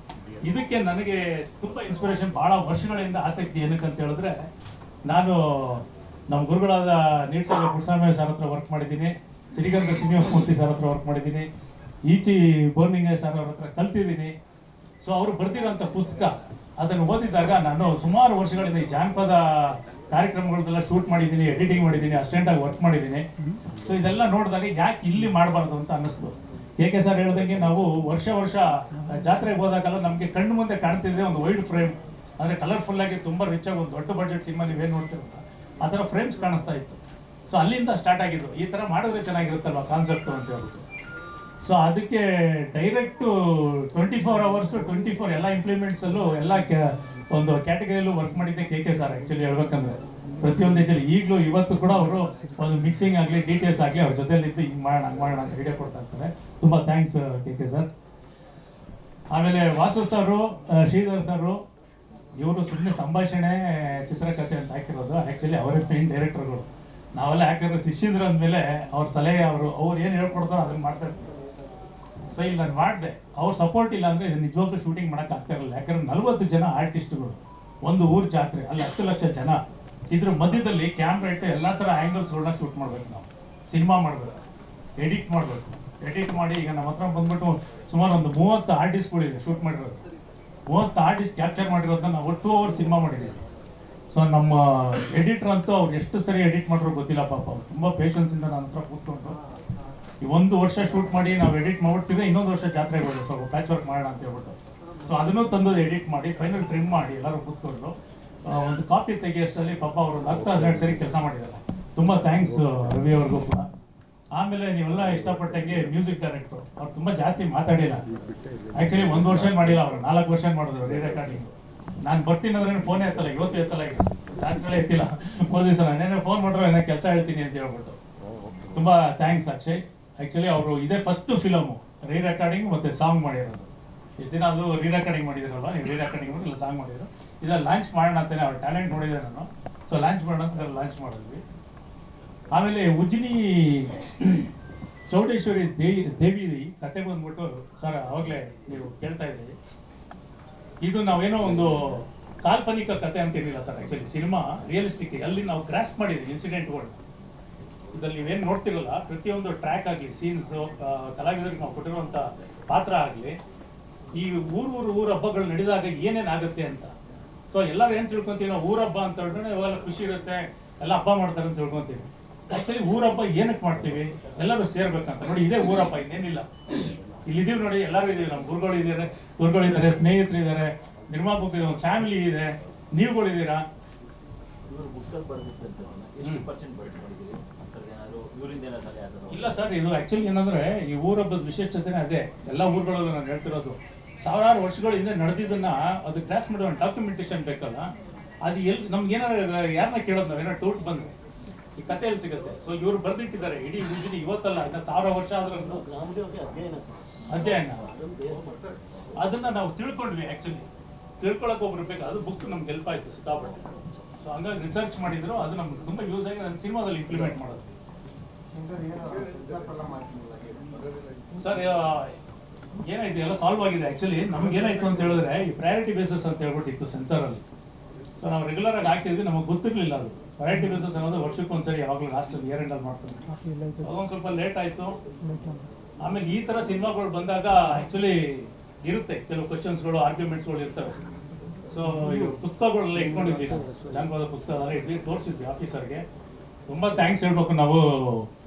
ಇದಕ್ಕೆ ನನಗೆ ತುಂಬ ಇನ್ಸ್ಪಿರೇಷನ್, ಭಾಳ ವರ್ಷಗಳಿಂದ ಆಸಕ್ತಿ. ಏನಕ್ಕಂತ ಹೇಳಿದ್ರೆ ನಾನು ನಮ್ಮ ಗುರುಗಳಾದ ನೀಡ್ಸಲ್ಲ ಪುಟ್ಸ್ವಾಮಿ ಸರ್ ಹತ್ರ ವರ್ಕ್ ಮಾಡಿದ್ದೀನಿ, ಸಿರಿಗಂಧ ಶ್ರೀನಿವಾಸ ಮೂರ್ತಿ ಸರ್ ಹತ್ರ ವರ್ಕ್ ಮಾಡಿದ್ದೀನಿ, ಈಚಿ ಬೋರ್ನಿಂಗ್ ಸರ್ ಅವ್ರ ಹತ್ರ ಕಲ್ತಿದ್ದೀನಿ. ಸೊ ಅವರು ಬರ್ದಿರೋಂಥ ಪುಸ್ತಕ ಅದನ್ನು ಓದಿದಾಗ ನಾನು ಸುಮಾರು ವರ್ಷಗಳಿಂದ ಈ ಜಾನಪದ ಕಾರ್ಯಕ್ರಮಗಳನ್ನೆಲ್ಲ ಶೂಟ್ ಮಾಡಿದ್ದೀನಿ, ಎಡಿಟಿಂಗ್ ಮಾಡಿದ್ದೀನಿ, ಅಸ್ಟೆಂಟಾಗಿ ವರ್ಕ್ ಮಾಡಿದ್ದೀನಿ. ಸೊ ಇದೆಲ್ಲ ನೋಡಿದಾಗ ಯಾಕೆ ಇಲ್ಲಿ ಮಾಡಬಾರ್ದು ಅಂತ ಅನ್ನಿಸ್ತು. ಕೆ ಸರ್ ಹೇಳ್ದಂಗೆ ನಾವು ವರ್ಷ ಜಾತ್ರೆಗೆ ಹೋದಾಗೆಲ್ಲ ನಮಗೆ ಕಣ್ಣು ಮುಂದೆ ಕಾಣ್ತಿದ್ದೆ ಒಂದು ವೈಡ್ ಫ್ರೇಮ್, ಅಂದರೆ ಕಲರ್ಫುಲ್ಲಾಗಿ ತುಂಬ ರಿಚಾಗಿ ಒಂದು ದೊಡ್ಡ ಬಡ್ಜೆಟ್ ಸಿನಿಮಾ ನೀವೇನು ನೋಡ್ತಿರಲ್ಲ ಆ ಥರ ಫ್ರೇಮ್ಸ್ ಕಾಣಿಸ್ತಾ ಇತ್ತು. ಸೊ ಅಲ್ಲಿಂದ ಸ್ಟಾರ್ಟ್ ಆಗಿದ್ದು, ಈ ಥರ ಮಾಡಿದ್ರೆ ಚೆನ್ನಾಗಿರುತ್ತಲ್ವ ಕಾನ್ಸೆಪ್ಟು ಅಂತ ಹೇಳ್ಬಿಟ್ಟು. ಸೊ ಅದಕ್ಕೆ ಡೈರೆಕ್ಟು 24 hours 24 ಎಲ್ಲ ಇಂಪ್ಲಿಮೆಂಟ್ಸಲ್ಲೂ ಎಲ್ಲ ಒಂದು ಕ್ಯಾಟಗರಿಯಲ್ಲೂ ವರ್ಕ್ ಮಾಡಿದ್ದೆ ಕೆ ಸರ್. ಆ್ಯಕ್ಚುಲಿ ಹೇಳ್ಬೇಕಂದ್ರೆ ಪ್ರತಿಯೊಂದು ಹೆಜ್ಜೆಲಿ ಈಗಲೂ ಇವತ್ತು ಕೂಡ ಅವರು ಒಂದು ಮಿಕ್ಸಿಂಗ್ ಆಗಲಿ DTS ಆಗಲಿ ಅವ್ರ ಜೊತೆಲಿದ್ದು ಹಿಂಗೆ ಮಾಡೋಣ ಹಂಗೆ ಮಾಡೋಣ ಅಂತ ಐಡಿಯಾ ಕೊಡ್ತಾ ಇರ್ತಾರೆ. ತುಂಬ ಥ್ಯಾಂಕ್ಸ್ ಕೆ ಸರ್. ಆಮೇಲೆ ವಾಸು ಸರು, ಶ್ರೀಧರ್ ಸರು, ಇವರು ಸುಮ್ಮನೆ ಸಂಭಾಷಣೆ ಚಿತ್ರಕಥೆ ಅಂತ ಹಾಕಿರೋದು. ಆ್ಯಕ್ಚುಲಿ ಅವರೇ ಮೇನ್ ಡೈರೆಕ್ಟರ್ಗಳು. ನಾವೆಲ್ಲ ಯಾಕಂದ್ರೆ ಶಿಷ್ಯಂದ್ರ ಅಂದಮೇಲೆ ಅವ್ರ ಸಲಹೆ ಅವ್ರು ಏನು ಹೇಳ್ಕೊಡ್ತಾರೋ ಅದನ್ನು ಮಾಡ್ತಾ ಇರ್ತೀವಿ. ಸೊ ಇಲ್ಲಿ ನಾನು ಮಾಡಿದೆ, ಅವ್ರ ಸಪೋರ್ಟ್ ಇಲ್ಲ ಅಂದರೆ ಇದು ನಿಜವಾಗ್ಲೂ ಶೂಟಿಂಗ್ ಮಾಡೋಕೆ ಆಗ್ತಾ ಇರಲಿಲ್ಲ. ಯಾಕಂದ್ರೆ 40 ಜನ ಆರ್ಟಿಸ್ಟ್ಗಳು, ಒಂದು ಊರು ಜಾತ್ರೆ, ಅಲ್ಲಿ 10 ಲಕ್ಷ ಜನ, ಇದ್ರ ಮಧ್ಯದಲ್ಲಿ ಕ್ಯಾಮ್ರಾ ಇಟ್ಟು ಎಲ್ಲ ಥರ ಆ್ಯಂಗಲ್ಸ್ಗಳನ್ನ ಶೂಟ್ ಮಾಡಬೇಕು. ನಾವು ಸಿನಿಮಾ ಮಾಡಬೇಕು, ಎಡಿಟ್ ಮಾಡಬೇಕು. ಎಡಿಟ್ ಮಾಡಿ ಈಗ ನಮ್ಮ ಹತ್ರ ಬಂದ್ಬಿಟ್ಟು ಸುಮಾರು ಒಂದು 30 ಆರ್ಟಿಸ್ಟ್ಗಳಿದೆ ಶೂಟ್ ಮಾಡಿರೋದು. 30 ಆರ್ಟಿಸ್ಟ್ ಕ್ಯಾಪ್ಚರ್ ಮಾಡಿರೋದನ್ನ ನಾವು 2 hours ಸಿನಿಮಾ ಮಾಡಿದ್ದೀವಿ. ಸೊ ನಮ್ಮ ಎಡಿಟರ್ ಅಂತೂ ಅವ್ರು ಎಷ್ಟು ಸರಿ ಎಡಿಟ್ ಮಾಡಿರೋ ಗೊತ್ತಿಲ್ಲ ಪಾಪ. ಅವ್ರು ತುಂಬ ಪೇಷನ್ಸಿಂದ ನನ್ನ ಹತ್ರ ಕೂತ್ಕೊಂಡು ಈ 1 ವರ್ಷ ಶೂಟ್ ಮಾಡಿ ನಾವು ಎಡಿಟ್ ಮಾಡ್ಬಿಡ್ತೀವಿ, ಇನ್ನೊಂದು ವರ್ಷ ಜಾತ್ರೆಗೆ ಹೋಗಿ ಸ್ವಲ್ಪ ಪ್ಯಾಚ್ ವರ್ಕ್ ಮಾಡೋಣ ಅಂತ ಹೇಳ್ಬಿಟ್ಟು. ಸೊ ಅದನ್ನು ತಂದು ಎಡಿಟ್ ಮಾಡಿ ಫೈನಲ್ ಟ್ರಿಮ್ ಮಾಡಿ ಎಲ್ಲರೂ ಕೂತ್ಕೊಂಡು ಒಂದು ಕಾಪಿ ತೆಗಿಯೋಷ್ಟರಲ್ಲಿ ಪಾಪ ಅವರು 10-12 ಸರಿ ಕೆಲಸ ಮಾಡಿದ್ದಾರೆ. ತುಂಬ ಥ್ಯಾಂಕ್ಸ್ ರವಿ ಅವ್ರಿಗೂ ಕೂಡ. ಆಮೇಲೆ ನೀವೆಲ್ಲ ಇಷ್ಟಪಟ್ಟಂಗೆ ಮ್ಯೂಸಿಕ್ ಡೈರೆಕ್ಟ್ರು ಅವ್ರು ತುಂಬ ಜಾಸ್ತಿ ಮಾತಾಡಿಲ್ಲ. ಆ್ಯಕ್ಚುಲಿ 1 ವರ್ಷ ಮಾಡಿಲ್ಲ, ಅವರು 4 ವರ್ಷ ಮಾಡಿದ್ರು ರೀ ರೆಕಾರ್ಡಿಂಗ್. ನಾನು ಬರ್ತೀನಿ ಅಂದ್ರೆ ಫೋನೇ ಎತ್ತಲ್ಲ, ಇವತ್ತು ಎತ್ತಲ್ಲ, ಈಗ ಡ್ಯಾನ್ಸ್ಗಳೇ ಎತ್ತಿಲ್ಲ. ಒಂದು ದಿವಸ ನಾನೇನೋ ಫೋನ್ ಮಾಡಿದ್ರೆ ಏನೋ ಕೆಲಸ ಹೇಳ್ತೀನಿ ಅಂತ ಹೇಳ್ಬಿಟ್ಟು. ತುಂಬ ಥ್ಯಾಂಕ್ಸ್ ಅಕ್ಷಯ್. ಆ್ಯಕ್ಚುಲಿ ಅವರು ಇದೇ ಫಸ್ಟ್ ಫಿಲಮು ರೀ ರೆಕಾರ್ಡಿಂಗ್ ಮತ್ತು ಸಾಂಗ್ ಮಾಡಿರೋದು. ಇಷ್ಟು ದಿನ ಅದು ರೀ ರೆಕಾರ್ಡಿಂಗ್ ಮಾಡಿದಿರಲ್ವ, ನೀವು ರೀ ರೆಕಾರ್ಡಿಂಗ್ ಮಾಡಿ ಇಲ್ಲ ಸಾಂಗ್ ಮಾಡಿದ್ರು. ಇದೆಲ್ಲ ಲಾಂಚ್ ಮಾಡೋಣ ಅಂತಾನೆ ಅವ್ರ ಟ್ಯಾಲೆಂಟ್ ನೋಡಿದೆ ನಾನು. ಸೊ ಲಾಂಚ್ ಮಾಡೋಣ ಅಂತ ಲಾಂಚ್ ಮಾಡಿದ್ವಿ. ಆಮೇಲೆ ಉಜ್ಜಿನಿ ಚೌಡೇಶ್ವರಿ ದೇವಿ ಕತೆ ಬಂದ್ಬಿಟ್ಟು ಸರ್ ಅವಾಗಲೇ ನೀವು ಕೇಳ್ತಾ ಇದ್ದೀರಿ, ಇದು ನಾವೇನೋ ಒಂದು ಕಾಲ್ಪನಿಕ ಕತೆ ಅಂತೇನಿಲ್ಲ ಸರ್. ಆ್ಯಕ್ಚುಲಿ ಸಿನಿಮಾ ರಿಯಲಿಸ್ಟಿಕ್, ಅಲ್ಲಿ ನಾವು ಗ್ರಾಸ್ಪ್ ಮಾಡಿದ್ವಿ ಇನ್ಸಿಡೆಂಟ್ಗಳು. ಇದರಲ್ಲಿ ನೀವೇನು ನೋಡ್ತಿರಲ್ಲ, ಪ್ರತಿಯೊಂದು ಟ್ರ್ಯಾಕ್ ಆಗಲಿ, ಸೀನ್ಸು, ಕಲಾವಿದರಿಗೆ ನಾವು ಕೊಟ್ಟಿರುವಂಥ ಪಾತ್ರ ಆಗಲಿ, ಈ ಊರು ಹಬ್ಬಗಳು ನಡೆದಾಗ ಏನೇನಾಗುತ್ತೆ ಅಂತ. ಸೊ ಎಲ್ಲರೂ ಏನು ತಿಳ್ಕೊಂತೀವಿ ನಾವು ಊರ ಹಬ್ಬ ಅಂತ ಹೇಳಿದ್ರೆ ಇವೆಲ್ಲ ಖುಷಿ ಇರುತ್ತೆ, ಎಲ್ಲ ಹಬ್ಬ ಮಾಡ್ತಾರೆ ಅಂತ ತಿಳ್ಕೊಂತೀವಿ. ಆ್ಯಕ್ಚುಲಿ ಊರ ಹಬ್ಬ ಏನಕ್ಕೆ ಮಾಡ್ತೀವಿ, ಎಲ್ಲರೂ ಸೇರ್ಬೇಕಂತ. ನೋಡಿ ಇದೇ ಊರ ಹಬ್ಬ, ಇನ್ನೇನಿಲ್ಲ. ಇಲ್ಲಿದ್ದೀವಿ ನೋಡಿ, ಎಲ್ಲರೂ ಇದೀವಿ, ನಮ್ಮ ಗುರುಗಳಿದ್ದಾರೆ, ಸ್ನೇಹಿತರು ಇದ್ದಾರೆ, ನಿರ್ಮಾಪಕ ಒಂದು ಫ್ಯಾಮಿಲಿ ಇದೆ, ನೀವುಗಳಿದ್ದೀರಾ. ಇಲ್ಲ ಸರ್, ಇದು ಆ್ಯಕ್ಚುಲಿ ಏನಂದ್ರೆ ಈ ಊರ ಹಬ್ಬದ ವಿಶೇಷತೆನೇ ಅದೇ. ಎಲ್ಲ ಊರುಗಳಲ್ಲೂ ನಾನು ಹೇಳ್ತಿರೋದು, ಸಾವಿರಾರು ವರ್ಷಗಳ ಹಿಂದೆ ನಡೆದಿದ್ದನ್ನ ಅದು ಕ್ರಾಸ್ ಮಾಡೋ ಒಂದು ಡಾಕ್ಯುಮೆಂಟೇಶನ್ ಬೇಕಲ್ಲ. ಅದು ಎಲ್ಲಿ ನಮ್ಗೆ ಏನಾರು ಯಾರನ್ನ ಕೇಳೋದು, ನಾವೇನಾರು ಟೂಟ್ ಬಂದ್ರೆ ಈ ಕಥೆ ಎಲ್ಲಿ ಸಿಗುತ್ತೆ. ಸೊ ಇವ್ರು ಬರ್ದಿಟ್ಟಿದ್ದಾರೆ ಇಡೀ ಯೂಶಲಿ ಇವತ್ತಲ್ಲ, ಇನ್ನು 1000 ವರ್ಷ ಆದ್ರೂ ಅಧ್ಯಯನ. ಅದನ್ನ ನಾವು ತಿಳ್ಕೊಂಡ್ವಿ. ಆ್ಯಕ್ಚುಲಿ ತಿಳ್ಕೊಳಕ್ ಒಬ್ರು ಬೇಕು, ಅದು ಬುಕ್ ನಮ್ಗೆ ಹೆಲ್ಪ್ ಆಯ್ತು ಸಿಕ್ಕಾಪಟ್ಟೆ. ಸೊ ಹಂಗಾಗಿ ರಿಸರ್ಚ್ ಮಾಡಿದ್ರು, ಅದು ನಮ್ಗೆ ತುಂಬ ಯೂಸ್ ಆಗಿ ನನ್ನ ಸಿನಿಮಾದಲ್ಲಿ ಇಂಪ್ಲಿಮೆಂಟ್ ಮಾಡೋದು. ಸರ್ ಏನಾಯ್ತು, ಎಲ್ಲ ಸಾಲ್ವ್ ಆಗಿದೆ. ಆ್ಯಕ್ಚುಲಿ ನಮ್ಗೆ ಏನಾಯ್ತು ಅಂತ ಹೇಳಿದ್ರೆ, ಈ ಪ್ರಯಾರಿಟಿ ಬೇಸಿಸ್ ಅಂತ ಹೇಳ್ಬಿಟ್ಟಿತ್ತು ಸೆನ್ಸರಲ್ಲಿ. ಸೊ ನಾವು ರೆಗ್ಯುಲರ್ ಆಗಿ ಹಾಕ್ತಿದ್ವಿ, ನಮಗೆ ಗೊತ್ತಿರಲಿಲ್ಲ ಅದು ಪ್ರಯಾರಿಟಿ ಬೇಸಿಸ್ ಅನ್ನೋದು ವರ್ಷಕ್ಕೊಂದ್ಸರಿ ಯಾವಾಗಲೂ ಲಾಸ್ಟ್ ಇಯರ್ ಎಂಡಲ್ಲಿ ಮಾಡ್ತಾರೆ. ಅದೊಂದು ಸ್ವಲ್ಪ ಲೇಟ್ ಆಯಿತು. ಆಮೇಲೆ ಈ ಥರ ಸಿನಿಮಾಗಳು ಬಂದಾಗ ಆ್ಯಕ್ಚುಲಿ ಇರುತ್ತೆ ಕೆಲವು ಕ್ವಶನ್ಸ್ಗಳು, ಆರ್ಗ್ಯುಮೆಂಟ್ಸ್ಗಳು ಇರ್ತವೆ. ಸೊ ಈ ಪುಸ್ತಕಗಳೆಲ್ಲ ಇಟ್ಕೊಂಡಿದ್ವಿ, ಜಾನಪದ ಪುಸ್ತಕ ಅದೆಲ್ಲ ಇದ್ವಿ, ತೋರಿಸಿದ್ವಿ ಆಫೀಸರ್ಗೆ. ತುಂಬ ಥ್ಯಾಂಕ್ಸ್ ಹೇಳ್ಬೇಕು ನಾವು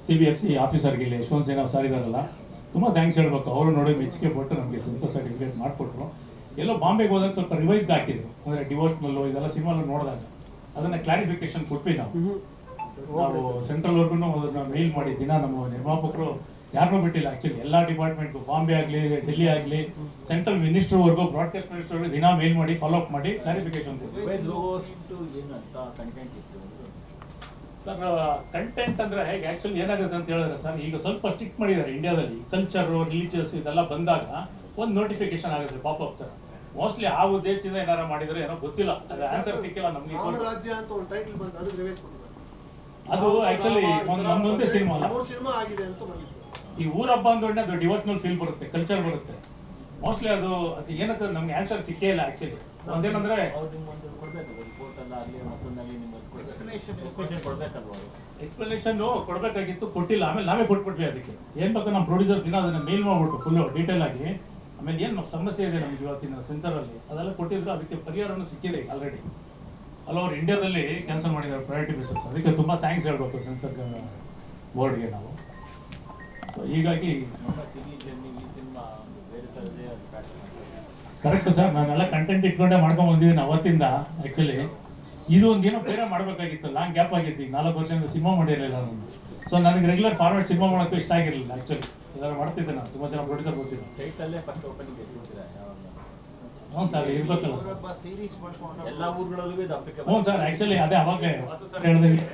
CBFC ಆಫೀಸರ್ಗೆ, ಇಲ್ಲಿ ಯಶವಂತ್ ಸಿನ್ಹಾ ಸರ್ ಇದಾರಲ್ಲ, ತುಂಬ ಥ್ಯಾಂಕ್ಸ್ ಹೇಳ್ಬೇಕು. ಅವರು ನೋಡಿ ಮೆಚ್ಚುಗೆ ಕೊಟ್ಟು ನಮಗೆ ಸೆನ್ಸರ್ ಸರ್ಟಿಫಿಕೇಟ್ ಮಾಡಿಕೊಟ್ರು. ಎಲ್ಲೋ ಬಾಂಬೆಗೆ ಹೋದಾಗ ಸ್ವಲ್ಪ ರಿವೈಸ್ಗೆ ಹಾಕಿದ್ರು, ಅಂದರೆ ಡಿವೋರ್ಸ್ನಲ್ಲು ಇದೆಲ್ಲ ಸಿನಿಮಾಲು ನೋಡಿದಾಗ ಅದನ್ನು ಕ್ಲಾರಿಫಿಕೇಶನ್ ಕೊಟ್ವಿ ನಾವು ಸೆಂಟ್ರಲ್ವರೆಗೂ ಅದನ್ನು ಮೇಲ್ ಮಾಡಿ ದಿನ ನಮ್ಮ ನಿರ್ಮಾಪಕರು ಯಾರನ್ನೂ ಬಿಟ್ಟಿಲ್ಲ. ಆ್ಯಕ್ಚುಲಿ ಎಲ್ಲ ಡಿಪಾರ್ಟ್ಮೆಂಟ್ಗೂ, ಬಾಂಬೆ ಆಗಲಿ, ಡೆಲ್ಲಿ ಆಗಲಿ, ಸೆಂಟ್ರಲ್ ಮಿನಿಸ್ಟರ್ವರೆಗೂ, ಬ್ರಾಡ್ಕಾಸ್ಟ್ ಮಿನಿಸ್ಟರ್ವರೆಗೂ ದಿನ ಮೇಲ್ ಮಾಡಿ ಫಾಲೋ ಅಪ್ ಮಾಡಿ ಕ್ಲಾರಿಫಿಕೇಶನ್ ಕೊಡ್ತೀವಿ. ಸರ್ ಕಂಟೆಂಟ್ ಅಂದರೆ ಹೇಗೆ ಆ್ಯಕ್ಚುಲಿ ಏನಾಗುತ್ತೆ ಅಂತ ಹೇಳಿದ್ರೆ ಸರ್, ಈಗ ಸ್ವಲ್ಪ ಸ್ಟಿಕ್ ಮಾಡಿದ್ದಾರೆ ಇಂಡಿಯಾದಲ್ಲಿ. ಕಲ್ಚರು, ರಿಲಿಜಿಯಸ್ ಇದೆಲ್ಲ ಬಂದಾಗ ಒಂದು ನೋಟಿಫಿಕೇಶನ್ ಆಗುತ್ತೆ ಪಾಪಪ್ ಥರ. ಮೋಸ್ಟ್ಲಿ ಆ ಉದ್ದೇಶದಿಂದ ಏನಾರ ಮಾಡಿದ್ರೆ ಏನೋ ಗೊತ್ತಿಲ್ಲ, ಅದು ಆನ್ಸರ್ ಸಿಕ್ಕಿಲ್ಲ ನಮಗೆ. ಅದು ಆ್ಯಕ್ಚುಲಿ ನಮ್ಮೊಂದೇ ಸಿನಿಮಾ ಅಲ್ಲ, ಈ ಊರ ಹಬ್ಬ ಅಂದ್ಕೊಂಡೆ ಅದು ಡಿವೋಷನಲ್ ಫೀಲ್ ಬರುತ್ತೆ, ಕಲ್ಚರ್ ಬರುತ್ತೆ. ಮೋಸ್ಟ್ಲಿ ಅದು ಏನಕ್ಕೆ ನಮ್ಗೆ ಆನ್ಸರ್ ಸಿಕ್ಕೇ ಇಲ್ಲ. ಆ್ಯಕ್ಚುಲಿ ಒಂದೇನಂದ್ರೆ ಎಕ್ಸ್ಪ್ಲನೇಷನ್ ಕೊಡಬೇಕಾಗಿತ್ತು, ಕೊಟ್ಟಿಲ್ಲ. ಆಮೇಲೆ ನಾವೇ ಕೊಟ್ಬಿಟ್ವಿ. ಅದಕ್ಕೆ ಏನು ಬೇಕು ನಮ್ಮ ಪ್ರೊಡ್ಯೂಸರ್ ದಿನ ಅದನ್ನು ಮೇಲ್ ಮಾಡ್ಬಿಟ್ಟು ಫುಲ್ಲು ಡೀಟೇಲ್ ಆಗಿ, ಆಮೇಲೆ ಏನು ಸಮಸ್ಯೆ ಇದೆ ನಮಗೆ ಇವತ್ತಿನ ಸೆನ್ಸರಲ್ಲಿ ಅದೆಲ್ಲ ಕೊಟ್ಟಿದ್ರು. ಅದಕ್ಕೆ ಪರಿಹಾರನೂ ಸಿಕ್ಕಿದೆ ಆಲ್ರೆಡಿ. ಹಲವಾರು ಇಂಡಿಯಾದಲ್ಲಿ ಕ್ಯಾನ್ಸಲ್ ಮಾಡಿದ್ದಾರೆ ಪ್ರಯಾರಿಟಿ ಬೇಸಿಸ್. ಅದಕ್ಕೆ ತುಂಬ ಥ್ಯಾಂಕ್ಸ್ ಹೇಳ್ಬೇಕು ಸೆನ್ಸರ್ ಬೋರ್ಡ್ಗೆ ನಾವು. ಸೊ ಹೀಗಾಗಿ ಕರೆಕ್ಟ್ ಸರ್, ನಾನೆಲ್ಲ ಕಂಟೆಂಟ್ ಇಟ್ಕೊಂಡೆ ಮಾಡ್ಕೊಂಡು ಬಂದಿದ್ದೀನಿ ಅವತ್ತಿಂದ. ಆ್ಯಕ್ಚುಲಿ ಇದು ಒಂದೇನೋ ಬೇರೆ ಮಾಡಬೇಕಾಗಿತ್ತು, ಲಾಂಗ್ ಗ್ಯಾಪ್ ಆಗಿತ್ತು. ಈಗ 4 ವರ್ಷದಿಂದ ಸಿನಿಮಾ ಮಾಡಿರಲಿಲ್ಲ ನಾನು. ಸೊ ನನಗೆ ರೆಗ್ಯುಲರ್ ಫಾರ್ಮೆಟ್ ಸಿನಿಮಾ ಮಾಡೋಕ್ಕೂ ಇಷ್ಟ ಆಗಿರಲಿಲ್ಲ. ಆ್ಯಕ್ಚುಲಿ ಎಲ್ಲರೂ ಮಾಡ್ತಿದ್ದೆ ನಾನು, ತುಂಬ ಜನ ಪ್ರೊಡ್ಯೂಸರ್ ಗೊತ್ತಿಲ್ಲ. ಹ್ಞೂ ಸರ್, ಇರ್ಬೇಕಲ್ಲ ಹ್ಞೂ ಸರ್. ಆ್ಯಕ್ಚುಲಿ ಅದೇ ಅವಾಗಲೇ ಹೇಳಿದಂಗೆ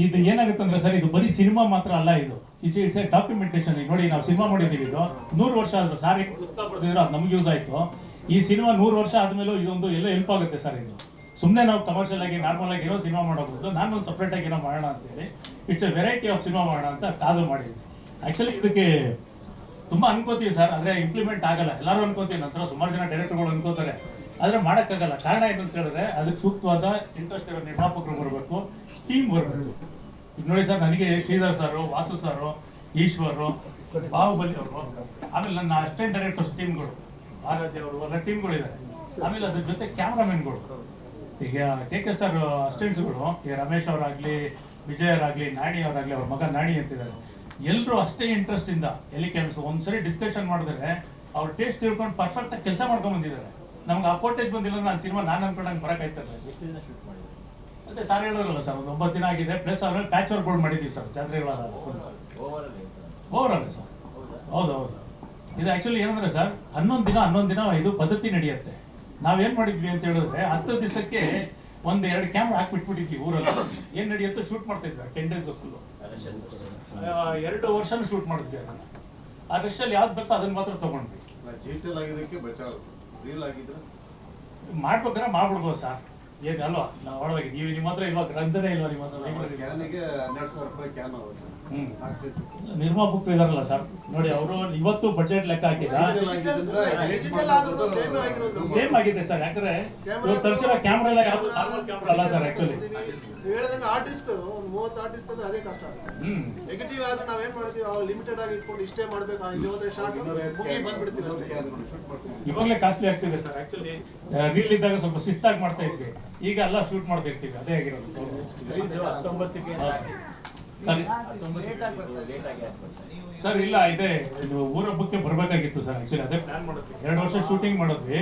ಇದು ಏನಾಗುತ್ತೆ ಅಂದರೆ ಸರ್, ಇದು ಬರೀ ಸಿನಿಮಾ ಮಾತ್ರ ಅಲ್ಲ, ಇದು ಇಟ್ಸ್ ಎ ಡಾಕ್ಯುಮೆಂಟೇಷನ್. ಈಗ ನೋಡಿ, ನಾವು ಸಿನಿಮಾ ಮಾಡಿದ್ದೀವಿ, ಇದು 100 ವರ್ಷ ಆದರೂ ಸಾರ್ ಪುಸ್ತಕ ಬರೆದಿದ್ರು, ಅದು ನಮ್ಗೆ ಯೂಸ್ ಆಯಿತು. ಈ ಸಿನಿಮಾ 100 ವರ್ಷ ಆದಮೇಲೂ ಇದೊಂದು ಎಲ್ಲ ಹೆಲ್ಪ್ ಆಗುತ್ತೆ ಸರ್. ಇದು ಸುಮ್ಮನೆ ನಾವು ಕಮರ್ಷಿಯಲ್ ಆಗಿ ನಾರ್ಮಲ್ ಆಗಿ ಏನೋ ಸಿನಿಮಾ ಮಾಡೋದು, ನಾನು ಒಂದು ಸಪ್ರೇಟ್ ಆಗಿ ಏನೋ ಮಾಡೋಣ ಅಂತೇಳಿ it's A variety of cinema ಮಾಡೋಣ ಅಂತ ಕಾದು ಮಾಡಿದ್ವಿ. ಆ್ಯಕ್ಚುಲಿ ಇದಕ್ಕೆ ತುಂಬ ಅನ್ಕೋತೀವಿ ಸರ್, ಆದರೆ ಇಂಪ್ಲಿಮೆಂಟ್ ಆಗಲ್ಲ. ಎಲ್ಲರೂ ಅನ್ಕೋತೀವಿ, ನಂತರ ಸುಮಾರು ಜನ ಡೈರೆಕ್ಟರ್ಗಳು ಅನ್ಕೋತಾರೆ, ಆದರೆ ಮಾಡೋಕ್ಕಾಗಲ್ಲ. ಕಾರಣ ಏನು ಅಂತ ಹೇಳಿದ್ರೆ, ಅದಕ್ಕೆ ಸೂಕ್ತವಾದ ಇಂಟ್ರೆಸ್ಟ್ ಇರೋ ನಿರ್ಮಾಪಕರು ಬರಬೇಕು, ಟೀಮ್ ಬರಬೇಕು. ಈಗ ನೋಡಿ ಸರ್, ನನಗೆ ಶ್ರೀಧರ್ ಸಾರು, ವಾಸು ಸಾರು, ಈಶ್ವರು, ಬಾಹುಬಲಿ ಅವರು, ಆಮೇಲೆ ನನ್ನ ಅಸಿಸ್ಟೆಂಟ್ ಡೈರೆಕ್ಟರ್ಸ್ ಟೀಮ್ಗಳು, ಆರಾಧ್ಯ ಅವರು ಎಲ್ಲ ಟೀಮ್ಗಳಿದ್ದಾರೆ. ಆಮೇಲೆ ಅದ್ರ ಜೊತೆ ಕ್ಯಾಮ್ರಾಮನ್ಗಳು, ಈಗ KK ಸರ್ ಅಸಿಸ್ಟೆಂಟ್ಸ್ಗಳು, ಈಗ ರಮೇಶ್ ಅವರಾಗಲಿ, ವಿಜಯ್ ಅವರಾಗಲಿ, ನಾಣಿ ಅವರಾಗಲಿ, ಅವ್ರ ಮಗ ನಾಣಿ ಅಂತಿದ್ದಾರೆ. ಎಲ್ಲರೂ ಅಷ್ಟೇ ಇಂಟ್ರೆಸ್ಟಿಂದ ಎಲ್ಲಿ ಕೆಲಸ ಒಂದ್ಸರಿ ಡಿಸ್ಕಷನ್ ಮಾಡಿದ್ರೆ ಅವ್ರ ಟೇಸ್ಟ್ ತಿಳ್ಕೊಂಡು ಪರ್ಫೆಕ್ಟಾಗಿ ಕೆಲಸ ಮಾಡ್ಕೊಂಡು ಬಂದಿದ್ದಾರೆ. ನಮ್ಗೆ ಆ ಫೋಟೇಜ್ ಬಂದಿಲ್ಲ, ನಾನು ಸಿನಿಮಾ ನಾನು ಅನ್ಕೊಂಡಂಗೆ ಬರೋಕ್ಕಾಯ್ತಲ್ಲ. ಎಷ್ಟು ದಿನ ಶೂಟ್ ಮಾಡಿದ್ರು ಅದೇ ಸಾರ್ ಹೇಳಿದ್ರಲ್ಲ ಸರ್, ಒಂದು 9 ದಿನ ಆಗಿದೆ. ಪ್ಲಸ್ ಆಮೇಲೆ ಪ್ಯಾಚ್ ವರ್ಕ್ ಬೋರ್ಡ್ ಮಾಡಿದ್ದೀವಿ ಸರ್, ಜಾತ್ರೆಗಳಾದ ಓವರ್ ಸರ್. ಹೌದು. ಇದು ಆ್ಯಕ್ಚುಲಿ ಏನಂದ್ರೆ ಸರ್, 11 ದಿನ ಇದು ಪದ್ಧತಿ ನಡೆಯುತ್ತೆ. ನಾವೇನು ಮಾಡಿದ್ವಿ ಅಂತ ಹೇಳಿದ್ರೆ, 10 ದಿವಸಕ್ಕೆ 1-2 ಕ್ಯಾಮ್ರಾ ಹಾಕ್ಬಿಟ್ಬಿಟ್ಟಿದ್ವಿ ಊರಲ್ಲಿ. ಏನು ನಡೆಯುತ್ತೋ ಶೂಟ್ ಮಾಡ್ತಾ ಇದ್ವಿ 10 ಡೇಸ್ ಫುಲ್ಲು. 2 ವರ್ಷನೂ ಶೂಟ್ ಮಾಡಿದ್ವಿ ಅದನ್ನು. ಆ ರಶಲ್ಲಿ ಯಾವ್ದು ಬೇಕೋ ಅದನ್ನ ಮಾತ್ರ ತೊಗೊಂಡ್ವಿ. ಮಾಡ್ಬೇಕಾದ್ರೆ ಮಾಡ್ಬಿಡ್ಬೋದು ಸರ್, ಏನು ಅಲ್ವಾ? ನಾವು ಒಳಗೆ ನೀವು ನಿಮ್ಮ ಹತ್ರ ಇಲ್ವಾ, ಗ್ರಂಥನೇ ಇಲ್ವಾ ನಿಮ್ಮ ಹತ್ರ? 12,000 ರೂಪಾಯಿ ಕ್ಯಾನ್ ಆಗುತ್ತೆ. ನಿರ್ಮಾಪಕರು ಇದಾರಲ್ಲ ಸರ್ ನೋಡಿ, ಅವರು ಇವತ್ತು ಬಜೆಟ್ ಲೆಕ್ಕ ಹಾಕಿದ ಸೇಮ್ ಆಗಿದೆ ಸರ್. ಯಾಕಂದ್ರೆ ಇವ್ರು ತರಿಸಿರೋ ಕ್ಯಾಮ್ರಾ ಎಲ್ಲ ಯಾವ್ದು ನಾರ್ಮಲ್ ಕ್ಯಾಮ್ರಾ ಅಲ್ಲ ಸರ್ ಆಕ್ಚುಲಿ. ಹೇಳ್ದಂಗೆ ಆರ್ಟಿಸ್ಟ್ 30 ಆರ್ಟಿಸ್ಟ್ ಅಂದ್ರೆ ಅದೇ ಕಷ್ಟ. ನೆಗೆಟಿವ್ ಆದ್ರೆ ನಾವೇನ್ ಮಾಡ್ತೀವಿ, ಅವಾಗ ಲಿಮಿಟೆಡ್ ಆಗಿ ಇಟ್ಕೊಂಡು ಇಷ್ಟೇ ಮಾಡ್ಬೇಕು, ಇಲ್ಲಿ ಹೋದ್ರೆ ಶಾರ್ಟ್ ಮುಗಿ ಬಂದ್ಬಿಡ್ತೀವಿ ಅಷ್ಟೇ. ಇವಾಗಲೇ ಕಾಸ್ಟ್ಲಿ ಆಗ್ತಿದೆ ಸರ್ ಆಕ್ಚುಲಿ. ರೀಲ್ ಇದ್ದಾಗ ಸ್ವಲ್ಪ ಶಿಸ್ತಾಗಿ ಮಾಡ್ತಾ ಇದ್ವಿ, ಈಗ ಎಲ್ಲ ಶೂಟ್ ಮಾಡ್ತಾ ಇರ್ತೀವಿ, ಅದೇ ಆಗಿರೋದು. ಸರ್ ಇಲ್ಲ ಇದೆ, ಇದು ಊರ ಹಬ್ಬಕ್ಕೆ ಬರ್ಬೇಕಾಗಿತ್ತು ಸರ್ ಆಕ್ಚುಲಿ, ಅದೇ ಪ್ಲಾನ್ ಮಾಡಿದ್ವಿ. 2 ವರ್ಷ ಶೂಟಿಂಗ್ ಮಾಡಿದ್ವಿ.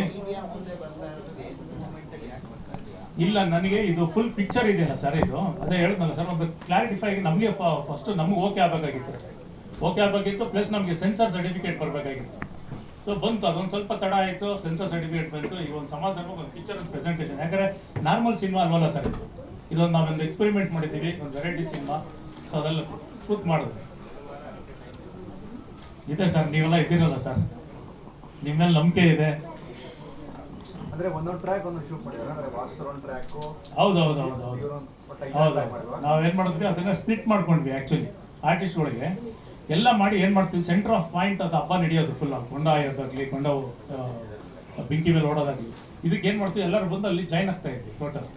ಇಲ್ಲ ನನಗೆ ಇದು ಫುಲ್ ಪಿಕ್ಚರ್ ಇದೆಯಲ್ಲ ಸರ್, ಇದು ಅದೇ ಹೇಳಿದ್ನಲ್ಲ ಸರ್, ಒಂದು ಕ್ಲಾರಿಟಿಫೈ ಆಗಿ ನಮಗೆ ಫಸ್ಟ್ ನಮ್ಗೆ ಓಕೆ ಆಗಬೇಕಾಗಿತ್ತು ಸರ್. ಓಕೆ ಆಗಬೇಕಿತ್ತು, ಪ್ಲಸ್ ನಮಗೆ ಸೆನ್ಸರ್ ಸರ್ಟಿಫಿಕೇಟ್ ಬರಬೇಕಾಗಿತ್ತು. ಸೊ ಬಂತು, ಅದೊಂದು ಸ್ವಲ್ಪ ತಡ ಆಯಿತು, ಸೆನ್ಸರ್ ಸರ್ಟಿಫಿಕೇಟ್ ಬಂತು. ಈ ಒಂದು ಸಮಾಧಾನ ಒಂದು ಪಿಕ್ಚರ್ ಪ್ರೆಸೆಂಟೇಷನ್, ಯಾಕಂದರೆ ನಾರ್ಮಲ್ ಸಿನಿಮಾ ಅಲ್ವಲ್ಲ ಸರ್ ಇದು. ಇದೊಂದು ನಾವೊಂದು ಎಕ್ಸ್ಪೆರಿಮೆಂಟ್ ಮಾಡಿದ್ದೀವಿ, ಒಂದು ವೆರೈಟಿ ಸಿನಿಮಾ. ಸೊ ಅದೆಲ್ಲ ಕೂತ್ ಮಾಡಿದ್ವಿ ಇದೆ ಸರ್. ನೀವೆಲ್ಲ ಇದ್ದೀರಲ್ಲ ಸರ್, ನಿಮ್ಮ ಮೇಲೆ ನಂಬಿಕೆ ಇದೆ. ಹೌದು, ನಾವೇನ್ ಮಾಡಿದ್ವಿ ಅದನ್ನ ಸ್ಪ್ಲಿಟ್ ಮಾಡ್ಕೊಂಡ್ವಿ ಆಕ್ಚುಲಿ. ಆರ್ಟಿಸ್ಟ್ಗಳಿಗೆ ಎಲ್ಲ ಮಾಡಿ ಏನ್ ಮಾಡ್ತೀವಿ, ಸೆಂಟರ್ ಆಫ್ ಪಾಯಿಂಟ್ ಅದು ಹಬ್ಬ ನಡೆಯೋದು ಫುಲ್, ಕೊಂಡ ಆಯೋದಾಗ್ಲಿ, ಕೊಂಡ ಬೆಂಕಿ ಮೇಲೆ ಓಡೋದಾಗ್ಲಿ, ಇದಕ್ಕೆ ಏನ್ ಮಾಡ್ತೀವಿ, ಎಲ್ಲರೂ ಬಂದು ಅಲ್ಲಿ ಜಾಯ್ನ್ ಆಗ್ತಾ ಇದ್ವಿ ಟೋಟಲ್.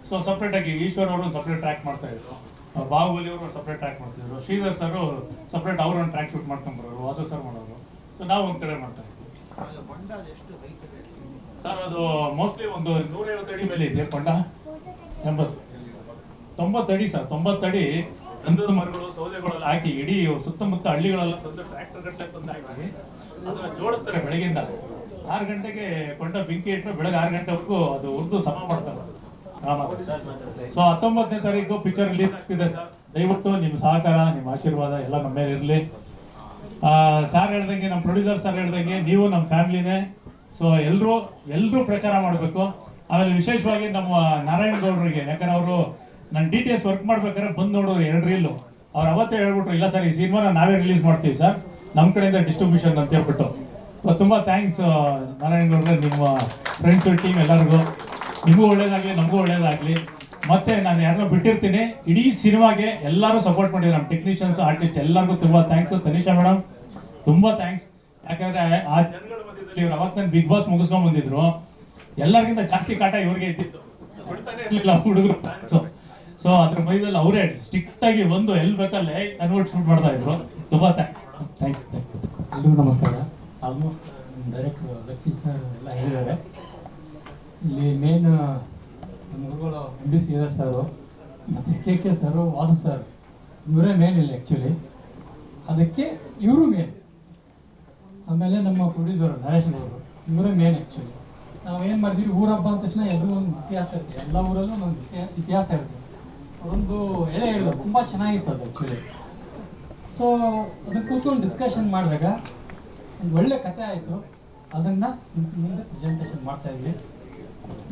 ಸೊ ಸಪ್ರೇಟ್ ಆಗಿ ಈಶ್ವರ್ ಅವರು ಒಂದು ಸಪ್ರೇಟ್ ಟ್ರ್ಯಾಕ್ ಮಾಡ್ತಾ ಇದ್ರು, ಬಾಹುಬಲಿ ಅವರು ಒಂದು ಸಪ್ರೇಟ್ ಟ್ರ್ಯಾಕ್ ಮಾಡ್ತಿದ್ರು, ಶ್ರೀಧರ್ ಸರ್ ಸಪ್ರೇಟ್ ಅವರು ಒಂದು ಟ್ರ್ಯಾಕ್ ಶೂಟ್ ಮಾಡ್ಕೊಂಡ್ಬರೋರು, ವಾಸು ಸರ್ ಮಾಡೋರು. ಸೊ ನಾವು ಒಂದ್ ಕಡೆ ಮಾಡ್ತಾ ಇದ್ವಿ ಸರ್. ಅದು ಮೋಸ್ಟ್ಲಿ ಒಂದು 150 ಅಡಿ ಮೇಲೆ ಇದೆ ಕೊಂಡ. 90 ಅಡಿ ಸರ್, 90 ಅಡಿ ಗಂಧದ ಮರಗಳು, ಸೌದೆಗಳೆಲ್ಲ ಹಾಕಿ ಇಡೀ ಸುತ್ತಮುತ್ತ ಹಳ್ಳಿಗಳೆಲ್ಲ ತಂದು ಟ್ರ್ಯಾಕ್ಟರ್ ಗಟ್ಟಲೆ ತಂದು ಹಾಕಿ ಅದನ್ನ ಜೋಡಿಸ್ತಾರೆ. ಬೆಳಗಿಂದ 6 ಗಂಟೆಗೆ ಕೊಂಡ ಬೆಂಕಿ ಇಟ್ಟರೆ ಬೆಳಗ್ಗೆ 6 ಗಂಟೆವರೆಗೂ ಅದು ಉರ್ದು ಸಮ ಮಾಡ್ತಾರೆ. ಸೊ 19ನೇ ತಾರೀಕು ಪಿಕ್ಚರ್ ರಿಲೀಸ್ ಆಗ್ತಿದೆ ಸರ್. ದಯವಿಟ್ಟು ನಿಮ್ಮ ಸಹಕಾರ, ನಿಮ್ಮ ಆಶೀರ್ವಾದ ಎಲ್ಲ ನಮ್ಮ ಮೇಲೆ ಇರಲಿ. ಸರ್ ಹೇಳ್ದಂಗೆ, ನಮ್ಮ ಪ್ರೊಡ್ಯೂಸರ್ ಸರ್ ಹೇಳ್ದಂಗೆ, ನೀವು ನಮ್ಮ ಫ್ಯಾಮಿಲಿನೇ. ಸೊ ಎಲ್ಲರೂ ಪ್ರಚಾರ ಮಾಡಬೇಕು. ಆಮೇಲೆ ವಿಶೇಷವಾಗಿ ನಮ್ಮ ನಾರಾಯಣ ಗೌಡರಿಗೆ, ಯಾಕಂದ್ರೆ ಅವರು ನನ್ನ DTS ವರ್ಕ್ ಮಾಡ್ಬೇಕಾದ್ರೆ ಬಂದು ನೋಡೋರು 2 ರೀಲು. ಅವ್ರು ಅವತ್ತೇ ಹೇಳ್ಬಿಟ್ರು, ಇಲ್ಲ ಸರ್ ಈ ಸಿನಿಮಾನ ನಾವೇ ರಿಲೀಸ್ ಮಾಡ್ತೀವಿ ಸರ್, ನಮ್ಮ ಕಡೆಯಿಂದ ಡಿಸ್ಟ್ರಿಬ್ಯೂಷನ್ ಅಂತ ಹೇಳ್ಬಿಟ್ಟು. ತುಂಬ ಥ್ಯಾಂಕ್ಸ್ ನಾರಾಯಣ ಗೌಡ್ರೆ, ನಿಮ್ಮ ಫ್ರೆಂಡ್ಸು, ಟೀಮ್ ಎಲ್ಲರಿಗೂ. ನಿಮಗೂ ಒಳ್ಳೇದಾಗಲಿ, ನಮಗೂ ಒಳ್ಳೇದಾಗಲಿ. ಮತ್ತೆ ನಾನು ಯಾರನ್ನೋ ಬಿಟ್ಟಿರ್ತೀನಿ, ಇಡೀ ಸಿನಿಮಾಗೆ ಎಲ್ಲರೂ ಸಪೋರ್ಟ್ ಮಾಡಿದ್ರು, ನಮ್ಮ ಟೆಕ್ನಿಷಿಯನ್ಸ್, ಆರ್ಟಿಸ್ಟ್ ಎಲ್ಲರಿಗೂ ತುಂಬ ಥ್ಯಾಂಕ್ಸ್. ತನಿಷಾ ಮೇಡಮ್ ತುಂಬ ಥ್ಯಾಂಕ್ಸ್. ಯಾಕಂದ್ರೆ ಆ ಜನಗಳ ಮಧ್ಯದಲ್ಲಿ ಇವ್ರು ಅವತ್ತು ಬಿಗ್ ಬಾಸ್ ಮುಗಿಸ್ಕೊಂಡ್ ಬಂದಿದ್ರು, ಎಲ್ಲರಿಗಿಂತ ಜಾಸ್ತಿ ಕಾಟ ಇವ್ರಿಗೆ ಇದ್ದಿತ್ತು, ಬಿಡ್ತಾನೆ ಇರಲಿಲ್ಲ ಹುಡುಗರು. ಸೊ ಅದ್ರ ಮೈದಲ್ಲಿ ಅವರೇ ಸ್ಟ್ರಿಕ್ಟ್ ಆಗಿ ಒಂದು ಎಲ್ಲಿ ಬೇಕಲ್ಲೇ ಕನ್ವರ್ಟ್ ಶೂಟ್ ಮಾಡ್ತಾ ಇದ್ರು. ತುಂಬ ಥ್ಯಾಂಕ್ಸ್. ಎಲ್ರಿಗೂ ನಮಸ್ಕಾರ. ಆಲ್ಮೋಸ್ಟ್ ಡೈರೆಕ್ಟರ್ ಲಕ್ಕಿ ಸರ್ ಎಲ್ಲ ಹೇಳಿದ್ದಾರೆ. ಇಲ್ಲಿ ಮೇನ್ ನಮ್ಮ ಗುರುಗಳು MD ಶ್ರೀಧರ್ ಸರು ಮತ್ತು KK ಸರು, ವಾಸು ಸರ್, ಇವರೇ ಮೇನ್ ಇಲ್ಲಿ ಆ್ಯಕ್ಚುಲಿ. ಅದಕ್ಕೆ ಇವರು ಮೇನ್. ಆಮೇಲೆ ನಮ್ಮ ಪ್ರೊಡ್ಯೂಸರ್ ನರೇಶ್ ಅವರು, ಇವರೇ ಮೇನ್ ಆ್ಯಕ್ಚುಲಿ. ನಾವು ಏನು ಮಾಡಿದ್ವಿ, ಊರ ಹಬ್ಬ ಅಂದ ತಕ್ಷಣ ಎಲ್ಲರೂ ಒಂದು ಇತಿಹಾಸ ಇರುತ್ತೆ, ಎಲ್ಲ ಊರಲ್ಲೂ ಒಂದು ಇತಿಹಾಸ ಇರುತ್ತೆ. ಒಂದು ಎಳೆ ಹೇಳಿದ್ರು, ತುಂಬ ಚೆನ್ನಾಗಿತ್ತು ಅದು ಆ್ಯಕ್ಚುಲಿ. ಸೊ ಅದನ್ನು ಕೂತ್ಕೊಂಡು ಡಿಸ್ಕಷನ್ ಮಾಡಿದಾಗ ಒಂದು ಒಳ್ಳೆ ಕತೆ ಆಯಿತು. ಅದನ್ನು ಮುಂದೆ ಪ್ರೆಸೆಂಟೇಷನ್ ಮಾಡ್ತಾಯಿದ್ವಿ.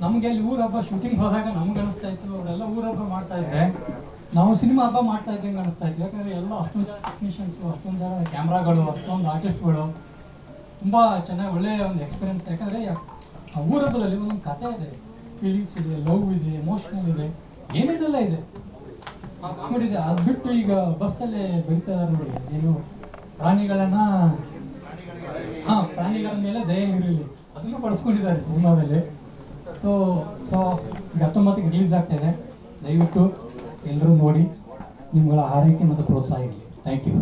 ನಮಗೆ ಅಲ್ಲಿ ಊರ ಹಬ್ಬ ಶೂಟಿಂಗ್ ಹೋದಾಗ ನಮ್ಗೆ ಅನಿಸ್ತಾ ಇತ್ತು, ಅವರೆಲ್ಲ ಊರ ಹಬ್ಬ ಮಾಡ್ತಾ ಇದ್ರೆ ನಾವು ಸಿನಿಮಾ ಹಬ್ಬ ಮಾಡ್ತಾ ಇದ್ದಂಗೆ ಅನಿಸ್ತಾ ಇತ್ತು. ಯಾಕಂದರೆ ಎಲ್ಲ ಅಷ್ಟೊಂದು ಜನ ಟೆಕ್ನಿಷಿಯನ್ಸು, ಅಷ್ಟೊಂದು ಜನ ಕ್ಯಾಮ್ರಾಗಳು, ಅಷ್ಟೊಂದು ಆರ್ಟಿಸ್ಟ್ಗಳು, ತುಂಬ ಚೆನ್ನಾಗಿ ಒಳ್ಳೆಯ ಒಂದು ಎಕ್ಸ್ಪೀರಿಯನ್ಸ್. ಯಾಕಂದರೆ ಆ ಊರ ಹಬ್ಬದಲ್ಲಿ ಒಂದೊಂದು ಕತೆ ಇದೆ, ಫೀಲಿಂಗ್ಸ್ ಇದೆ, ಲವ್ ಇದೆ, ಎಮೋಷ್ನಲ್ ಇದೆ, ಏನೇನೆಲ್ಲ ಇದೆ, ಕಾಮಿಡಿ ಇದೆ. ಅದು ಬಿಟ್ಟು ಈಗ ಬಸ್ಸಲ್ಲೇ ಬರೀತಾ ಇದ್ದಾರೆ ನೋಡಿ, ಏನು ಪ್ರಾಣಿಗಳ ಮೇಲೆ ದಯೆ ಇರಲಿ, ಅದನ್ನು ಬಳಸ್ಕೊಂಡಿದ್ದಾರೆ ಸಿನಿಮಾದಲ್ಲಿ. ಸೊ 19ಕ್ಕೆ ರಿಲೀಸ್ ಆಗ್ತಾ ಇದೆ. ದಯವಿಟ್ಟು ಎಲ್ಲರೂ ನೋಡಿ, ನಿಮ್ಗಳ ಆರೈಕೆ ಮತ್ತು ಪ್ರೋತ್ಸಾಹ ಇರಲಿ. Thank you.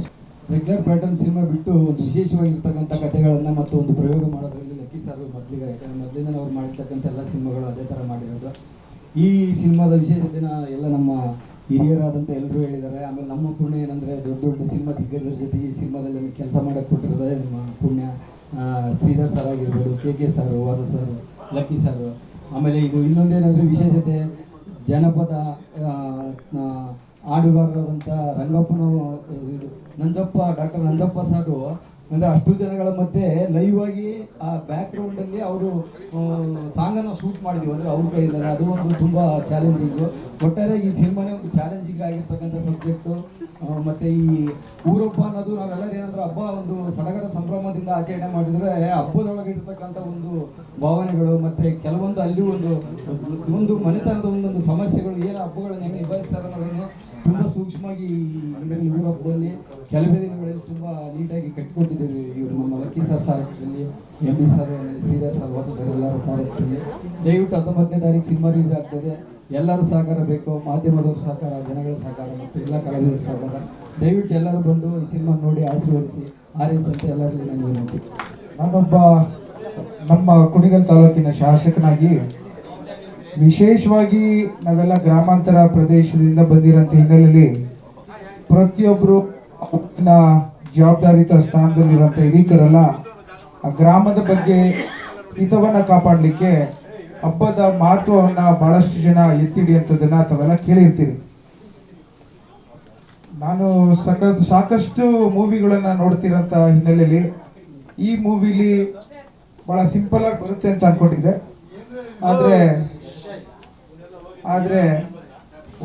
Regular pattern cinema ಬಿಟ್ಟು ಒಂದು ವಿಶೇಷವಾಗಿರ್ತಕ್ಕಂಥ ಕಥೆಗಳನ್ನು ಮತ್ತು ಒಂದು ಪ್ರಯೋಗ ಮಾಡೋದ್ರಲ್ಲಿ ಲಕ್ಕಿ ಸರ್ ಮೊದಲಿಗೆ, ಯಾಕಂದರೆ ಮೊದಲಿಂದ ಅವ್ರು ಮಾಡಿರ್ತಕ್ಕಂಥ ಎಲ್ಲ ಸಿನಿಮಾಗಳು ಅದೇ ಥರ ಮಾಡಿರೋದು. ಈ ಸಿನಿಮಾದ ವಿಶೇಷತೆನ ಎಲ್ಲ ನಮ್ಮ ಹಿರಿಯರಾದಂಥ ಎಲ್ಲರೂ ಹೇಳಿದ್ದಾರೆ. ಆಮೇಲೆ ನಮ್ಮ ಪುಣ್ಯ ಏನಂದರೆ, ದೊಡ್ಡ ದೊಡ್ಡ ಸಿನಿಮಾ ದಿಗ್ಗಜರ ಜೊತೆಗೆ ಈ ಸಿನಿಮಾದಲ್ಲಿ ನಮಗೆ ಕೆಲಸ ಮಾಡೋಕ್ಕೆ ಕೊಟ್ಟಿರೋದೇ ನಮ್ಮ ಪುಣ್ಯ. ಶ್ರೀಧರ್ ಸರ್ ಆಗಿರ್ಬೋದು, KK sir, Vasu sir, lucky sir. ಆಮೇಲೆ ಇದು ಇನ್ನೊಂದೇನಾದರೂ ವಿಶೇಷತೆ, ಜನಪದ ಹಾಡುಗಾರರಾದಂಥ ಡಾಕ್ಟರ್ ನಂಜಪ್ಪ ಸಾರು ಅಂದರೆ ಅಷ್ಟು ಜನಗಳ ಮಧ್ಯೆ ಲೈವ್ ಆಗಿ ಆ ಬ್ಯಾಕ್ಗ್ರೌಂಡಲ್ಲಿ ಅವರು ಸಾಂಗನ್ನು ಶೂಟ್ ಮಾಡಿದ್ವಿ. ಅಂದರೆ ಅವ್ರ ಕೈಯಿದ್ದಾರೆ. ಅದು ಒಂದು ತುಂಬ ಚಾಲೆಂಜಿಂಗು. ಒಟ್ಟಾರೆ ಈ ಸಿನಿಮಾನೇ ಒಂದು ಚಾಲೆಂಜಿಂಗ್ ಆಗಿರ್ತಕ್ಕಂಥ ಸಬ್ಜೆಕ್ಟು. ಮತ್ತು ಈ ಊರೊಬ್ಬ ಅನ್ನೋದು ನಾವೆಲ್ಲರೂ ಏನಂದ್ರೆ ಹಬ್ಬ ಒಂದು ಸಡಗರ ಸಂಭ್ರಮದಿಂದ ಆಚರಣೆ ಮಾಡಿದರೆ, ಹಬ್ಬದೊಳಗೆ ಇರ್ತಕ್ಕಂಥ ಒಂದು ಭಾವನೆಗಳು ಮತ್ತು ಕೆಲವೊಂದು ಅಲ್ಲಿ ಒಂದು ಮನೆತನದ ಒಂದೊಂದು ಸಮಸ್ಯೆಗಳು, ಏನು ಹಬ್ಬಗಳನ್ನು ಹೆಂಗೆ ನಿಭಾಯಿಸ್ತಾರೆ ಅನ್ನೋದನ್ನು ತುಂಬ ಸೂಕ್ಷ್ಮವಾಗಿ ಇದರಲ್ಲಿ ಊರ ಹಬ್ಬದಲ್ಲಿ ಕೆಲವೇ ದಿನಗಳಲ್ಲಿ ತುಂಬ ನೀಟಾಗಿ ಕಟ್ಟಿಕೊಟ್ಟಿದ್ದೀವಿ ಇವರು ನಮ್ಮ ಲಕ್ಕಿ ಸರ್ ಸಾರಥ್ಯದಲ್ಲಿ, M D sir, Shridhar sir, Vasu sir ಎಲ್ಲರ ಸಾರಥ್ಯದಲ್ಲಿ. ದಯವಿಟ್ಟು 19ನೇ ತಾರೀಕು ಸಿನಿಮಾ ರಿಲೀಸ್ ಆಗ್ತದೆ. ಎಲ್ಲರೂ ಸಹಕಾರ ಬೇಕು, ಮಾಧ್ಯಮದವ್ರ ಸಹಕಾರ, ಜನಗಳ ಸಹಕಾರ ಮತ್ತು ಎಲ್ಲ ಕಲಾವಿದರ ಸಹಕಾರ. ದಯವಿಟ್ಟು ಎಲ್ಲರೂ ಬಂದು ಈ ಸಿನಿಮಾ ನೋಡಿ ಆಶೀರ್ವದಿಸಿ ಆರೈಸಿ ಅಂತ ಎಲ್ಲರಲ್ಲಿ ನಾನು ವಿನಂತಿ. ನಾನೊಬ್ಬ ನಮ್ಮ ಕುಣಿಗಲ್ ತಾಲೂಕಿನ ಶಾಸಕನಾಗಿ ವಿಶೇಷವಾಗಿ ನಾವೆಲ್ಲ ಗ್ರಾಮಾಂತರ ಪ್ರದೇಶದಿಂದ ಬಂದಿರೋಂಥ ಹಿನ್ನೆಲೆಯಲ್ಲಿ ಪ್ರತಿಯೊಬ್ಬರು ಜವಾಬ್ದಾರಿತ ಸ್ಥಾನದಲ್ಲಿರೋಂಥ ಹಿರಿಕರೆಲ್ಲ ಆ ಗ್ರಾಮದ ಬಗ್ಗೆ ಹಿತವನ್ನು ಕಾಪಾಡಲಿಕ್ಕೆ ಹಬ್ಬದ ಮಹತ್ವವನ್ನು ಭಾಳಷ್ಟು ಜನ ಎತ್ತಿಡಿಯುವಂಥದ್ದನ್ನು ತಾವೆಲ್ಲ ಕೇಳಿರ್ತೀರಿ. ನಾನು ಸಾಕಷ್ಟು ಮೂವಿಗಳನ್ನು ನೋಡ್ತಿರೋಂಥ ಹಿನ್ನೆಲೆಯಲ್ಲಿ ಈ ಮೂವಿಲಿ ಭಾಳ ಸಿಂಪಲ್ ಆಗಿ ಬರುತ್ತೆ ಅಂತ ಅನ್ಕೊಂಡಿದ್ದೆ. ಆದರೆ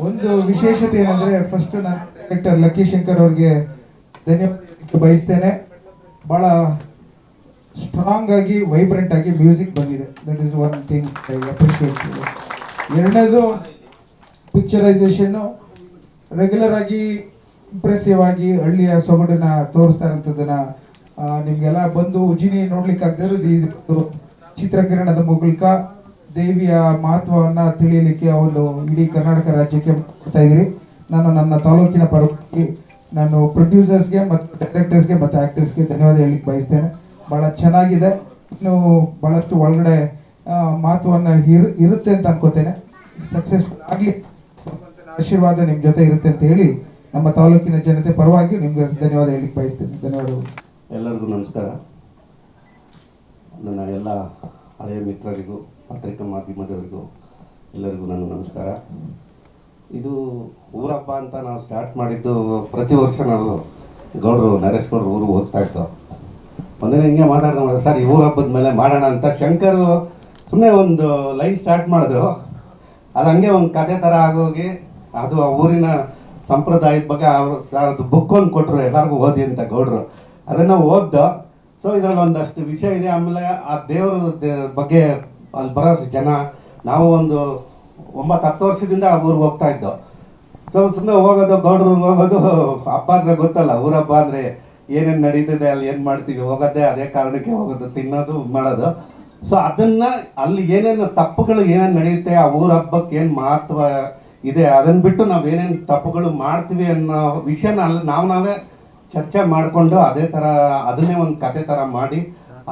ಒಂದು ವಿಶೇಷತೆ ಏನಂದರೆ, ಫಸ್ಟ್ ನಾನು ಡೈರೆಕ್ಟರ್ ಲಕ್ಕಿ ಶಂಕರ್ ಅವ್ರಿಗೆ ಧನ್ಯವಾದ ಬಯಸ್ತೇನೆ. ಭಾಳ ಸ್ಟ್ರಾಂಗ್ ಆಗಿ ವೈಬ್ರೆಂಟ್ ಆಗಿ ಮ್ಯೂಸಿಕ್ ಬಂದಿದೆ. That is one thing I appreciate. ಎರಡನೇದು ಪಿಕ್ಚರೈಸೇಷನ್ನು ರೆಗ್ಯುಲರ್ ಆಗಿ ಇಂಪ್ರೆಸಿವ್ ಆಗಿ ಹಳ್ಳಿಯ ಸೊಗಡನ್ನ ತೋರಿಸ್ತಾ ಇರೋಂಥದ್ದನ್ನು ನಿಮಗೆಲ್ಲ ಬಂದು ಉಜಿನಿ ನೋಡ್ಲಿಕ್ಕಾಗದೇ ಇರೋದು ಚಿತ್ರಕಿರಣದ ಮೂಲಕ ದೇವಿಯ ಮಹತ್ವವನ್ನು ತಿಳಿಯಲಿಕ್ಕೆ ಒಂದು ಇಡೀ ಕರ್ನಾಟಕ ರಾಜ್ಯಕ್ಕೆ ಕೊಡ್ತಾ ಇದ್ದೀರಿ. ನಾನು ನನ್ನ ತಾಲೂಕಿನ ಪರವಾಗಿ ನಾನು ಪ್ರೊಡ್ಯೂಸರ್ಸ್ಗೆ ಮತ್ತು ಡೈರೆಕ್ಟರ್ಸ್ಗೆ ಮತ್ತು ಆ್ಯಕ್ಟರ್ಸ್ಗೆ ಧನ್ಯವಾದ ಹೇಳಲಿಕ್ಕೆ ಬಯಸ್ತೇನೆ. ಭಾಳ ಚೆನ್ನಾಗಿದೆ. ಇನ್ನು ಭಾಳಷ್ಟು ಒಳಗಡೆ ಮಹತ್ವವನ್ನು ಇರುತ್ತೆ ಅಂತ ಅನ್ಕೋತೇನೆ. ಸಕ್ಸಸ್ಫುಲ್ ಆಗಲಿ, ಆಶೀರ್ವಾದ ನಿಮ್ಮ ಜೊತೆ ಇರುತ್ತೆ ಅಂತ ಹೇಳಿ ನಮ್ಮ ತಾಲೂಕಿನ ಜನತೆ ಪರವಾಗಿ ನಿಮ್ಗೆ ಧನ್ಯವಾದ ಹೇಳಲಿಕ್ಕೆ ಬಯಸ್ತೇನೆ. ಧನ್ಯವಾದಗಳು. ಎಲ್ಲರಿಗೂ ನಮಸ್ಕಾರ. ನನ್ನ ಎಲ್ಲ ಹಳೆಯ ಮಿತ್ರರಿಗೂ ಪತ್ರಿಕಾ ಮಾಧ್ಯಮದವರಿಗೂ ಎಲ್ಲರಿಗೂ ನನ್ನ ನಮಸ್ಕಾರ. ಇದು ಊರಹಬ್ಬ ಅಂತ ನಾವು ಸ್ಟಾರ್ಟ್ ಮಾಡಿದ್ದು, ಪ್ರತಿ ವರ್ಷ ನಾವು ಗೌಡರು ನರೇಶ್ ಗೌಡರು ಊರಿಗೆ ಹೋಗ್ತಾ ಇದ್ದೋ. ಒಂದೇ ಹಿಂಗೆ ಮಾತಾಡ್ತಾ ಸರ್ ಈ ಊರ ಹಬ್ಬದ ಮೇಲೆ ಮಾಡೋಣ ಅಂತ ಶಂಕರ್ ಸುಮ್ಮನೆ ಒಂದು ಲೈನ್ ಸ್ಟಾರ್ಟ್ ಮಾಡಿದ್ರು. ಅದು ಹಂಗೆ ಒಂದು ಕತೆ ಥರ ಆಗೋಗಿ ಅದು ಆ ಊರಿನ ಸಂಪ್ರದಾಯದ ಬಗ್ಗೆ ಅವರು ಅದು ಬುಕ್ ಒಂದು ಕೊಟ್ಟರು, ಎಲ್ಲರಿಗೂ ಓದಿ ಅಂತ ಗೌಡರು. ಅದನ್ನು ಓದ್ದೋ. ಸೊ ಇದರಲ್ಲಿ ಒಂದಷ್ಟು ವಿಷಯ ಇದೆ. ಆಮೇಲೆ ಆ ದೇವ್ರ ಬಗ್ಗೆ ಅಲ್ಲಿ ಬರೋ ಜನ, ನಾವು ಒಂದು 9-10 ವರ್ಷದಿಂದ ಆ ಊರಿಗೆ ಹೋಗ್ತಾ ಇದ್ದೋ. ಸೊ ಸುಮ್ಮನೆ ಹೋಗೋದು, ಗೌಡ್ರಿಗೆ ಹೋಗೋದು. ಹಬ್ಬ ಅಂದರೆ ಗೊತ್ತಲ್ಲ, ಊರಹಬ್ಬ ಅಂದರೆ ಏನೇನು ನಡೀತದೆ, ಅಲ್ಲಿ ಏನು ಮಾಡ್ತೀವಿ, ಹೋಗೋದೇ ಅದೇ ಕಾರಣಕ್ಕೆ ಹೋಗೋದು, ತಿನ್ನೋದು, ಮಾಡೋದು. ಸೊ ಅದನ್ನು ಅಲ್ಲಿ ಏನೇನು ತಪ್ಪುಗಳು ಏನೇನು ನಡೆಯುತ್ತೆ, ಆ ಊರ ಹಬ್ಬಕ್ಕೆ ಏನು ಮಹತ್ವ ಇದೆ, ಅದನ್ನು ಬಿಟ್ಟು ನಾವು ಏನೇನು ತಪ್ಪುಗಳು ಮಾಡ್ತೀವಿ ಅನ್ನೋ ವಿಷಯನ ಅಲ್ಲಿ ನಾವೇ ಚರ್ಚೆ ಮಾಡಿಕೊಂಡು ಅದೇ ಥರ ಅದನ್ನೇ ಒಂದು ಕತೆ ಥರ ಮಾಡಿ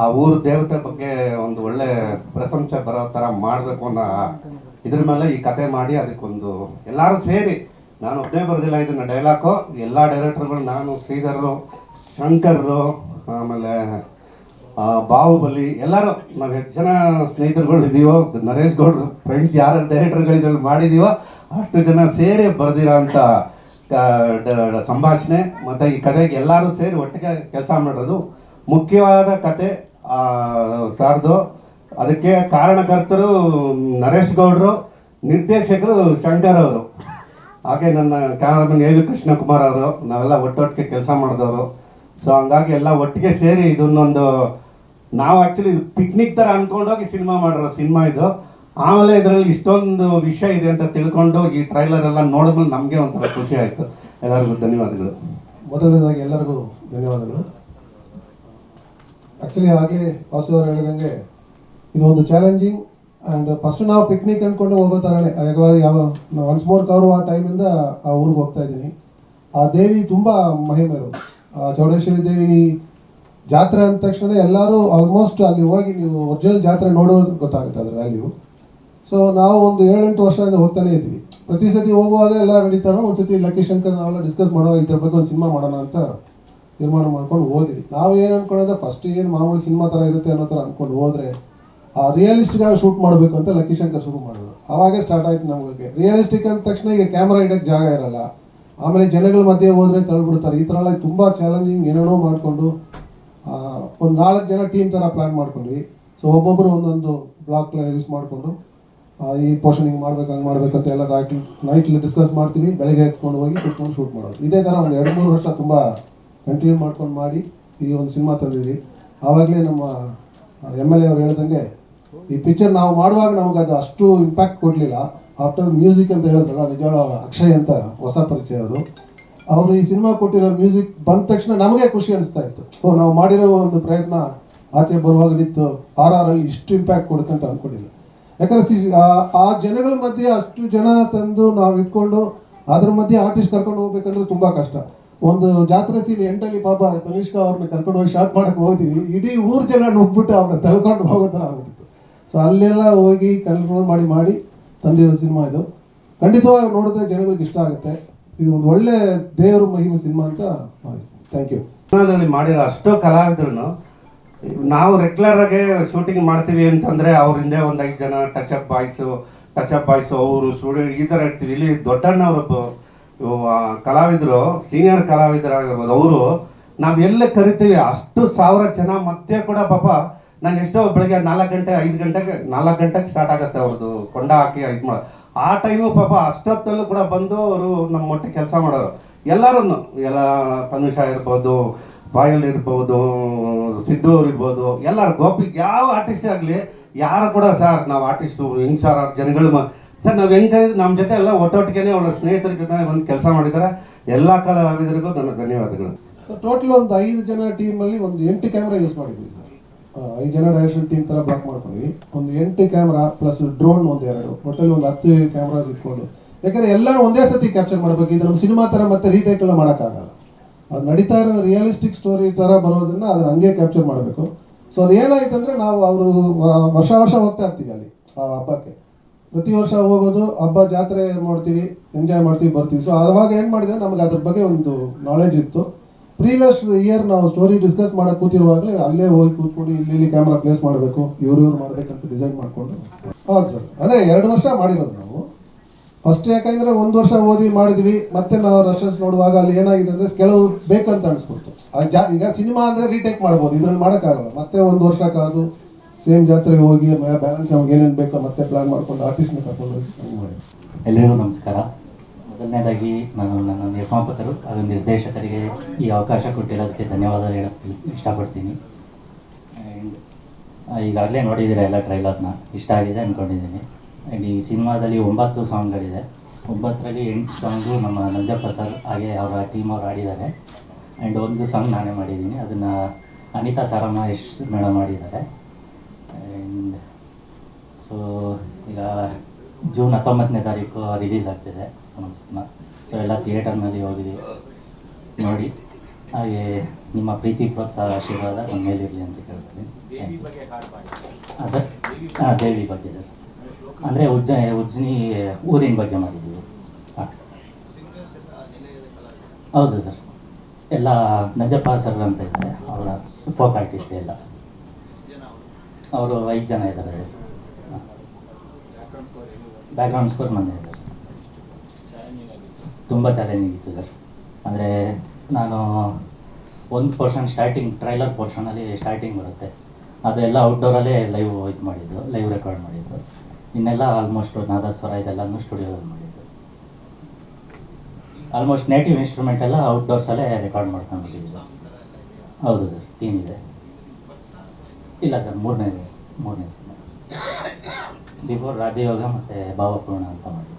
ಆ ಊರು ದೇವತೆ ಬಗ್ಗೆ ಒಂದು ಒಳ್ಳೆ ಪ್ರಶಂಸೆ ಬರೋ ಥರ ಮಾಡಬೇಕು ಅನ್ನೋ ಇದ್ರ ಮೇಲೆ ಈ ಕತೆ ಮಾಡಿ ಅದಕ್ಕೊಂದು ಎಲ್ಲರೂ ಸೇರಿ, ನಾನು ಒಬ್ಬನೇ ಬರೋದಿಲ್ಲ ಇದನ್ನು ಡೈಲಾಗು, ಎಲ್ಲ ಡೈರೆಕ್ಟರ್ಗಳು, ನಾನು, ಶ್ರೀಧರರು, ಶಂಕರ್ರು, ಆಮೇಲೆ ಬಾಹುಬಲಿ, ಎಲ್ಲರೂ ನಾವು ಎಷ್ಟು ಜನ ಸ್ನೇಹಿತರುಗಳು ಇದೀವೋ, ನರೇಶ್ ಗೌಡ್ರು ಫ್ರೆಂಡ್ಸ್ ಯಾರು ಡೈರೆಕ್ಟರ್ಗಳು ಇದ್ರಲ್ಲಿ ಮಾಡಿದೀವೋ ಅಷ್ಟು ಜನ ಸೇರಿ ಬರೆದಿರೋ ಅಂಥ ಸಂಭಾಷಣೆ ಮತ್ತು ಈ ಕತೆಗೆ ಎಲ್ಲರೂ ಸೇರಿ ಒಟ್ಟಿಗೆ ಕೆಲಸ ಮಾಡಿರೋದು. ಮುಖ್ಯವಾದ ಕತೆ ಸಾರ್ದು. ಅದಕ್ಕೆ ಕಾರಣಕರ್ತರು ನರೇಶ್ ಗೌಡರು, ನಿರ್ದೇಶಕರು ಶಂಕರ್ ಅವರು, ಹಾಗೆ ನನ್ನ ಕ್ಯಾಮ್ರಾಮನ್ ಎ ವಿ ಕೃಷ್ಣಕುಮಾರ್ ಅವರು. ನಾವೆಲ್ಲ ಒಟ್ಟೊಟ್ಟಿಗೆ ಕೆಲಸ ಮಾಡಿದವರು. ಸೊ ಹಂಗಾಗಿ ಎಲ್ಲ ಒಟ್ಟಿಗೆ ಸೇರಿ ಇದನ್ನೊಂದು ನಾವು ಆ್ಯಕ್ಚುಲಿ ಪಿಕ್ನಿಕ್ ಥರ ಅಂದ್ಕೊಂಡೋಗಿ ಸಿನಿಮಾ ಮಾಡಿರೋ ಸಿನಿಮಾ ಇದು. ಆಮೇಲೆ ಇದರಲ್ಲಿ ಇಷ್ಟೊಂದು ವಿಷಯ ಇದೆ ಅಂತ ತಿಳ್ಕೊಂಡು ಈ ಟ್ರೈಲರ್ ಎಲ್ಲ ನೋಡಿದ್ಮೇಲೆ ನಮಗೆ ಒಂಥರ ಖುಷಿ ಆಯಿತು. ಎಲ್ಲರಿಗೂ ಧನ್ಯವಾದಗಳು. ಮೊದಲನೇದಾಗಿ ಎಲ್ಲರಿಗೂ ಧನ್ಯವಾದಗಳು. ಆ್ಯಕ್ಚುಲಿ ಹಾಗೆ ವಾಸು ಅವರು ಹೇಳಿದಂಗೆ ಇದು ಒಂದು ಚಾಲೆಂಜಿಂಗ್ ಆ್ಯಂಡ್ ಫಸ್ಟ್ ನಾವು ಪಿಕ್ನಿಕ್ ಅಂದ್ಕೊಂಡು ಹೋಗೋ ಥರನೇ. ಒನ್ಸ್ ಮೋರ್ ಕವರು ಆ ಟೈಮಿಂದ ಆ ಊರಿಗೆ ಹೋಗ್ತಾ ಇದ್ದೀನಿ. ಆ ದೇವಿ ತುಂಬ ಮಹಿಮೆ ಇರೋದು. ಚೌಡೇಶ್ವರಿ ದೇವಿ ಜಾತ್ರೆ ಅಂದ ತಕ್ಷಣ ಎಲ್ಲರೂ ಆಲ್ಮೋಸ್ಟ್ ಅಲ್ಲಿ ಹೋಗಿ ನೀವು ಒರಿಜಿನಲ್ ಜಾತ್ರೆ ನೋಡೋದು ಗೊತ್ತಾಗುತ್ತೆ ಅದ್ರ ವ್ಯಾಲ್ಯೂ. ಸೊ ನಾವು ಒಂದು 7-8 ವರ್ಷದಿಂದ ಹೋಗ್ತಾನೆ ಇದ್ವಿ. ಪ್ರತಿ ಸತಿ ಹೋಗುವಾಗ ಎಲ್ಲ ನಡೀತಾರೋ ಒಂದ್ಸತಿ ಲಕ್ಕಿ ಶಂಕರ್ ನಾವೆಲ್ಲ ಡಿಸ್ಕಸ್ ಮಾಡುವಾಗ ಇದ್ರ ಬಗ್ಗೆ ಒಂದು ಸಿನಿಮಾ ಮಾಡೋಣ ಅಂತ ತೀರ್ಮಾನ ಮಾಡ್ಕೊಂಡು ಹೋದ್ವಿ. ನಾವು ಏನು ಅನ್ಕೊಳ್ಳೋದು, ಫಸ್ಟ್ ಏನು ಮಾಮೂಲಿ ಸಿನಿಮಾ ಥರ ಇರುತ್ತೆ ಅನ್ನೋ ಥರ ಅಂದ್ಕೊಂಡು ಹೋದರೆ ರಿಯಲಿಸ್ಟಿಕ್ ಆಗಿ ಶೂಟ್ ಮಾಡಬೇಕು ಅಂತ ಲಕ್ಕಿ ಶಂಕರ್ ಶುರು ಮಾಡಿದ್ರು. ಆವಾಗೇ ಸ್ಟಾರ್ಟ್ ಆಯ್ತು ನಮಗೆ. ರಿಯಲಿಸ್ಟಿಕ್ ಅಂದ ತಕ್ಷಣ ಈಗ ಕ್ಯಾಮ್ರಾ ಇಡೋಕ್ಕೆ ಜಾಗ ಇರಲ್ಲ, ಆಮೇಲೆ ಜನಗಳ ಮಧ್ಯೆ ಹೋದರೆ ತಳ್ಬಿಡ್ತಾರೆ. ಈ ಥರ ಎಲ್ಲ ತುಂಬ ಚಾಲೆಂಜಿಂಗ್ ಏನೇನೋ ಮಾಡಿಕೊಂಡು ಒಂದು 4 ಜನ ಟೀಮ್ ಥರ ಪ್ಲ್ಯಾನ್ ಮಾಡ್ಕೊಂಡ್ವಿ. ಸೊ ಒಬ್ಬೊಬ್ಬರು ಒಂದೊಂದು ಬ್ಲಾಕ್ ಯೂಸ್ ಮಾಡಿಕೊಂಡು ಈ ಪೋರ್ಷನ್ ಹಿಂಗೆ ಮಾಡ್ಬೇಕು, ಹಂಗೆ ಮಾಡ್ಬೇಕಂತ ಎಲ್ಲ ನೈಟ್ಲಿ ಡಿಸ್ಕಸ್ ಮಾಡ್ತೀವಿ. ಬೆಳಗ್ಗೆ ಎತ್ಕೊಂಡು ಹೋಗಿ ಕುತ್ಕೊಂಡು ಶೂಟ್ ಮಾಡೋದು. ಇದೇ ಥರ ಒಂದು 2-3 ವರ್ಷ ತುಂಬ ಕಂಟಿನ್ಯೂ ಮಾಡ್ಕೊಂಡು ಮಾಡಿ ಈ ಒಂದು ಸಿನಿಮಾ ತಂದಿದ್ವಿ. ಆವಾಗಲೇ ನಮ್ಮ MLA ಅವ್ರು ಹೇಳ್ದಂಗೆ ಈ ಪಿಕ್ಚರ್ ನಾವು ಮಾಡುವಾಗ ನಮಗೆ ಅದು ಅಷ್ಟು ಇಂಪ್ಯಾಕ್ಟ್ ಕೊಡಲಿಲ್ಲ. ಆಫ್ಟರ್ ಮ್ಯೂಸಿಕ್ ಅಂತ ಹೇಳಿದ್ರಲ್ಲ, ನಿಜವಾಗ್ಲೂ ಅವ್ರ ಅಕ್ಷಯ್ ಅಂತ ಹೊಸ ಪರಿಚಯ ಅದು. ಅವರು ಈ ಸಿನಿಮಾ ಕೊಟ್ಟಿರೋ ಮ್ಯೂಸಿಕ್ ಬಂದ ತಕ್ಷಣ ನಮಗೆ ಖುಷಿ ಅನಿಸ್ತಾ ಇತ್ತು. ಓ, ನಾವು ಮಾಡಿರೋ ಒಂದು ಪ್ರಯತ್ನ ಆಚೆ ಬರುವಾಗ ನಿಂತು RRR ಇಷ್ಟು ಇಂಪ್ಯಾಕ್ಟ್ ಕೊಡುತ್ತೆ ಅಂತ ಅಂದ್ಕೊಂಡಿಲ್ಲ. ಯಾಕಂದ್ರೆ ಆ ಜನಗಳ ಮಧ್ಯೆ ಅಷ್ಟು ಜನ ತಂದು ನಾವು ಇಟ್ಕೊಂಡು ಅದ್ರ ಮಧ್ಯೆ ಆರ್ಟಿಸ್ಟ್ ಕರ್ಕೊಂಡು ಹೋಗ್ಬೇಕಂದ್ರೆ ತುಂಬ ಕಷ್ಟ. ಒಂದು ಜಾತ್ರೆ ಸೀನ್ ಎಂಟಲ್ಲಿ ಪಾಪ ತನಿಷ್ಕಾ ಅವ್ರನ್ನ ಕರ್ಕೊಂಡು ಹೋಗಿ ಶಾರ್ಟ್ ಮಾಡಕ್ಕೆ ಹೋಗ್ತೀವಿ, ಇಡೀ ಊರು ಜನ ನುಗ್ಬಿಟ್ಟು ಅವ್ರನ್ನ ತಳ್ಕೊಂಡು ಹೋಗೋ ಥರ ಆಗ್ಬಿಟ್ಟಿತ್ತು. ಸೊ ಅಲ್ಲೆಲ್ಲ ಹೋಗಿ ಕಂಟ್ರೋಲ್ ಮಾಡಿ ತಂದಿರೋ ಸಿನಿಮಾ ಇದು. ಖಂಡಿತವಾಗಿ ನೋಡಿದ್ರೆ ಜನಗಳಿಗೆ ಇಷ್ಟ ಆಗುತ್ತೆ. ಇದು ಒಂದು ಒಳ್ಳೆ ದೇವರ ಮಹಿಮೆ ಸಿನಿಮಾ ಅಂತ ಭಾವಿಸ್ತೀನಿ. Thank you. ಸಿನಿಮಾದಲ್ಲಿ ಮಾಡಿರೋ ಅಷ್ಟೋ ಕಲಾವಿದ್ರು ನಾವು ರೆಗ್ಯುಲರ್ ಆಗಿ ಶೂಟಿಂಗ್ ಮಾಡ್ತೀವಿ ಅಂತಂದ್ರೆ ಅವ್ರ ಹಿಂದೆ ಒಂದು 5 ಜನ ಟಚ್ ಅಪ್ ಬಾಯ್ಸು ಅವರು ಸ್ಟುಡಿಯೋ ಈ ಥರ ಇರ್ತೀವಿ. ಇಲ್ಲಿ ದೊಡ್ಡಣ್ಣವರು ಕಲಾವಿದರು, ಸೀನಿಯರ್ ಕಲಾವಿದರಾಗಿರ್ಬೋದು, ಅವರು ನಾವು ಎಲ್ಲ ಕರಿತೀವಿ ಅಷ್ಟು 1000 ಜನ. ಮತ್ತೆ ಕೂಡ ಪಾಪ ನಾನು ಎಷ್ಟೋ ಬೆಳಗ್ಗೆ 4 ಗಂಟೆಗೆ ಸ್ಟಾರ್ಟ್ ಆಗುತ್ತೆ ಅವ್ರದ್ದು ಕೊಂಡ ಹಾಕಿ ಇದು ಮಾಡೋ ಆ ಟೈಮು. ಪಾಪ ಅಷ್ಟೊತ್ತಲ್ಲೂ ಕೂಡ ಬಂದು ಅವರು ನಮ್ಮ ಒಟ್ಟಿಗೆ ಕೆಲಸ ಮಾಡೋರು ಎಲ್ಲರೂ. ಎಲ್ಲ ತನುಷಾ ಇರ್ಬೋದು, ಪಾಯಲ್ ಇರ್ಬೋದು, ಸಿದ್ದು ಅವ್ರು ಇರ್ಬೋದು, ಎಲ್ಲರೂ ಗೋಪಿಗೆ ಯಾವ ಆರ್ಟಿಸ್ಟ್ ಆಗಲಿ ಯಾರು ಕೂಡ ಸರ್ ನಾವು ಆರ್ಟಿಸ್ಟು ಹೆಂಗೆ ಸರ್ ಜನಗಳು ಸರ್ ನಾವು ಹೆಂಗೆ ನಮ್ಮ ಜೊತೆ ಎಲ್ಲ ಒಟ್ಟೊಟ್ಟಿಗೆ ಅವಳ ಸ್ನೇಹಿತರ ಜೊತೆ ಒಂದು ಕೆಲಸ ಮಾಡಿದ್ದಾರೆ. ಎಲ್ಲ ಕಲಾವಿದರಿಗೂ ನನ್ನ ಧನ್ಯವಾದಗಳು. ಸೊ ಟೋಟಲ್ ಒಂದು 5 ಜನ ಟೀಮಲ್ಲಿ ಒಂದು 8 ಕ್ಯಾಮ್ರಾ ಯೂಸ್ ಮಾಡಿದ್ವಿ ಸರ್. 5 ಜನ ಡೈರೆಕ್ಷನ್ ಟೀಮ್ ಥರ ಬ್ಲಾಕ್ ಮಾಡ್ಕೊಂಡ್ವಿ. ಒಂದು 8 ಕ್ಯಾಮ್ರಾ ಪ್ಲಸ್ ಡ್ರೋನ್ ಒಂದು 2, ಒಟ್ಟಲ್ಲಿ ಒಂದು 10 ಕ್ಯಾಮ್ರಾಸ್ ಇಟ್ಕೊಂಡು. ಯಾಕಂದರೆ ಎಲ್ಲರೂ ಒಂದೇ ಸತಿ ಕ್ಯಾಪ್ಚರ್ ಮಾಡಬೇಕು. ಇದು ನಮ್ಮ ಸಿನಿಮಾ ಥರ ಮತ್ತೆ ರೀಟೇಕ್ ಎಲ್ಲ ಮಾಡೋಕ್ಕಾಗಲ್ಲ. ಅದು ನಡೀತಾ ಇರೋ ರಿಯಲಿಸ್ಟಿಕ್ ಸ್ಟೋರಿ ಥರ ಬರೋದನ್ನ ಅದನ್ನ ಹಂಗೆ ಕ್ಯಾಪ್ಚರ್ ಮಾಡಬೇಕು. ಸೊ ಅದು ಏನಾಯ್ತಂದರೆ ನಾವು ಅವರು ವರ್ಷ ಹೋಗ್ತಾ ಇರ್ತೀವಿ ಅಲ್ಲಿ ಆ ಹಬ್ಬಕ್ಕೆ. ಪ್ರತಿ ವರ್ಷ ಹೋಗೋದು, ಹಬ್ಬ ಜಾತ್ರೆ ಮಾಡ್ತೀವಿ, ಎಂಜಾಯ್ ಮಾಡ್ತೀವಿ, ಬರ್ತೀವಿ. ಸೊ ಅವಾಗ ಏನು ಮಾಡಿದೆ, ನಮಗೆ ಅದ್ರ ಬಗ್ಗೆ ಒಂದು ನಾಲೆಜ್ ಇತ್ತು. ಪ್ರೀವಿಯಸ್ ಇಯರ್ ನಾವು ಸ್ಟೋರಿ ಡಿಸ್ಕಸ್ ಮಾಡೋಕೆ ಕೂತಿರುವಾಗಲೇ ಅಲ್ಲೇ ಹೋಗಿ ಕೂತ್ಕೊಂಡು ಇಲ್ಲಿ ಕ್ಯಾಮ್ರಾ ಪ್ಲೇಸ್ ಮಾಡಬೇಕು, ಇವ್ರು ಮಾಡಬೇಕಂತ ಡಿಸೈಡ್ ಮಾಡಿಕೊಂಡು. ಹೌದು ಸರ್, ಅಂದರೆ 2 ವರ್ಷ ಮಾಡಿರೋದು ನಾವು. ಫಸ್ಟ್ ಯಾಕಂದರೆ 1 ವರ್ಷ ಓದಿ ಮಾಡಿದ್ವಿ. ಮತ್ತೆ ನಾವು ರಶಸ್ ನೋಡುವಾಗ ಅಲ್ಲಿ ಏನಾಗಿದೆ ಅಂದರೆ ಕೆಲವು ಬೇಕಂತ ಅನಿಸ್ಬಿಡ್ತು. ಈಗ ಸಿನಿಮಾ ಅಂದರೆ ರೀಟೇಕ್ ಮಾಡ್ಬೋದು, ಇದರಲ್ಲಿ ಮಾಡೋಕ್ಕಾಗಲ್ಲ. ಮತ್ತೆ 1 ವರ್ಷ ಕಾದು ಸೇಮ್ ಜಾತ್ರೆಗೆ ಹೋಗಿ ಬ್ಯಾಲೆನ್ಸ್ ನಮ್ಗೆ ಏನೇನು ಬೇಕೋ ಮತ್ತೆ ಪ್ಲಾನ್ ಮಾಡ್ಕೊಂಡು ಆರ್ಟಿಸ್ಟ್ನ ಕರ್ಕೊಂಡು ಹೋಗಿ ಹಂಗೆ ಮಾಡಿ. ಎಲ್ಲರಿಗೂ ನಮಸ್ಕಾರ. ಮೊದಲನೇದಾಗಿ ನಾನು ನನ್ನ ನಿರ್ಮಾಪಕರು ಹಾಗೂ ನಿರ್ದೇಶಕರಿಗೆ ಈ ಅವಕಾಶ ಕೊಟ್ಟಿರೋದಕ್ಕೆ ಧನ್ಯವಾದ ಹೇಳಕ್ಕೆ ಇಷ್ಟಪಡ್ತೀನಿ. ಆ್ಯಂಡ್ ಈಗಾಗಲೇ ನೋಡಿದ್ದೀರಾ ಎಲ್ಲ ಟ್ರೈಲರ್ನ, ಇಷ್ಟ ಆಗಿದೆ ಅಂದ್ಕೊಂಡಿದ್ದೀನಿ. ಆ್ಯಂಡ್ ಈ ಸಿನಿಮಾದಲ್ಲಿ 9 ಸಾಂಗ್ಗಳಿದೆ. 9ರಲ್ಲಿ 8 ಸಾಂಗು ನಮ್ಮ ನಂಜಪ್ಪ ಸರ್ ಹಾಗೆ ಅವರ ಟೀಮ್ ಅವ್ರು ಆಡಿದ್ದಾರೆ. ಆ್ಯಂಡ್ 1 ಸಾಂಗ್ ನಾನೇ ಮಾಡಿದ್ದೀನಿ, ಅದನ್ನು ಅನಿತಾ ಸಾರಮ್ಮ ಮೇಡಮ್ ಮಾಡಿದ್ದಾರೆ. ಆ್ಯಂಡ್ ಸೊ ಈಗ ಜೂನ್ 19ನೇ ತಾರೀಕು ರಿಲೀಸ್ ಆಗ್ತಿದೆ ನಮ್ಮ ಸಿನಿಮಾ. ಸೊ ಎಲ್ಲ ಥಿಯೇಟರ್ನಲ್ಲಿ ಹೋಗಿ ನೋಡಿ, ಹಾಗೆ ನಿಮ್ಮ ಪ್ರೀತಿ ಪ್ರೋತ್ಸಾಹ ಆಶೀರ್ವಾದ ನಮ್ಮ ಮೇಲಿರಲಿ ಅಂತ ಕೇಳ್ತೀನಿ. ಹಾಂ ಸರ್, ದೇವಿ ಬಗ್ಗೆ ಸರ್, ಅಂದರೆ ಉಜ್ಜನಿ ಊರಿನ ಬಗ್ಗೆ ಮಾಡಿದ್ದೀವಿ. ಹಾಂ ಹೌದು ಸರ್, ಎಲ್ಲ ನಂಜಪ್ಪ ಸರ್ ಅಂತ ಇದ್ದಾರೆ, ಅವರ ಫೋಕ್ ಆರ್ಟಿಸ್ಟ್ ಎಲ್ಲ ಅವರು 5 ಜನ ಇದ್ದಾರೆ ಸರ್. ಬ್ಯಾಕ್ಗ್ರೌಂಡ್ ಸ್ಕೋರ್ ಮಂದೆ ಇದೆ. ತುಂಬ ಚಾಲೆಂಜಿಂಗ್ ಇತ್ತು ಸರ್. ಅಂದರೆ ನಾನು ಒಂದು ಪೋರ್ಷನ್ ಟ್ರೈಲರ್ ಪೋರ್ಷನಲ್ಲಿ ಸ್ಟಾರ್ಟಿಂಗ್ ಬರುತ್ತೆ, ಅದೆಲ್ಲ ಔಟ್ಡೋರಲ್ಲೇ ಲೈವ್ ಇದು ಮಾಡಿದ್ದು, ಲೈವ್ ರೆಕಾರ್ಡ್ ಮಾಡಿದ್ದು. ಇನ್ನೆಲ್ಲ ಆಲ್ಮೋಸ್ಟ್ ನಾದಸ್ವರ ಇದೆಲ್ಲನೂ ಸ್ಟುಡಿಯೋದಲ್ಲಿ ಮಾಡಿದ್ದು. ಆಲ್ಮೋಸ್ಟ್ ನೇಟಿವ್ ಇನ್ಸ್ಟ್ರೂಮೆಂಟ್ ಎಲ್ಲ ಔಟ್ಡೋರ್ಸಲ್ಲೇ ರೆಕಾರ್ಡ್ ಮಾಡ್ಕೊಂಡಿದ್ದೀವಿ ಸರ್. ಹೌದು ಸರ್, ಟೀಮ್ ಇದೆ. ಇಲ್ಲ ಸರ್, ಮೂರನೇ ಸಿನಿಮಾ. ಬಿಫೋರ್ ರಾಜಯೋಗ ಮತ್ತು ಭಾವಪೂರ್ಣ ಅಂತ ಮಾಡಿ.